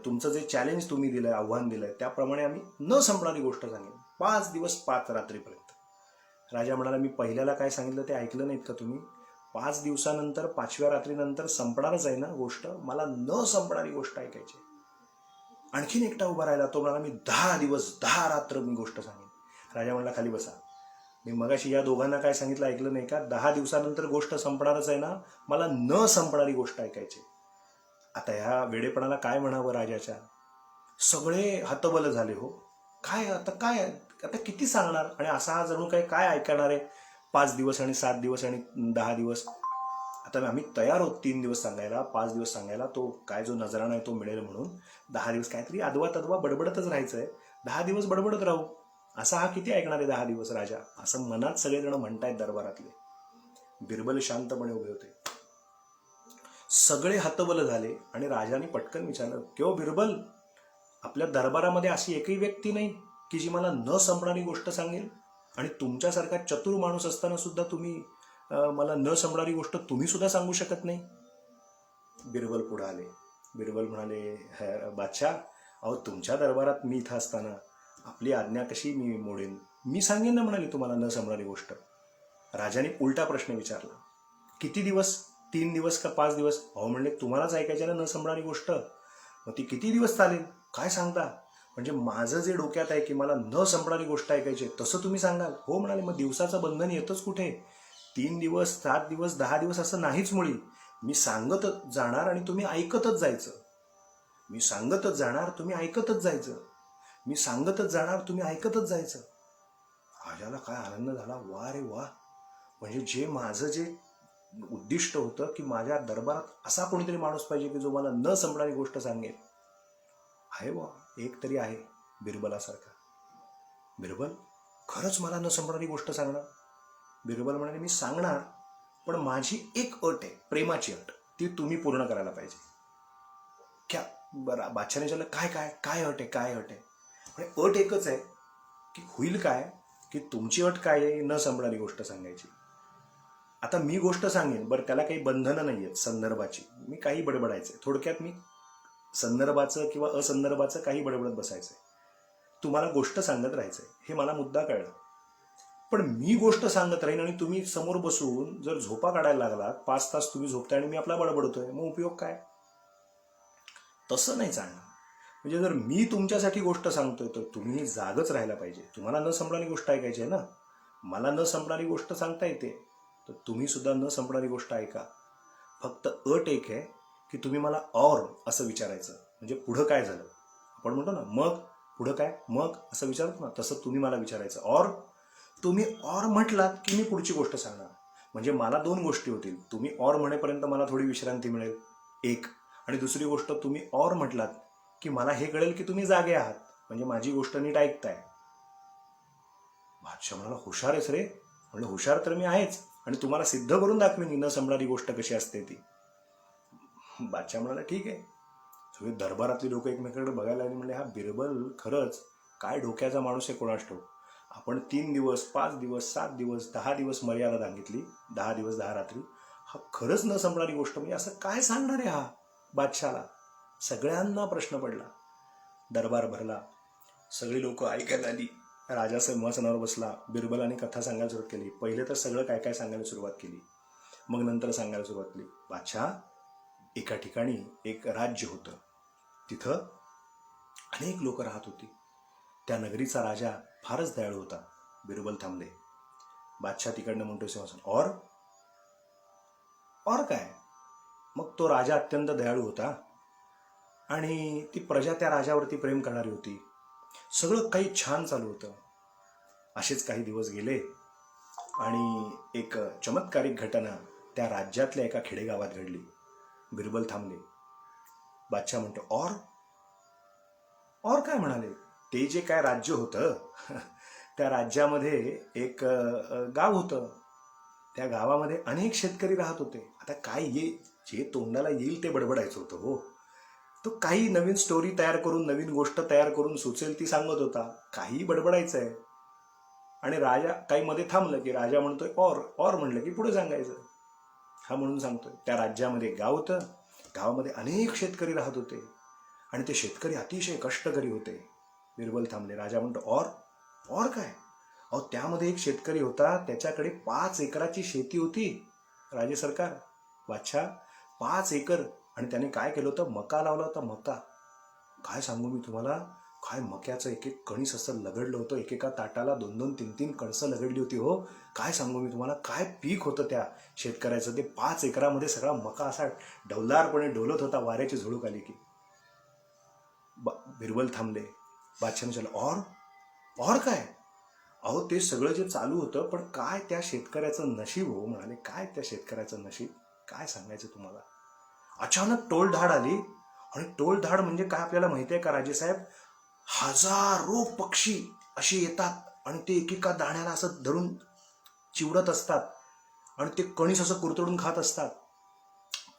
तुमचं जे चॅलेंज तुम्ही दिलंय, आव्हान दिलंय, त्याप्रमाणे आम्ही न संपणारी गोष्ट सांगेन 5 दिवस 5 रात्रीपर्यंत. राजा म्हणाला, मी पहिल्याला काय सांगितलं ते ऐकलं नाहीत का तुम्ही? 5 दिवसानंतर 5व्या रात्रीनंतर संपणारच आहे ना गोष्ट. मला न संपणारी गोष्ट ऐकायची. आणखीन एकटा उभा राहिला. तो म्हणाला, मी 10 दिवस 10 रात्र मी गोष्ट सांगेन. राजा म्हणला, खाली बसा. मी मगाशी या दोघांना काय सांगितलं ऐकलं नाही का? 10 दिवसानंतर गोष्ट संपणारच आहे ना. मला न संपणारी गोष्ट ऐकायची. आता ह्या वेडेपणाला काय म्हणावं राजाच्या? सगळे हतबल झाले. हो, काय आता किती सांगणार? आणि असा हा जणू काय ऐकणार आहे? 5 दिवस आणि 7 दिवस आणि 10 दिवस. आता आम्ही तयार आहोत 3 दिवस सांगायला, 5 दिवस सांगायला, तो काय जो नजराणा आहे तो मिळेल म्हणून. 10 दिवस काहीतरी अदवा तदवा बडबडतच राहायचंय. 10 दिवस बडबडत राहू. असा हा किती ऐकणार आहे 10 दिवस राजा? असं मनात सगळेजण म्हणतायत दरबारातले. बिरबल शांतपणे उभे होते. सगळे हतबल झाले आणि राजाने पटकन विचारलं, क्यो बिरबल, आपल्या दरबारामध्ये अशी एकही व्यक्ती नाही की जी मला न संपणारी गोष्ट सांगेल? आणि तुमच्यासारखा चतुर माणूस असताना सुद्धा तुम्ही मला न संपणारी गोष्ट तुम्ही सुद्धा सांगू शकत नाही? बिरबल पुढे आले. बिरबल म्हणाले, बादशाह, अहो तुमच्या दरबारात मी इथं असताना आपली आज्ञा कशी मी मोडेन? मी सांगेन ना म्हणाले तुम्हाला न संपणारी गोष्ट. राजाने उलटा प्रश्न विचारला, किती दिवस? 3 दिवस का 5 दिवस? अहो म्हणले, तुम्हालाच ऐकायची ना न संपणारी गोष्ट. मग ती किती दिवस चालेल? काय सांगता? म्हणजे माझं जे डोक्यात आहे की मला न संपणारी गोष्ट ऐकायची तसं तुम्ही सांगाल? हो म्हणाले. मग दिवसाचं बंधन येतच कुठे? 3 दिवस, 7 दिवस, 10 दिवस असं नाहीच मुळी. मी सांगतच जाणार आणि तुम्ही ऐकतच जायचं. मी सांगतच जाणार, तुम्ही ऐकतच जायचं. मी सांगतच जाणार, तुम्ही ऐकतच जायचं. राजाला काय आनंद झाला. वा रे वा. म्हणजे जे माझं जे उद्दिष्ट होतं की माझ्या दरबारात असा कोणीतरी माणूस पाहिजे की जो मला न संपणारी गोष्ट सांगेल, आहे वा, एक तरी आहे बिरबलासारखा. बिरबल खरंच मला न संपणारी गोष्ट सांगणार? बिरबल म्हणाले, मी सांगणार, पण माझी एक अट आहे, प्रेमाची अट. ती तुम्ही पूर्ण करायला पाहिजे. क्या? बरं, बादशाने विचारलं, काय अट आहे? म्हणजे अट एकच आहे की होईल काय की तुमची अट काय आहे? न संपणारी गोष्ट सांगायची. आता मी गोष्ट सांगेन, बरं, त्याला काही बंधनं नाही आहेत संदर्भाची. मी काही बडबडायचंय. थोडक्यात मी संदर्भाचं किंवा असंदर्भाचं काही बडबडत बसायचंय. तुम्हाला गोष्ट सांगत राहायचंय. हे मला मुद्दा कळला. पण मी गोष्ट सांगत राहीन आणि तुम्ही समोर बसून जर झोपा काढायला लागलात, 5 तास तुम्ही झोपताय आणि मी आपला बडबडतोय, मग उपयोग काय? तसं नाही चालणार. म्हणजे जर मी तुमच्यासाठी गोष्ट सांगतोय तर तुम्ही जागच राहायला पाहिजे. तुम्हाला न संपणारी गोष्ट ऐकायची आहे ना. मला न संपणारी गोष्ट सांगता येते, तर तुम्ही सुद्धा न संपणारी गोष्ट ऐका. फक्त अट एक आहे की तुम्ही मला और असं विचारायचं. म्हणजे पुढं काय झालं? आपण म्हणतो ना मग पुढं काय, मग असं विचारतो ना, तसं तुम्ही मला विचारायचं. और तुम्ही और म्हटलात की मी पुढची गोष्ट सांगणार. म्हणजे मला दोन गोष्टी होतील. तुम्ही और म्हणेपर्यंत मला थोडी विश्रांती मिळेल, एक. आणि दुसरी गोष्ट, तुम्ही और म्हटलात की मला हे कळेल की तुम्ही जागे आहात, म्हणजे माझी गोष्ट नीट ऐकताय. बादशाह म्हणाला, हुशार आहेस रे. म्हणलं हुशार तर मी आहेच, आणि तुम्हाला सिद्ध करून दाखवेन न संभळणारी गोष्ट कशी असते ती. बादशाह म्हणाला, ठीक आहे. सगळे दरबारातली लोक एकमेकांकडे बघायला लागले. म्हणले, हा बिरबल खरंच काय डोक्याचा माणूस आहे कोणास ठाऊक. आपण 3 दिवस 5 दिवस 7 दिवस 10 दिवस मर्यादा सांगितली, 10 दिवस 10 रात्री. हा खरंच न संपणारी गोष्ट, म्हणजे असं काय सांगणार आहे हा बादशाला. सगळ्यांना प्रश्न पडला. दरबार भरला, सगळी लोक ऐकायला आली. राजा सिंहासनावर बसला. बिरबलाने कथा सांगायला सुरुवात केली. पहिले तर सगळं काय काय सांगायला सुरुवात केली, मग नंतर सांगायला सुरुवात केली. बादशाह, एका ठिकाणी एक राज्य होतं. तिथं अनेक लोक राहत होती. त्या नगरीचा राजा फारच दयाळू होता. बिरबल थांबले. बादशाह तिकडनं म्हणतो सिंहासन, और काय. मग तो राजा अत्यंत दयाळू होता आणि ती प्रजा त्या राजावरती प्रेम करणारी होती. सगळं काही छान चालू होतं. असेच काही दिवस गेले आणि एक चमत्कारिक घटना त्या राज्यातल्या एका खेडेगावात घडली. बिरबल थांबले. बादशाह म्हणतो, और काय म्हणाले. ते जे काय राज्य होतं त्या राज्यामध्ये एक गाव होतं. त्या गावामध्ये अनेक शेतकरी राहत होते. आता काय जे तोंडाला येईल ते बडबडायचं होतं हो. तो काही नवीन स्टोरी तयार करून, नवीन गोष्ट तयार करून सुचेल ती सांगत होता. काही बडबडायचं आहे. आणि राजा काही मध्ये थांबलं की राजा म्हणतोय और म्हणलं की पुढे सांगायचं. हा म्हणून सांगतोय. त्या राज्यामध्ये गाव होतं. गावामध्ये अनेक शेतकरी राहत होते आणि ते शेतकरी अतिशय कष्टकरी होते. बिरबल थांबले. राजा म्हणतो, और काय. अहो, त्यामध्ये एक शेतकरी होता, त्याच्याकडे 5 एकराची शेती होती. राजे सरकार, बादशाह, 5 एकर. आणि त्याने काय केलं होतं, मका लावला होता. मका, काय सांगू मी तुम्हाला, काय मक्याचं एक एक कणीस असं लगडलं होतं. एकेका ताटाला 2-2, 3-3 कणसं लगडली होती हो. काय सांगू मी तुम्हाला, काय पीक होतं त्या शेतकऱ्याचं. ते 5 एकरामध्ये सगळा मका असा डौलदारपणे डोलत होता वाऱ्याची झुळूक आली की. बिरबल थांबले. बादशाहने विचारलं, और काय. अहो, ते सगळं जे चालू होतं, पण काय त्या शेतकऱ्याचं नशीब हो. म्हणाले, काय त्या शेतकऱ्याचं नशीब, काय सांगायचं तुम्हाला. अचानक टोळधाड आली. आणि टोळधाड म्हणजे काय आपल्याला माहिती आहे का राजेसाहेब, हजारो पक्षी असे येतात आणि ते एकेका दाण्याला असं धरून चिवडत असतात आणि ते कणीस असं कुरतडून खात असतात.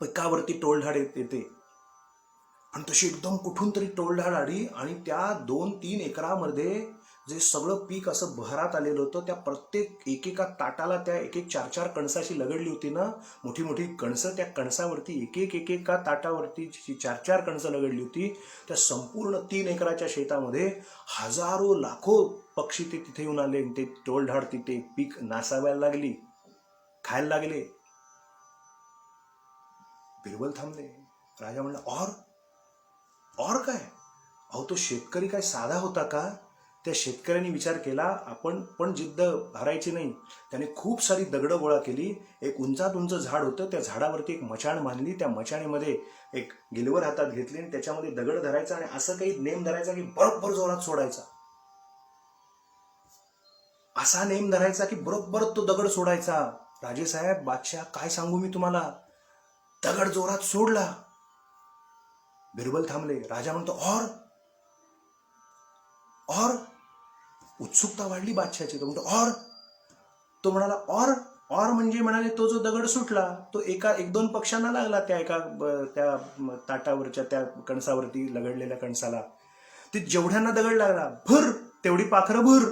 पिकावरती टोळधाड येते आणि तशी एकदम कुठून तरी टोळधाड आली आणि त्या 2-3 एकरामध्ये जे सगळं पीक असं बहरात आलेलं होतं, त्या प्रत्येक एकेका ताटाला त्या 1-1, 4-4 कणसाशी लगडली होती ना, मोठी मोठी कणसं. त्या कणसावरती एकेका ताटावरती 4-4 कणसं लगडली होती. त्या संपूर्ण 3 एकराच्या शेतामध्ये हजारो लाखो पक्षी ते तिथे येऊन आले. ते टोळधाड तिथे पीक नासावायला लागली, खायला लागले. बिरबल थांबले. राजा म्हणला, और काय. अहो, तो शेतकरी काय साधा होता का. त्या शेतकऱ्यांनी विचार केला, आपण पण जिद्द हारायची नाही. त्याने खूप सारी दगडं गोळा केली. एक उंचात उंच झाड होतं, त्या झाडावरती एक मचाण बांधली. त्या मचाणीमध्ये एक गिलवर हातात घेतली आणि त्याच्यामध्ये दगड धरायचा आणि असं काही नेम धरायचा की बरोबर जोरात सोडायचा. असा नेम धरायचा की बरोबर तो दगड सोडायचा. राजेसाहेब, बादशाह, काय सांगू मी तुम्हाला, दगड जोरात सोडला. बिरबल थांबले. राजा म्हणतो, और उत्सुकता वाढली बादशाची. तो म्हणतो, तो म्हणाला, और म्हणजे म्हणाले, तो जो दगड सुटला तो 1-2 पक्ष्यांना लागला. त्या ताटावरच्या त्या कणसावरती लगडलेल्या कणसाला. ते जेवढ्यांना दगड लागला, भर तेवढी पाखरं भर.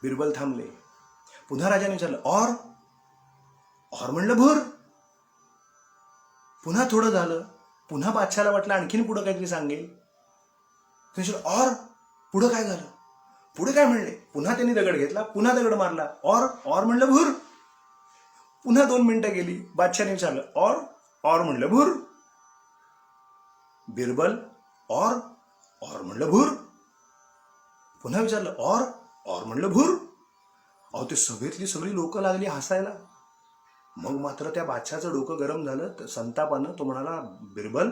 बिरबल थांबले. पुन्हा राजाने विचारलं, और म्हणलं भर. पुन्हा थोडं झालं. पुन्हा बादशाला वाटलं आणखीन पुढं काहीतरी सांगेल. और पुढं काय झालं, पुढे काय म्हणले. पुन्हा त्यांनी दगड घेतला, पुन्हा दगड मारला. और म्हणलं भूर. पुन्हा 2 मिनिटं गेली. बादशाने विचारलं, और म्हणलं भूर. बिरबल, और म्हणलं भूर. पुन्हा विचारलं, और म्हणलं भूर. अहो, ते सभेतली सगळी लोक लागली हसायला. मग मात्र त्या बादशाचं डोकं गरम झालं. संतापानं तो म्हणाला, बिरबल,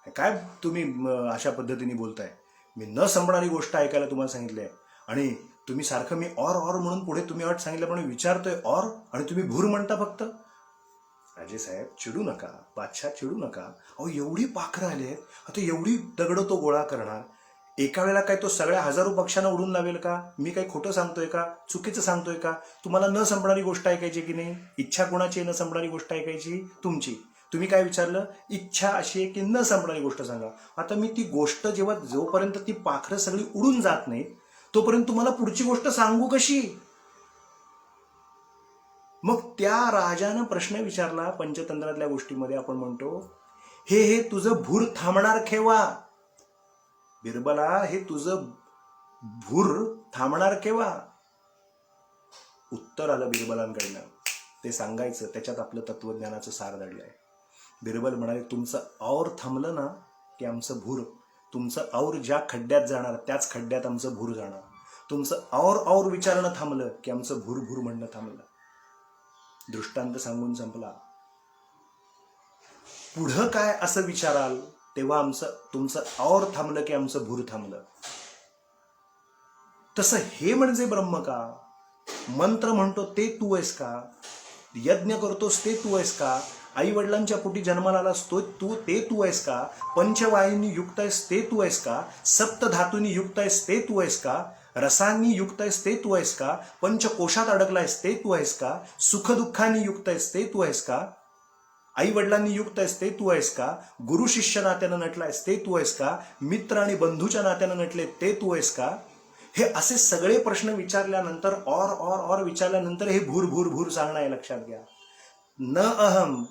काय तुम्ही अशा पद्धतीने बोलताय? मी न संपणारी गोष्ट ऐकायला तुम्हाला सांगितली आहे आणि तुम्ही सारखं मी और म्हणून पुढे तुम्ही अट सांगितल्याप्रमाणे विचारतोय और, आणि तुम्ही भूर म्हणता फक्त. राजे साहेब चिडू नका, बादशाह चिडू नका. अहो एवढी पाखरं आली आहेत, आता एवढी दगड तो गोळा करणार एका वेळेला? काय तो सगळ्या हजारो पक्ष्यांना उडून लावेल का? मी काही खोटं सांगतोय का? चुकीचं सांगतोय का? तुम्हाला न संपणारी गोष्ट ऐकायची की नाही? इच्छा कोणाची न संपणारी गोष्ट ऐकायची? तुमची. तुम्ही काय विचारलं? इच्छा अशी आहे की न संपणारी गोष्ट सांगा. आता मी ती गोष्ट जेव्हा जोपर्यंत ती पाखरं सगळी उडून जात नाही तोपर्यंत तुम्हाला पुढची गोष्ट सांगू कशी? मग त्या राजानं प्रश्न विचारला पंचतंत्रातल्या गोष्टीमध्ये आपण म्हणतो, हे तुझं भूर थांबणार केव्हा? बिरबला, हे तुझं भूर थांबणार केव्हा? उत्तर आलं बिरबलांकडनं. ते सांगायचं, त्याच्यात आपलं तत्वज्ञानाचं सार दडलंय. बिरबल म्हणाले, तुमचं और थांबलं ना की आमचं भूर, तुमचं और ज्या खड्ड्यात जाणार त्याच खड्ड्यात आमचं भूर जाणार. तुमचं और विचारणं थांबलं की आमचं भूर म्हणणं थांबलं. दृष्टांत सांगून संपला. पुढं काय असं विचाराल तेव्हा तुमचं और थांबलं की आमचं भूर थांबलं. तसं हे म्हणजे ब्रह्म का? मंत्र म्हणतो ते तू आहेस का? यज्ञ करतोस ते तू आहेस का? आई वडिलांच्या पोटी जन्माला आलास ते तू आहेस का? पंचवायूंनी युक्त आहेस ते तू आहेस का? सप्तधातूंनी युक्त आहेस ते तू आहेस का? रसांनी युक्त आहेस ते तू आहेस का? पंचकोशात अडकलायस ते तू आहेस का? सुखदुःखांनी युक्त आहेस ते तू आहेस का? आई वडिलांनी युक्त आहेस ते तू आहेस का? गुरु शिष्य नात्यानं नटलायस ते तू आहेस का? मित्र आणि बंधूच्या नात्यानं नटले ते तू आहेस का? हे असे सगळे प्रश्न विचारल्यानंतर और विचारल्यानंतर हे भूर सांगणं आहे. लक्षात घ्या. न अहम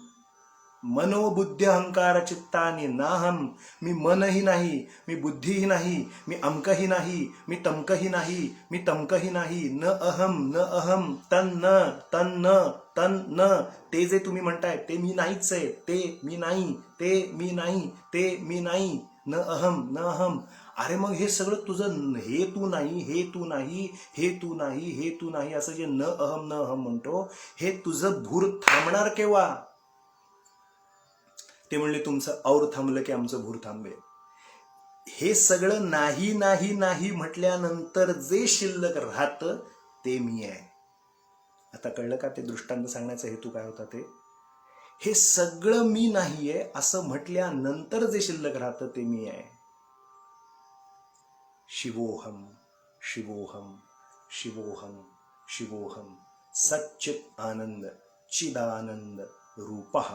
मनोबुद्धी अहंकार चित्तानी नाहम. मी मनही नाही, मी बुद्धीही नाही, मी अमकही नाही, मी तमकही नाही, मी तमकही नाही. न अहम तन न. ते जे तुम्ही म्हणताय ते मी नाहीच आहे. ते मी नाही, ते मी नाही, ते मी नाही. न अहम. अरे मग हे सगळं तुझं हे तू नाही, हे तू नाही, हे तू नाही, हे तू नाही, असं जे न अहम म्हणतो, हे तुझं भूर थांबणार केव्हा? ते म्हणले, तुमचं और थांबलं की आमचं भूर थांबेल. हे सगळं नाही नाही नाही म्हटल्यानंतर जे शिल्लक राहतं ते मी आहे. आता कळलं का ते दृष्टांत सांगण्याचा हेतू काय होता? ते हे सगळं मी नाहीये असं म्हटल्यानंतर जे शिल्लक राहतं ते मी आहे. शिवोहम शिवोहम शिवोहम शिवोहम सच्चित आनंद चिदानंद रूपः.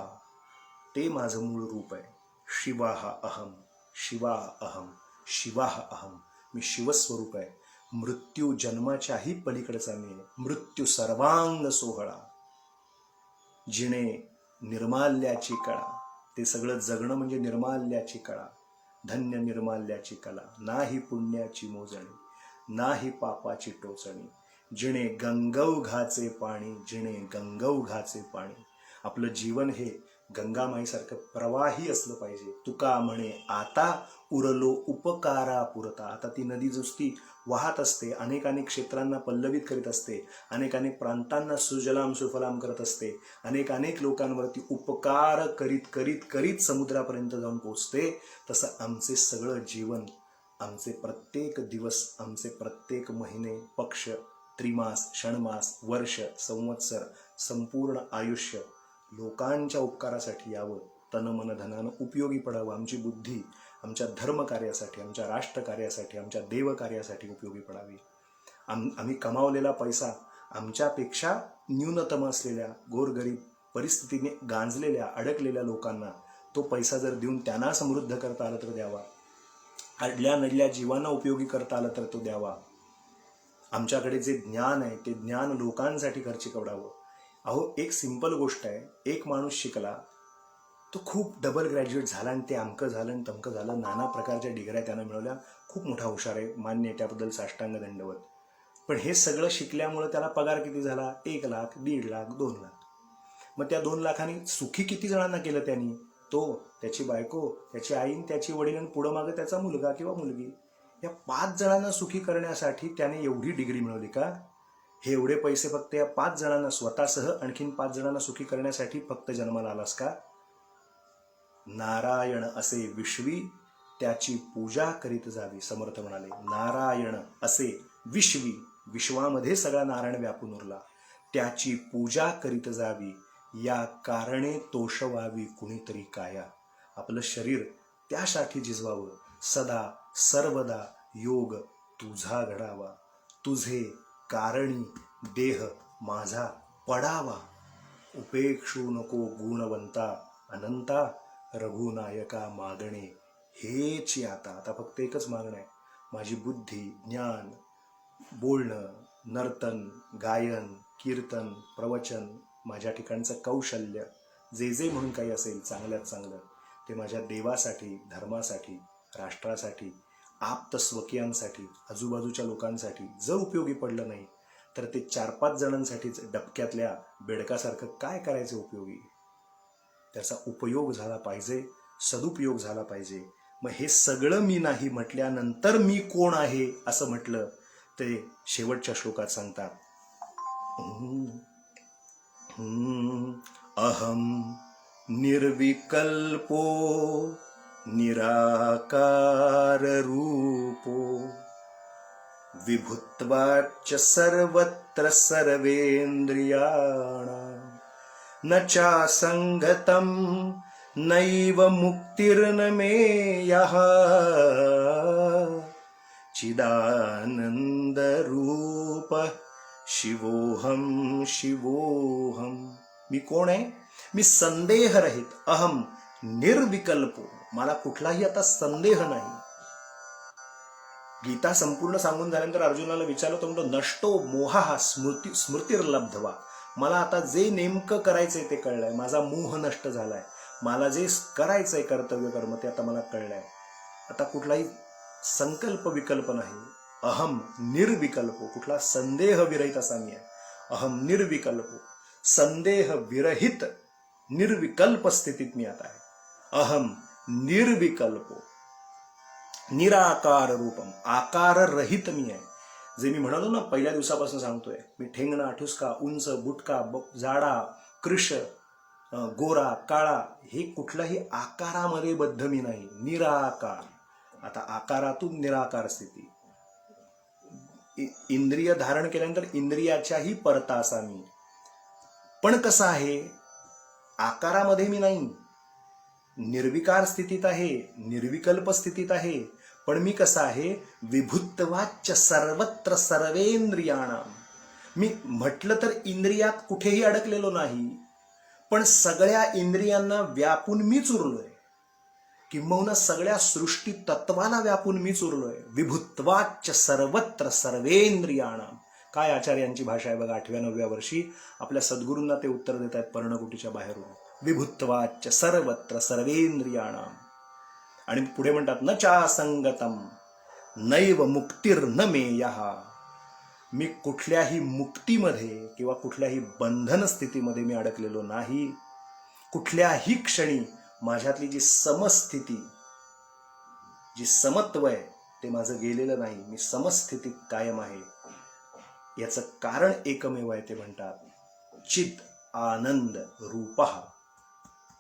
ते माझं मूळ रूप आहे. शिवाह अहम शिवाह अहम. मी शिवस्वरूप आहे. मृत्यू जन्माच्याही पलीकडचा मी आहे. मृत्यू सर्वांग सोहळा. जिणे निर्माल्याची कळा. ते सगळं जगणं म्हणजे निर्माल्याची कळा. धन्य निर्माल्याची कला. नाही पुण्याची मोजणी, नाही पापाची टोचणी. जिणे गंगौघाचे पाणी, जिणे गंगौघाचे पाणी. आपलं जीवन हे गंगामाईसारखं प्रवाही असलं पाहिजे. तुका म्हणे आता उरलो उपकारा पुरता. आता ती नदी नुसती वाहत असते, अनेक क्षेत्रांना पल्लवित करीत असते, अनेक प्रांतांना सुजलाम सुफलाम करत असते, अनेक लोकांवरती उपकार करीत समुद्रापर्यंत जाऊन पोचते. तसं आमचे सगळं जीवन, आमचे प्रत्येक दिवस, आमचे प्रत्येक महिने, पक्ष, त्रिमास, षणमास, वर्ष, संवत्सर, संपूर्ण आयुष्य लोकांच्या उपकारासाठी यावं, तन मन धनानं उपयोगी पडावं. आमची बुद्धी आमच्या धर्म कार्यासाठी, आमच्या राष्ट्र कार्यासाठी, आमच्या देव कार्यासाठी उपयोगी पडावी. आम्ही कमावलेला पैसा आमच्यापेक्षा न्यूनतम असलेल्या गोरगरीब परिस्थितीने गांजलेल्या अडकलेल्या लोकांना तो पैसा जर देऊन त्यांना समृद्ध करता आलं तर द्यावा. अडल्या नडल्या जीवांना उपयोगी करता आलं तर तो द्यावा. आमच्याकडे जे ज्ञान आहे ते ज्ञान लोकांसाठी खर्ची कवडावं. अहो एक सिंपल गोष्ट आहे. एक माणूस शिकला, तो खूप डबल ग्रॅज्युएट झाला आणि ते अमकं झालं आणि तमकं झालं, नाना प्रकारच्या डिग्र्या त्यानं मिळवल्या, खूप मोठा हुशार आहे, मान्य आहे, त्याबद्दल साष्टांग दंडवत. पण हे सगळं शिकल्यामुळं त्याला पगार किती झाला? 1 लाख, 1.5 लाख, 2 लाख. मग त्या 2 लाखांनी सुखी किती जणांना केलं त्यांनी? तो, त्याची बायको, त्याची आई, त्याची वडील आणि पुढं मागं त्याचा मुलगा किंवा मुलगी. या 5 जणांना सुखी करण्यासाठी त्याने एवढी डिग्री मिळवली का? हे एवढे पैसे फक्त या 5 जणांना स्वतःसह आणखीन 5 जणांना सुखी करण्यासाठी फक्त जन्माला आलास का? नारायण असे विश्वी त्याची पूजा करीत जावी. समर्थ म्हणाले नारायण असे विश्वी, विश्वामध्ये सगळा नारायण व्यापून उरला, त्याची पूजा करीत जावी. या कारणे तोषवावी कुणीतरी काया. आपलं शरीर त्यासाठी झिजवावं. सदा सर्वदा योग तुझा घडावा, तुझे कारणी देह माझा पडावा. उपेक्षू नको गुणवंता अनंता, रघुनायका मागणे हेच आता. आता फक्त एकच मागणं आहे, माझी बुद्धी, ज्ञान, बोलणं, नर्तन, गायन, कीर्तन, प्रवचन, माझ्या ठिकाणचं कौशल्य, जे म्हणून काही असेल चांगल्यात चांगलं, ते माझ्या देवासाठी, धर्मासाठी, राष्ट्रासाठी, आप्त स्वकीयांसाठी, आजूबाजूच्या लोकांसाठी जर उपयोगी पडलं नाही तर ते 4-5 जणांसाठीच डबक्यातल्या बेडकासारखं काय करायचं उपयोगी. त्याचा उपयोग झाला पाहिजे, सदुपयोग झाला पाहिजे. मग हे सगळं मी नाही म्हटल्यानंतर मी कोण आहे असं म्हटलं ते शेवटच्या श्लोकात सांगतात. अहम निर्विकल्पो निराकार रूपो विभुत्वाच्च सर्वत्र सर्वेन्द्रियाणां न चासंगतं नैव मुक्तिर्न मेयः चिदानंद रूप शिवोहम शिवोहम. मी कोण आहे? मी संदेह रहित, अहम निर्विकल्पो, मला कुठलाही आता संदेह नाही. गीता संपूर्ण सांगून झाल्यानंतर अर्जुनाला विचारलं तो म्हणतो नष्टो मोहा स्मृतिर्लब्धवा. मला आता जे नेमकं करायचंय ते कळलंय, माझा मोह नष्ट झालाय, मला जे करायचंय कर्तव्य कर्म ते आता मला कळलंय. आता कुठलाही संकल्प विकल्प नाही. अहम निर्विकल्पो, कुठला संदेह विरहित असा मी आहे. अहम निर्विकल्पो, संदेह विरहित निर्विकल्प स्थितीत मी आता आहे. अहम निर्विकल्पो निराकार रूपम, आकार रहित मी आहे. जे मी म्हणालो ना पहिल्या दिवसापासून सांगतोय, मी ठेंगणा, ठुसका, उंच, बुटका, जाडा, कृश, गोरा, काळा, हे कुठल्याही आकारामध्ये बद्ध मी नाही. निराकार. आता आकारातून निराकार स्थिती. इंद्रिय धारण केल्यानंतर इंद्रियाच्याही परता असा मी. पण कसं आहे, आकारामध्ये मी नाही, निर्विकार स्थितीत आहे, निर्विकल्प स्थितीत आहे. पण मी कसा आहे, विभुत्वाच्च सर्वत्र सर्वेंद्रियाणां. मी म्हटलं तर इंद्रियात कुठेही अडकलेलो नाही, पण सगळ्या इंद्रियांना व्यापून मीच उरलोय. किंबहुना सगळ्या सृष्टी तत्वाला व्यापून मीच उरलोय. विभुत्वाच्च सर्वत्र सर्वेंद्रियाणां. काय आचार्यांची भाषा आहे बघा. 8व्या-9व्या वर्षी आपल्या सद्गुरूंना ते उत्तर देत आहेत पर्णकुटीच्या बाहेरून. विभुत्वाच्च सर्वत्र सर्वेंद्रियाणां. आणि पुढे म्हणतात न चासंगतम नैव मुक्तिर्न मेयः. मी कुठल्याही मुक्तीमध्ये किंवा कुठल्याही बंधन स्थितीमध्ये मी अडकलेलो नाही. कुठल्याही क्षणी माझ्यातली जी समस्थिती, जी समत्व आहे ते माझं गेलेलं नाही. मी समस्थितीत कायम आहे. याचं कारण एकमेव आहे, ते म्हणतात चित आनंद रूपः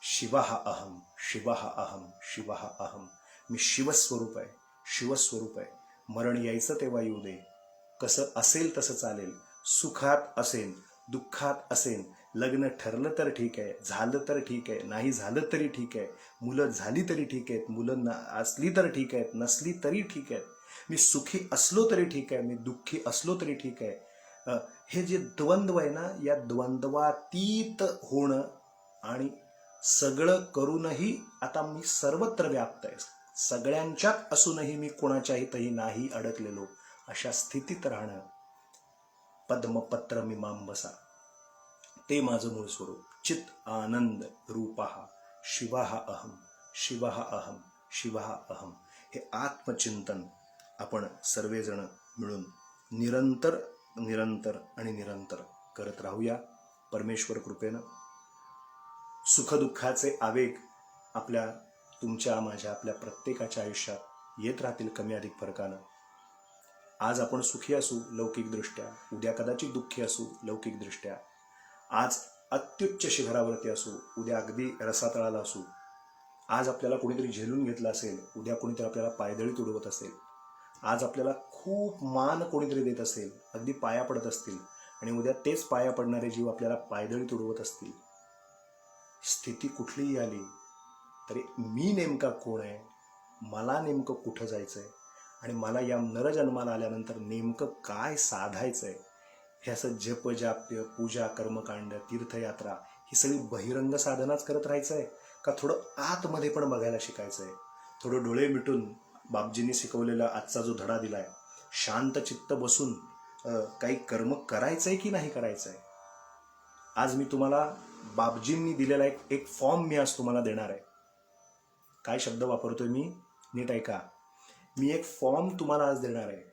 शिवः अहम शिवः अहम शिवः अहम. मी शिवस्वरूप आहे, शिवस्वरूप आहे. मरण यायचं तेव्हा येऊ दे, कसं असेल तसं चालेल. सुखात असेन, दुःखात असेन, लग्न ठरलं तर ठीक आहे, झालं तर ठीक आहे, नाही झालं तरी ठीक आहे, मुलं झाली तरी ठीक आहेत, मुलं असली तर ठीक आहेत, नसली तरी ठीक आहेत. मी सुखी असलो तरी ठीक आहे, मी दुःखी असलो तरी ठीक आहे. हे जे द्वंद्व आहे ना, या द्वंद्वातीत होणं आणि सगळं करूनही आता मी सर्वत्र व्याप्त आहे, सगळ्यांच्यात असूनही मी कोणाच्याही तही नाही अडकलेलो, अशा स्थितीत राहणं. पद्मपत्र मीमांबसा, ते माझं मूळ स्वरूप. चित आनंद रूपः शिवः अहम शिवः अहम शिवः अहम. हे आत्मचिंतन आपण सर्वजण मिळून निरंतर निरंतर आणि निरंतर करत राहूया. परमेश्वर कृपेनं सुखदुःखाचे आवेग आपल्या, तुमच्या, माझ्या, आपल्या प्रत्येकाच्या आयुष्यात येत राहतील कमी अधिक फरकानं. आज आपण सुखी असू लौकिकदृष्ट्या, उद्या कदाचित दुःखी असू लौकिकदृष्ट्या. आज अत्युच्च शिखरावरती असू, उद्या अगदी रसातळाला असू. आज आपल्याला कोणीतरी झेलून घेतलं असेल, उद्या कोणीतरी आपल्याला पायदळी तुडवत असेल, आज आपल्याला खूप मान कोणीतरी देत असेल, अगदी पाया पडत असतील, आणि उद्या तेच पाया पडणारे जीव आपल्याला पायदळी तुडवत असतील. स्थिती कुठलीही आली तरी मी नेमका कोण आहे, मला नेमकं कुठं जायचं आहे, आणि मला या नरजन्माला आल्यानंतर नेमकं काय साधायचं आहे, हे असं जप जाप्य, पूजा, कर्मकांड, तीर्थयात्रा ही सगळी बहिरंग साधनाच करत राहायचं आहे का थोडं आतमध्ये पण बघायला शिकायचं आहे? थोडं डोळे मिटून बापजींनी शिकवलेला आजचा जो धडा दिलाय, शांत चित्त बसून काही कर्म करायचंय की नाही करायचंय? आज मी तुम्हाला बापजींनी दिलेला एक फॉर्म मी आज तुम्हाला देणार आहे. काय शब्द वापरतोय मी, नीट ऐका. मी एक फॉर्म तुम्हाला आज देणार आहे.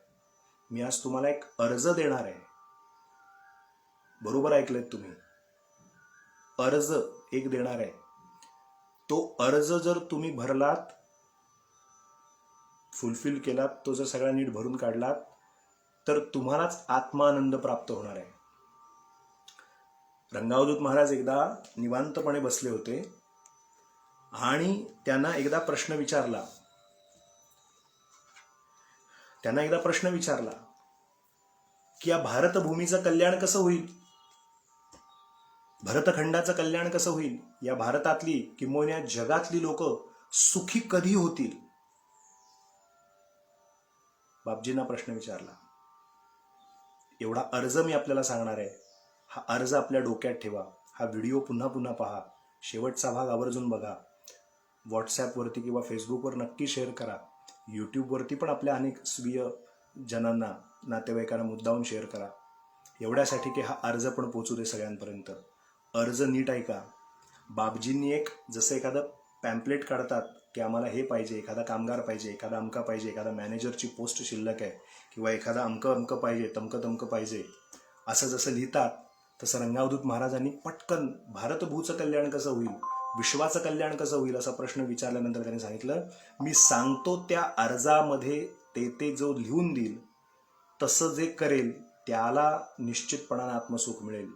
मी आज तुम्हाला एक अर्ज देणार आहे. बरोबर ऐकलेत तुम्ही, अर्ज एक देणार आहे. तो अर्ज जर तुम्ही भरलात, फुलफिल केलात, तो जर सगळा नीट भरून काढलात, तर तुम्हालाच आत्मानंद प्राप्त होणार आहे. रंगावधूत महाराज एकदा निवांतपणे बसले होते आणि त्यांना एकदा प्रश्न विचारला की या भारतभूमीचं कल्याण कसं होईल, भरतखंडाचं कल्याण कसं होईल, या भारतातली किंबहुना जगातली लोक सुखी कधी होतील? बापजींना प्रश्न विचारला. एवढा अर्ज मी आपल्याला सांगणार आहे. हा अर्ज आपल्या डोक्यात ठेवा. हा व्हिडिओ पुन्हा पुन्हा पहा. शेवटचा भाग आवर्जून बघा. व्हॉट्सॲपवरती किंवा फेसबुकवर नक्की शेअर करा. यूट्यूबवरती पण आपल्या अनेक स्वीय जनांना, नातेवाईकांना मुद्दावून शेअर करा. एवढ्यासाठी की हा अर्ज पण पोचू दे सगळ्यांपर्यंत. अर्ज नीट ऐका. बापजींनी एक, जसं एखादं पॅम्पलेट काढतात की आम्हाला हे पाहिजे, एखादा कामगार पाहिजे, एखादा अमका पाहिजे, एखादा मॅनेजरची पोस्ट शिल्लक आहे, किंवा एखादा अमकं पाहिजे, तमकं पाहिजे, असं जसं लिहितात, तसं रंगावधूत महाराजांनी पटकन भारतभूचं कल्याण कसं होईल, विश्वाचं कल्याण कसं होईल असा प्रश्न विचारल्यानंतर त्यांनी सांगितलं, मी सांगतो त्या अर्जामध्ये ते जो लिहून देईल तसं जे करेल त्याला निश्चितपणाने आत्मसुख मिळेल.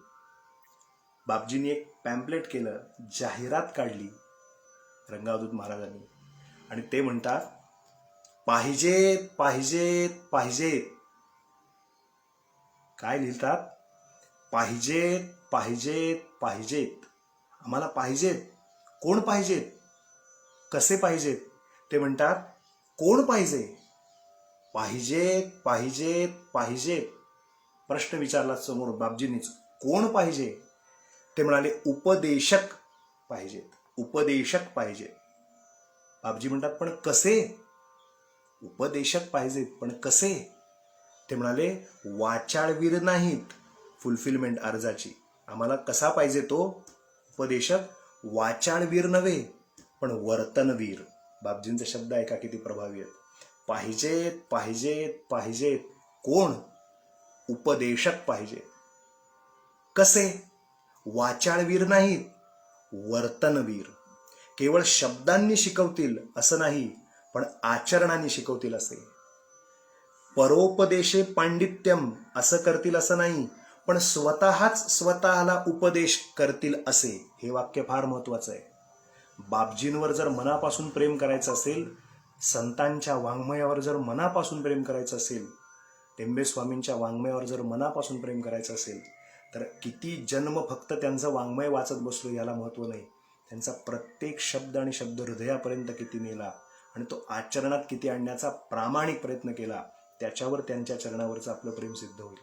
बापजींनी एक पॅम्पलेट केलं, जाहिरात काढली रंगावधूत महाराजांनी, आणि ते म्हणतात, पाहिजेत पाहिजेत पाहिजेत. काय लिहितात? पाहिजेत पाहिजेत पाहिजेत. आम्हाला पाहिजेत. कोण पाहिजेत? कसे पाहिजेत? ते म्हणतात, कोण पाहिजे? पाहिजेत पाहिजेत पाहिजेत. प्रश्न विचारला समोर बापजींनीच, कोण पाहिजे? ते म्हणाले, उपदेशक पाहिजेत, उपदेशक पाहिजेत. बापजी म्हणतात, पण कसे? उपदेशक पाहिजेत, पण कसे? ते म्हणाले, वाचाळवीर नाहीत. फुलफिलमेंट अर्जाची आम्हाला कसा पाहिजे तो उपदेशक? वाचाळवीर नव्हे, पण वर्तनवीर. बापजींचे शब्द ऐका किती प्रभावी आहेत. पाहिजेत पाहिजेत पाहिजेत. कोण? उपदेशक पाहिजे. कसे? वाचाळवीर नाहीत, वर्तनवीर. केवळ शब्दांनी शिकवतील असं नाही, पण आचरणाने शिकवतील असे. परोपदेशे पांडित्यम असं करतील असं नाही, पण स्वतःच स्वतःला उपदेश करतील असे. हे वाक्य फार महत्वाचं आहे. बापजींवर जर मनापासून प्रेम करायचं असेल, संतांच्या वाङ्मयावर जर मनापासून प्रेम करायचं असेल, टेंबे स्वामींच्या वाङ्मयावर जर मनापासून प्रेम करायचं असेल, तर किती जन्म फक्त त्यांचं वाङ्मय वाचत बसलो याला महत्व नाही. त्यांचा प्रत्येक शब्द आणि शब्द हृदयापर्यंत किती नेला आणि तो आचरणात किती आणण्याचा प्रामाणिक प्रयत्न केला, त्याच्यावर त्यांच्या चरणावरचं आपलं प्रेम सिद्ध होईल.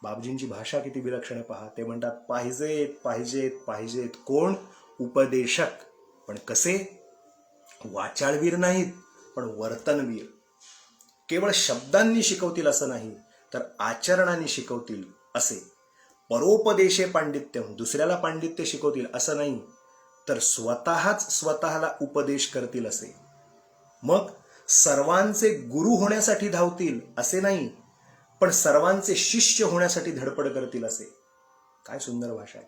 बापजींची भाषा किती विलक्षण आहे पहा. ते म्हणतात, पाहिजेत पाहिजेत पाहिजेत. कोण? उपदेशक. पण कसे? वाचाळवीर नाहीत, पण वर्तनवीर. केवळ शब्दांनी शिकवतील असं नाही, तर आचरणाने शिकवतील असे. परोपदेशे पांडित्यम, दुसऱ्याला पांडित्य शिकवतील असं नाही, तर स्वतःच स्वतःला उपदेश करतील असे. मग सर्वांचे गुरु होण्यासाठी धावतील असे नाही, पण सर्वांचे शिष्य होण्यासाठी धडपड करतील असे. काय सुंदर भाषा आहे.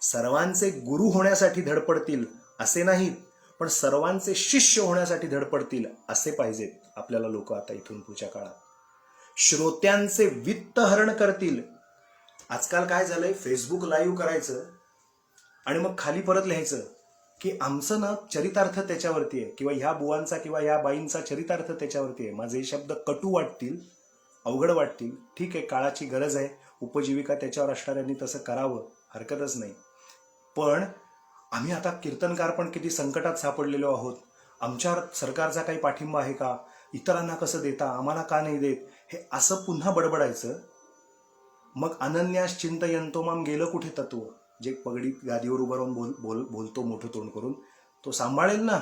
सर्वांचे गुरु होण्यासाठी धडपडतील असे नाहीत, पण सर्वांचे शिष्य होण्यासाठी धडपडतील असे पाहिजेत आपल्याला लोक आता इथून पुढच्या काळात. श्रोत्यांचे वित्त हरण करतील. आजकाल काय झालंय, फेसबुक लाईव्ह करायचं आणि मग खाली परत लिहायचं, की आमचं ना चरितार्थ त्याच्यावरती आहे, किंवा ह्या बुवांचा किंवा ह्या बाईंचा चरितार्थ त्याच्यावरती आहे. माझे शब्द कटू वाटतील, अवघड वाटतील, ठीक आहे, काळाची गरज आहे, उपजीविका त्याच्यावर असणाऱ्यांनी तसं करावं, हरकतच नाही. पण आम्ही आता कीर्तनकार पण किती संकटात सापडलेलो आहोत. आमच्यावर सरकारचा काही पाठिंबा आहे का, इतरांना कसं देता, आम्हाला का नाही देत, हे असं पुन्हा बडबडायचं. मग अनन्यास चिंतयंतो माम गेलं कुठे तत्व. जे पगडीत गादीवर उभं राहून बोलतो मोठं तोंड करून, तो सांभाळेल ना.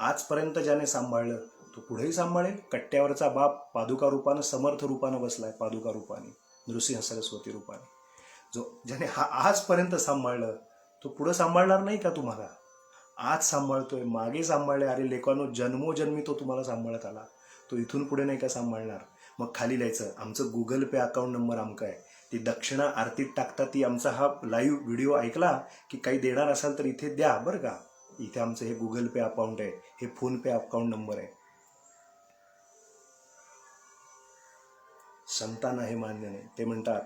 आजपर्यंत ज्याने सांभाळलं तो पुढेही सांभाळेल. कट्ट्यावरचा बाप पादुका रूपानं, समर्थ रूपानं बसलाय, पादुका रूपाने, नृसिंह सरस्वती रूपाने. ज्याने आजपर्यंत सांभाळलं तो पुढं सांभाळणार नाही का तुम्हाला? आज सांभाळतोय, मागे सांभाळले. अरे लेकानो, जन्मोजन्मी तो तुम्हाला सांभाळत आला, तो इथून पुढे नाही का सांभाळणार? मग खाली लिहायचं, आमचं गुगल पे अकाउंट नंबर आमका आहे, ती दक्षिणा आरतीत टाकता, ती आमचा हा लाईव्ह व्हिडिओ ऐकला की काही देणार असाल तर इथे द्या बरं का. इथे आमचं हे गुगल पे अकाउंट आहे, हे फोन पे अकाउंट नंबर आहे. संतांना हे मान्य नाही. ते म्हणतात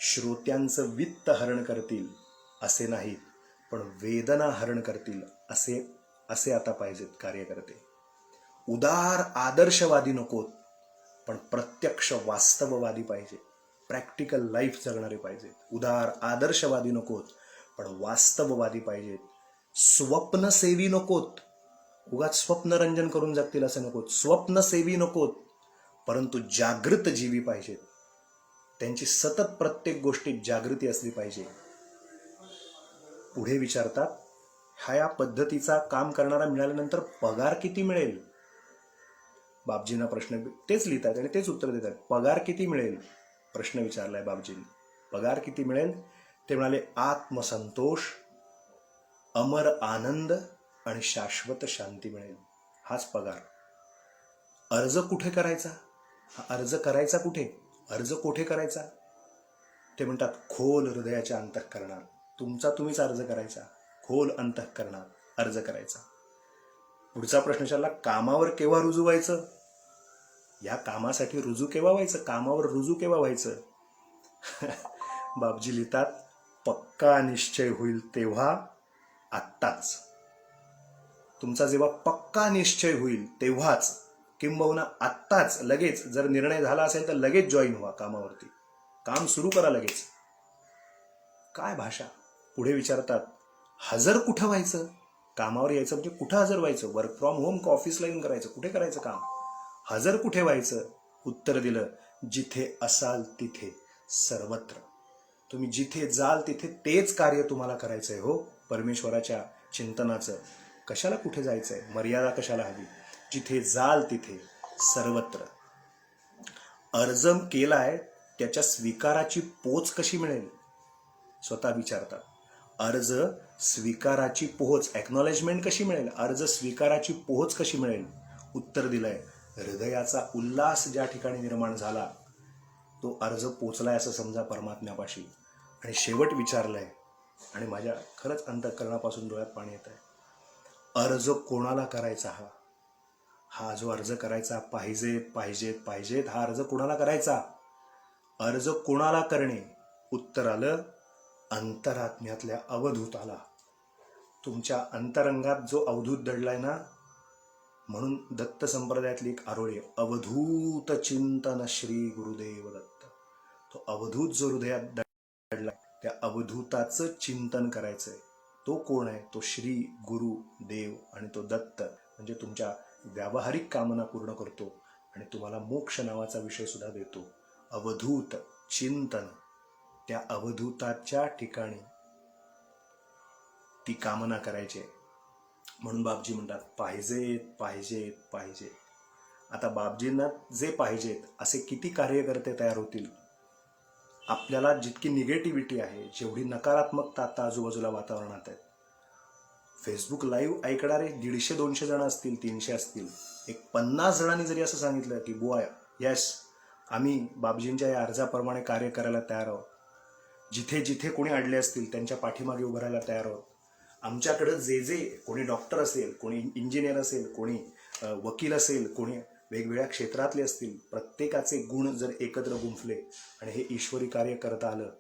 श्रोत्यांचं वित्त हरण करतील असे नाहीत, पण वेदना हरण करतील असे आता पाहिजेत कार्यकर्ते. उदार आदर्शवादी नकोत, पण प्रत्यक्ष वास्तववादी पाहिजे. प्रॅक्टिकल लाईफ जगणारे पाहिजेत. उदार आदर्शवादी नकोत, पण वास्तववादी पाहिजेत. स्वप्नसेवी नकोत, उगाच स्वप्नरंजन करून जगतील असं नकोत. स्वप्नसेवी नकोत, परंतु जागृत जीवी पाहिजेत. त्यांची सतत प्रत्येक गोष्टीत जागृती असली पाहिजे. पुढे विचारतात, ह्या पद्धतीचा काम करणारा मिळाल्यानंतर पगार किती मिळेल? बापजींना प्रश्न तेच लिहितात आणि तेच उत्तर देतात. पगार किती मिळेल प्रश्न विचारलाय बापजींनी. पगार किती मिळेल? ते म्हणाले, आत्मसंतोष, अमर आनंद आणि शाश्वत शांती मिळेल. हाच पगार. अर्ज कुठे करायचा? हा अर्ज करायचा कुठे? अर्ज कोठे करायचा? ते म्हणतात खोल हृदयाच्या अंतःकरणात. तुमचा तुम्हीच अर्ज करायचा, खोल अंतःकरणात अर्ज करायचा. पुढचा प्रश्न विचारला, कामावर केव्हा रुजू व्हायचं? या कामासाठी रुजू केव्हा व्हायचं? कामावर रुजू केव्हा व्हायचं? बापजी लिहितात, पक्का निश्चय होईल तेव्हा, आत्ताच. तुमचा जेव्हा पक्का निश्चय होईल तेव्हाच, किंबहुना आत्ताच, लगेच. जर निर्णय झाला असेल तर लगेच जॉईन व्हा कामावरती, काम सुरू करा लगेच. काय भाषा. पुढे विचारतात, हजर कुठं व्हायचं? कामावर यायचं म्हणजे कुठं हजर व्हायचं? वर्क फ्रॉम होम का ऑफिसला येऊन करायचं? कुठे करायचं काम? हजर कुठे व्हायचं? उत्तर दिलं, जिथे असाल तिथे, सर्वत्र. तुम्ही जिथे जाल तिथे तेच कार्य तुम्हाला करायचंय हो, परमेश्वराच्या चिंतनाचं. कशाला कुठे जायचंय? मर्यादा कशाला हवी? जिथे जाल तिथे, सर्वत्र. अर्ज केलाय, त्याच्या स्वीकाराची पोच कशी मिळेल? स्वतः विचारतात. अर्ज स्वीकाराची पोहोच, एक्नॉलेजमेंट कशी मिळेल? अर्ज स्वीकाराची पोहोच कशी मिळेल? उत्तर दिलंय, हृदयाचा उल्हास ज्या ठिकाणी निर्माण झाला, तो अर्ज पोचलाय असं समजा परमात्म्यापाशी. आणि शेवट विचारलंय, आणि माझ्या खरंच अंतःकरणापासून डोळ्यात पाणी येत आहे, अर्ज कोणाला करायचा? हा जो अर्ज करायचा, पाहिजेत, हा अर्ज कोणाला करायचा? अर्ज कोणाला करणे? उत्तर आलं, अंतरात्म्यातल्या अवधूताला. तुमच्या अंतरंगात जो अवधूत दडलाय ना, म्हणून दत्त संप्रदायातली एक आरोळी, अवधूत चिंतन श्री गुरुदेव दत्त. तो अवधूत जो हृदयात दडलाय, त्या अवधूताचं चिंतन करायचंय. तो कोण आहे? तो श्री गुरु देव, आणि तो दत्त म्हणजे तुमच्या व्यावहारिक कामना पूर्ण करतो आणि तुम्हाला मोक्ष नावाचा विषय सुद्धा देतो. अवधूत चिंतन, त्या अवधूताच्या ठिकाणी ती कामना करायची. म्हणून बापजी म्हणतात, पाहिजेत. आता बापजींना जे पाहिजेत असे किती कार्यकर्ते तयार होतील? आपल्याला जितकी निगेटिव्हिटी आहे, जेवढी नकारात्मकता आता आजूबाजूला वातावरणात आहे, फेसबुक लाईव्ह ऐकणारे 150-200 जण असतील, 300 असतील, एक 50 जणांनी जरी असं सांगितलं की बुवा यस, आम्ही बापजींच्या या अर्जाप्रमाणे कार्य करायला तयार आहोत, जिथे जिथे कोणी अडले असतील त्यांच्या पाठीमागे उभं राहायला तयार आहोत, आमच्याकडं जे कोणी डॉक्टर असेल, कोणी इंजिनियर असेल, कोणी वकील असेल, कोणी वेगवेगळ्या क्षेत्रातले असतील, प्रत्येकाचे गुण जर एकत्र गुंफले आणि हे ईश्वरी कार्य करता आलं,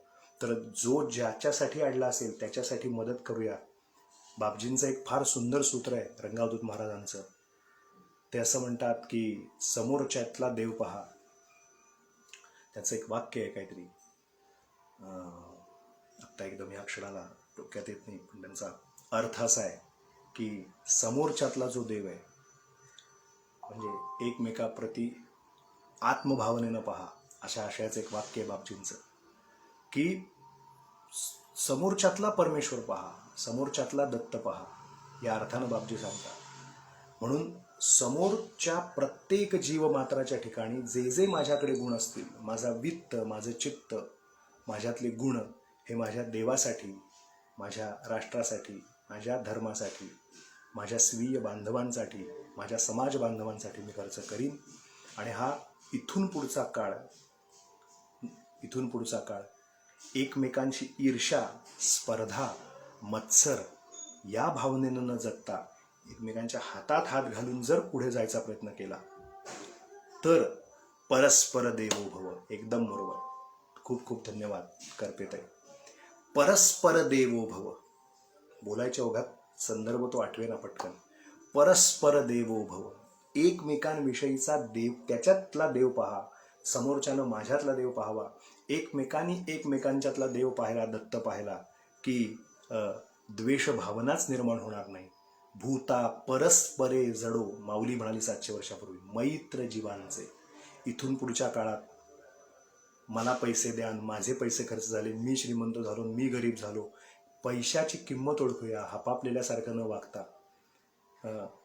तर जो ज्याच्यासाठी अडला असेल त्याच्यासाठी मदत करूया. बापजींचं एक फार सुंदर सूत्र आहे रंगावधूत महाराजांचं. ते असं म्हणतात की समोरच्यातला देव पहा. त्याचं एक वाक्य आहे काहीतरी, आत्ता एकदम या क्षणाला डोक्यात येत नाही, पण त्यांचा अर्थ असा आहे की समोरच्यातला जो देव आहे म्हणजे एकमेकाप्रती आत्मभावनेनं पहा, अशा आशयाचं एक वाक्य आहे बापजींचं. की समोरच्यातला परमेश्वर पहा, समोरच्यातला दत्त पहा, या अर्थानं बापजी सांगतात. म्हणून समोरच्या प्रत्येक जीवमात्राच्या ठिकाणी जे जे माझ्याकडे गुण असतील, माझा वित्त, माझं चित्त, माझ्यातले गुण हे माझ्या देवासाठी, माझ्या राष्ट्रासाठी, माझ्या धर्मासाठी, माझ्या स्वीय बांधवांसाठी, माझ्या समाज बांधवांसाठी मी खर्च करीन. आणि हा इथून पुढचा काळ एकमेकांशी ईर्ष्या, स्पर्धा, मत्सर या भावनेनं न जगता एकमेकांच्या हातात हात घालून जर पुढे जायचा प्रयत्न केला तर परस्पर देवो भव. एकदम बरोबर. खूप खूप धन्यवाद करपेताई. परस्पर देवो भव बोलायच्या ओघात संदर्भ तो आठवेना पटकन. परस्पर देवो भव. एकमेकांविषयीचा देव, त्याच्यातला देव पहा, समोरच्यानं माझ्यातला देव पाहावा. एकमेकांनी एकमेकांच्यातला देव पाहिला, दत्त पाहिला की द्वेष भावनाच निर्माण होणार नाही. भूता परस्परे जडो, माऊली म्हणाली 700 वर्षापूर्वी, मैत्र जीवांचे. इथून पुढच्या काळात मला पैसे द्या, माझे पैसे खर्च झाले, मी श्रीमंत झालो, मी गरीब झालो, पैशाची किंमत ओळखूया. हापापलेल्यासारखं न वागता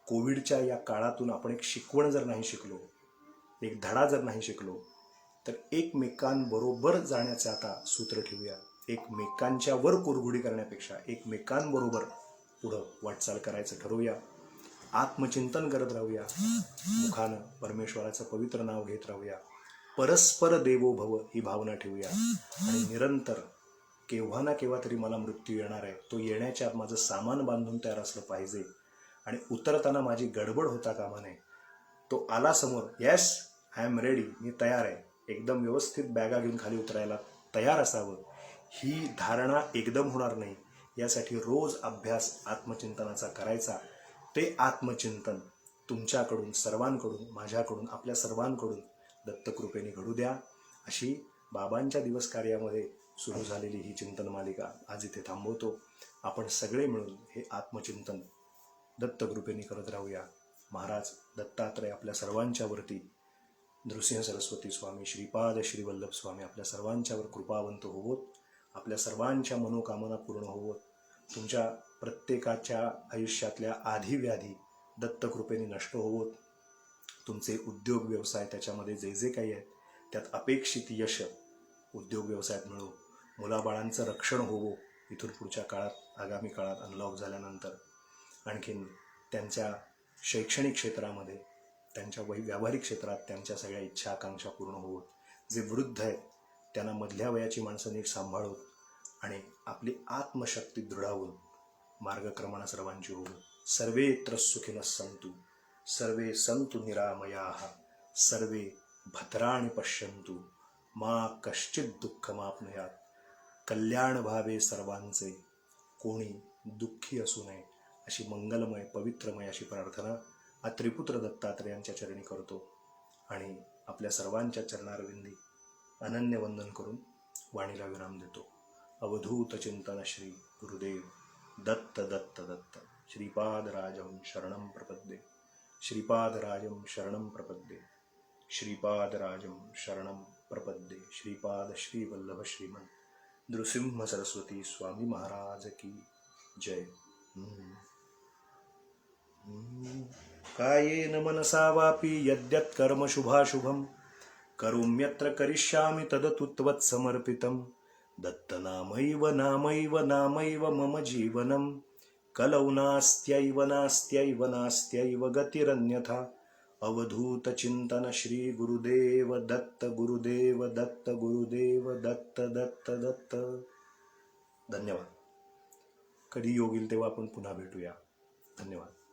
कोविडच्या या काळातून आपण एक शिकवण जर नाही शिकलो, एक धडा जर नाही शिकलो, तर एकमेकांबरोबर जाण्याचं आता सूत्र ठेवूया. एकमेकांच्या वर कुरघुडी करण्यापेक्षा एकमेकांबरोबर पुढं वाटचाल करायचं ठरवूया. आत्मचिंतन करत राहूया. मुखानं परमेश्वराचं पवित्र नाव घेत राहूया. परस्पर देवो भव ही भावना ठेवूया. आणि निरंतर केव्हा ना केव्हा तरी मला मृत्यू येणार आहे, तो येण्याच्या आत माझं सामान बांधून तयार असलं पाहिजे. आणि उतरताना माझी गडबड होता कामा नये. तो आला समोर, येस आय एम रेडी, मी तयार आहे, एकदम व्यवस्थित बॅगा घेऊन खाली उतरायला तयार असावं. ही धारणा एकदम होणार नाही. यासाठी रोज अभ्यास आत्मचिंतनाचा करायचा. ते आत्मचिंतन तुमच्याकडून, सर्वांकडून, माझ्याकडून, आपल्या सर्वांकडून दत्तकृपेने घडू द्या. अशी बाबांच्या दिवस कार्यामध्ये सुरू झालेली ही चिंतन मालिका आज इथे थांबवतो. आपण सगळे मिळून हे आत्मचिंतन दत्तकृपेने करत राहूया. महाराज दत्तात्रय आपल्या सर्वांच्या वरती, नृसिंह सरस्वती स्वामी, श्रीपाद श्रीवल्लभ स्वामी आपल्या सर्वांच्यावर कृपावंत होवोत. आपल्या सर्वांच्या मनोकामना पूर्ण होवोत. तुमच्या प्रत्येकाच्या आयुष्यातल्या आधी-व्याधी दत्तकृपेने नष्ट होवोत. तुमचे उद्योग व्यवसाय, त्याच्यामध्ये जे जे काही आहेत त्यात अपेक्षित यश उद्योग व्यवसायात मिळो. मुलाबाळांचं रक्षण होवो इथून पुढच्या काळात, आगामी काळात अनलॉक झाल्यानंतर. आणखीन त्यांच्या शैक्षणिक क्षेत्रामध्ये, त्यांच्या व्यावहारिक क्षेत्रात त्यांच्या सगळ्या इच्छा आकांक्षा पूर्ण होवोत. जे वृद्ध आहेत त्यांना मधल्या वयाची माणसं नीट सांभाळून आणि आपली आत्मशक्ती दृढावून मार्गक्रमणा सर्वांची होवो. सर्वेत्र सुखिनः सन्तु, सर्वे सन्तु निरामयाः, सर्वे भद्राणि पश्यन्तु, मा कश्चित् दुःखमाप्नुयात्. कल्याण व्हावे सर्वांचे, कोणी दुःखी असू नये, अशी मंगलमय पवित्रमय अशी प्रार्थना त्रिपुत्र दत्तात्रयांच्या चरणी करतो. आणि आपल्या सर्वांच्या चरणारविंदी अनन्य वंदन करून वाणीला विराम देतो. अवधूत चिंतन श्री गुरुदेव दत्त दत्त दत्त. श्रीपादराजं शरणं प्रपद्ये, श्रीपादराजं शरणं प्रपद्ये, श्रीपादराजं शरणं प्रपद्ये. श्रीपाद श्रीवल्लभ श्रीमन नृसिंह सरस्वती स्वामी महाराज की जय. कायेन मनसा वापि यद्यत् कर्म शुभाशुभं करोम्यत्र करिष्यामि तदतु त्वत्समर्पितं. दत्तनामैव नामैव नामैव मम जीवनं, कलौ नास्त्यैव नास्त्यैव नास्त्यैव गतिरन्यथा. अवधूत चिंतन श्री गुरुदेव दत्त, गुरुदेव दत्त, गुरुदेव दत्त दत्त दत्त. धन्यवाद. कधी योग येईल तेव्हा आपण पुन्हा भेटूया. धन्यवाद.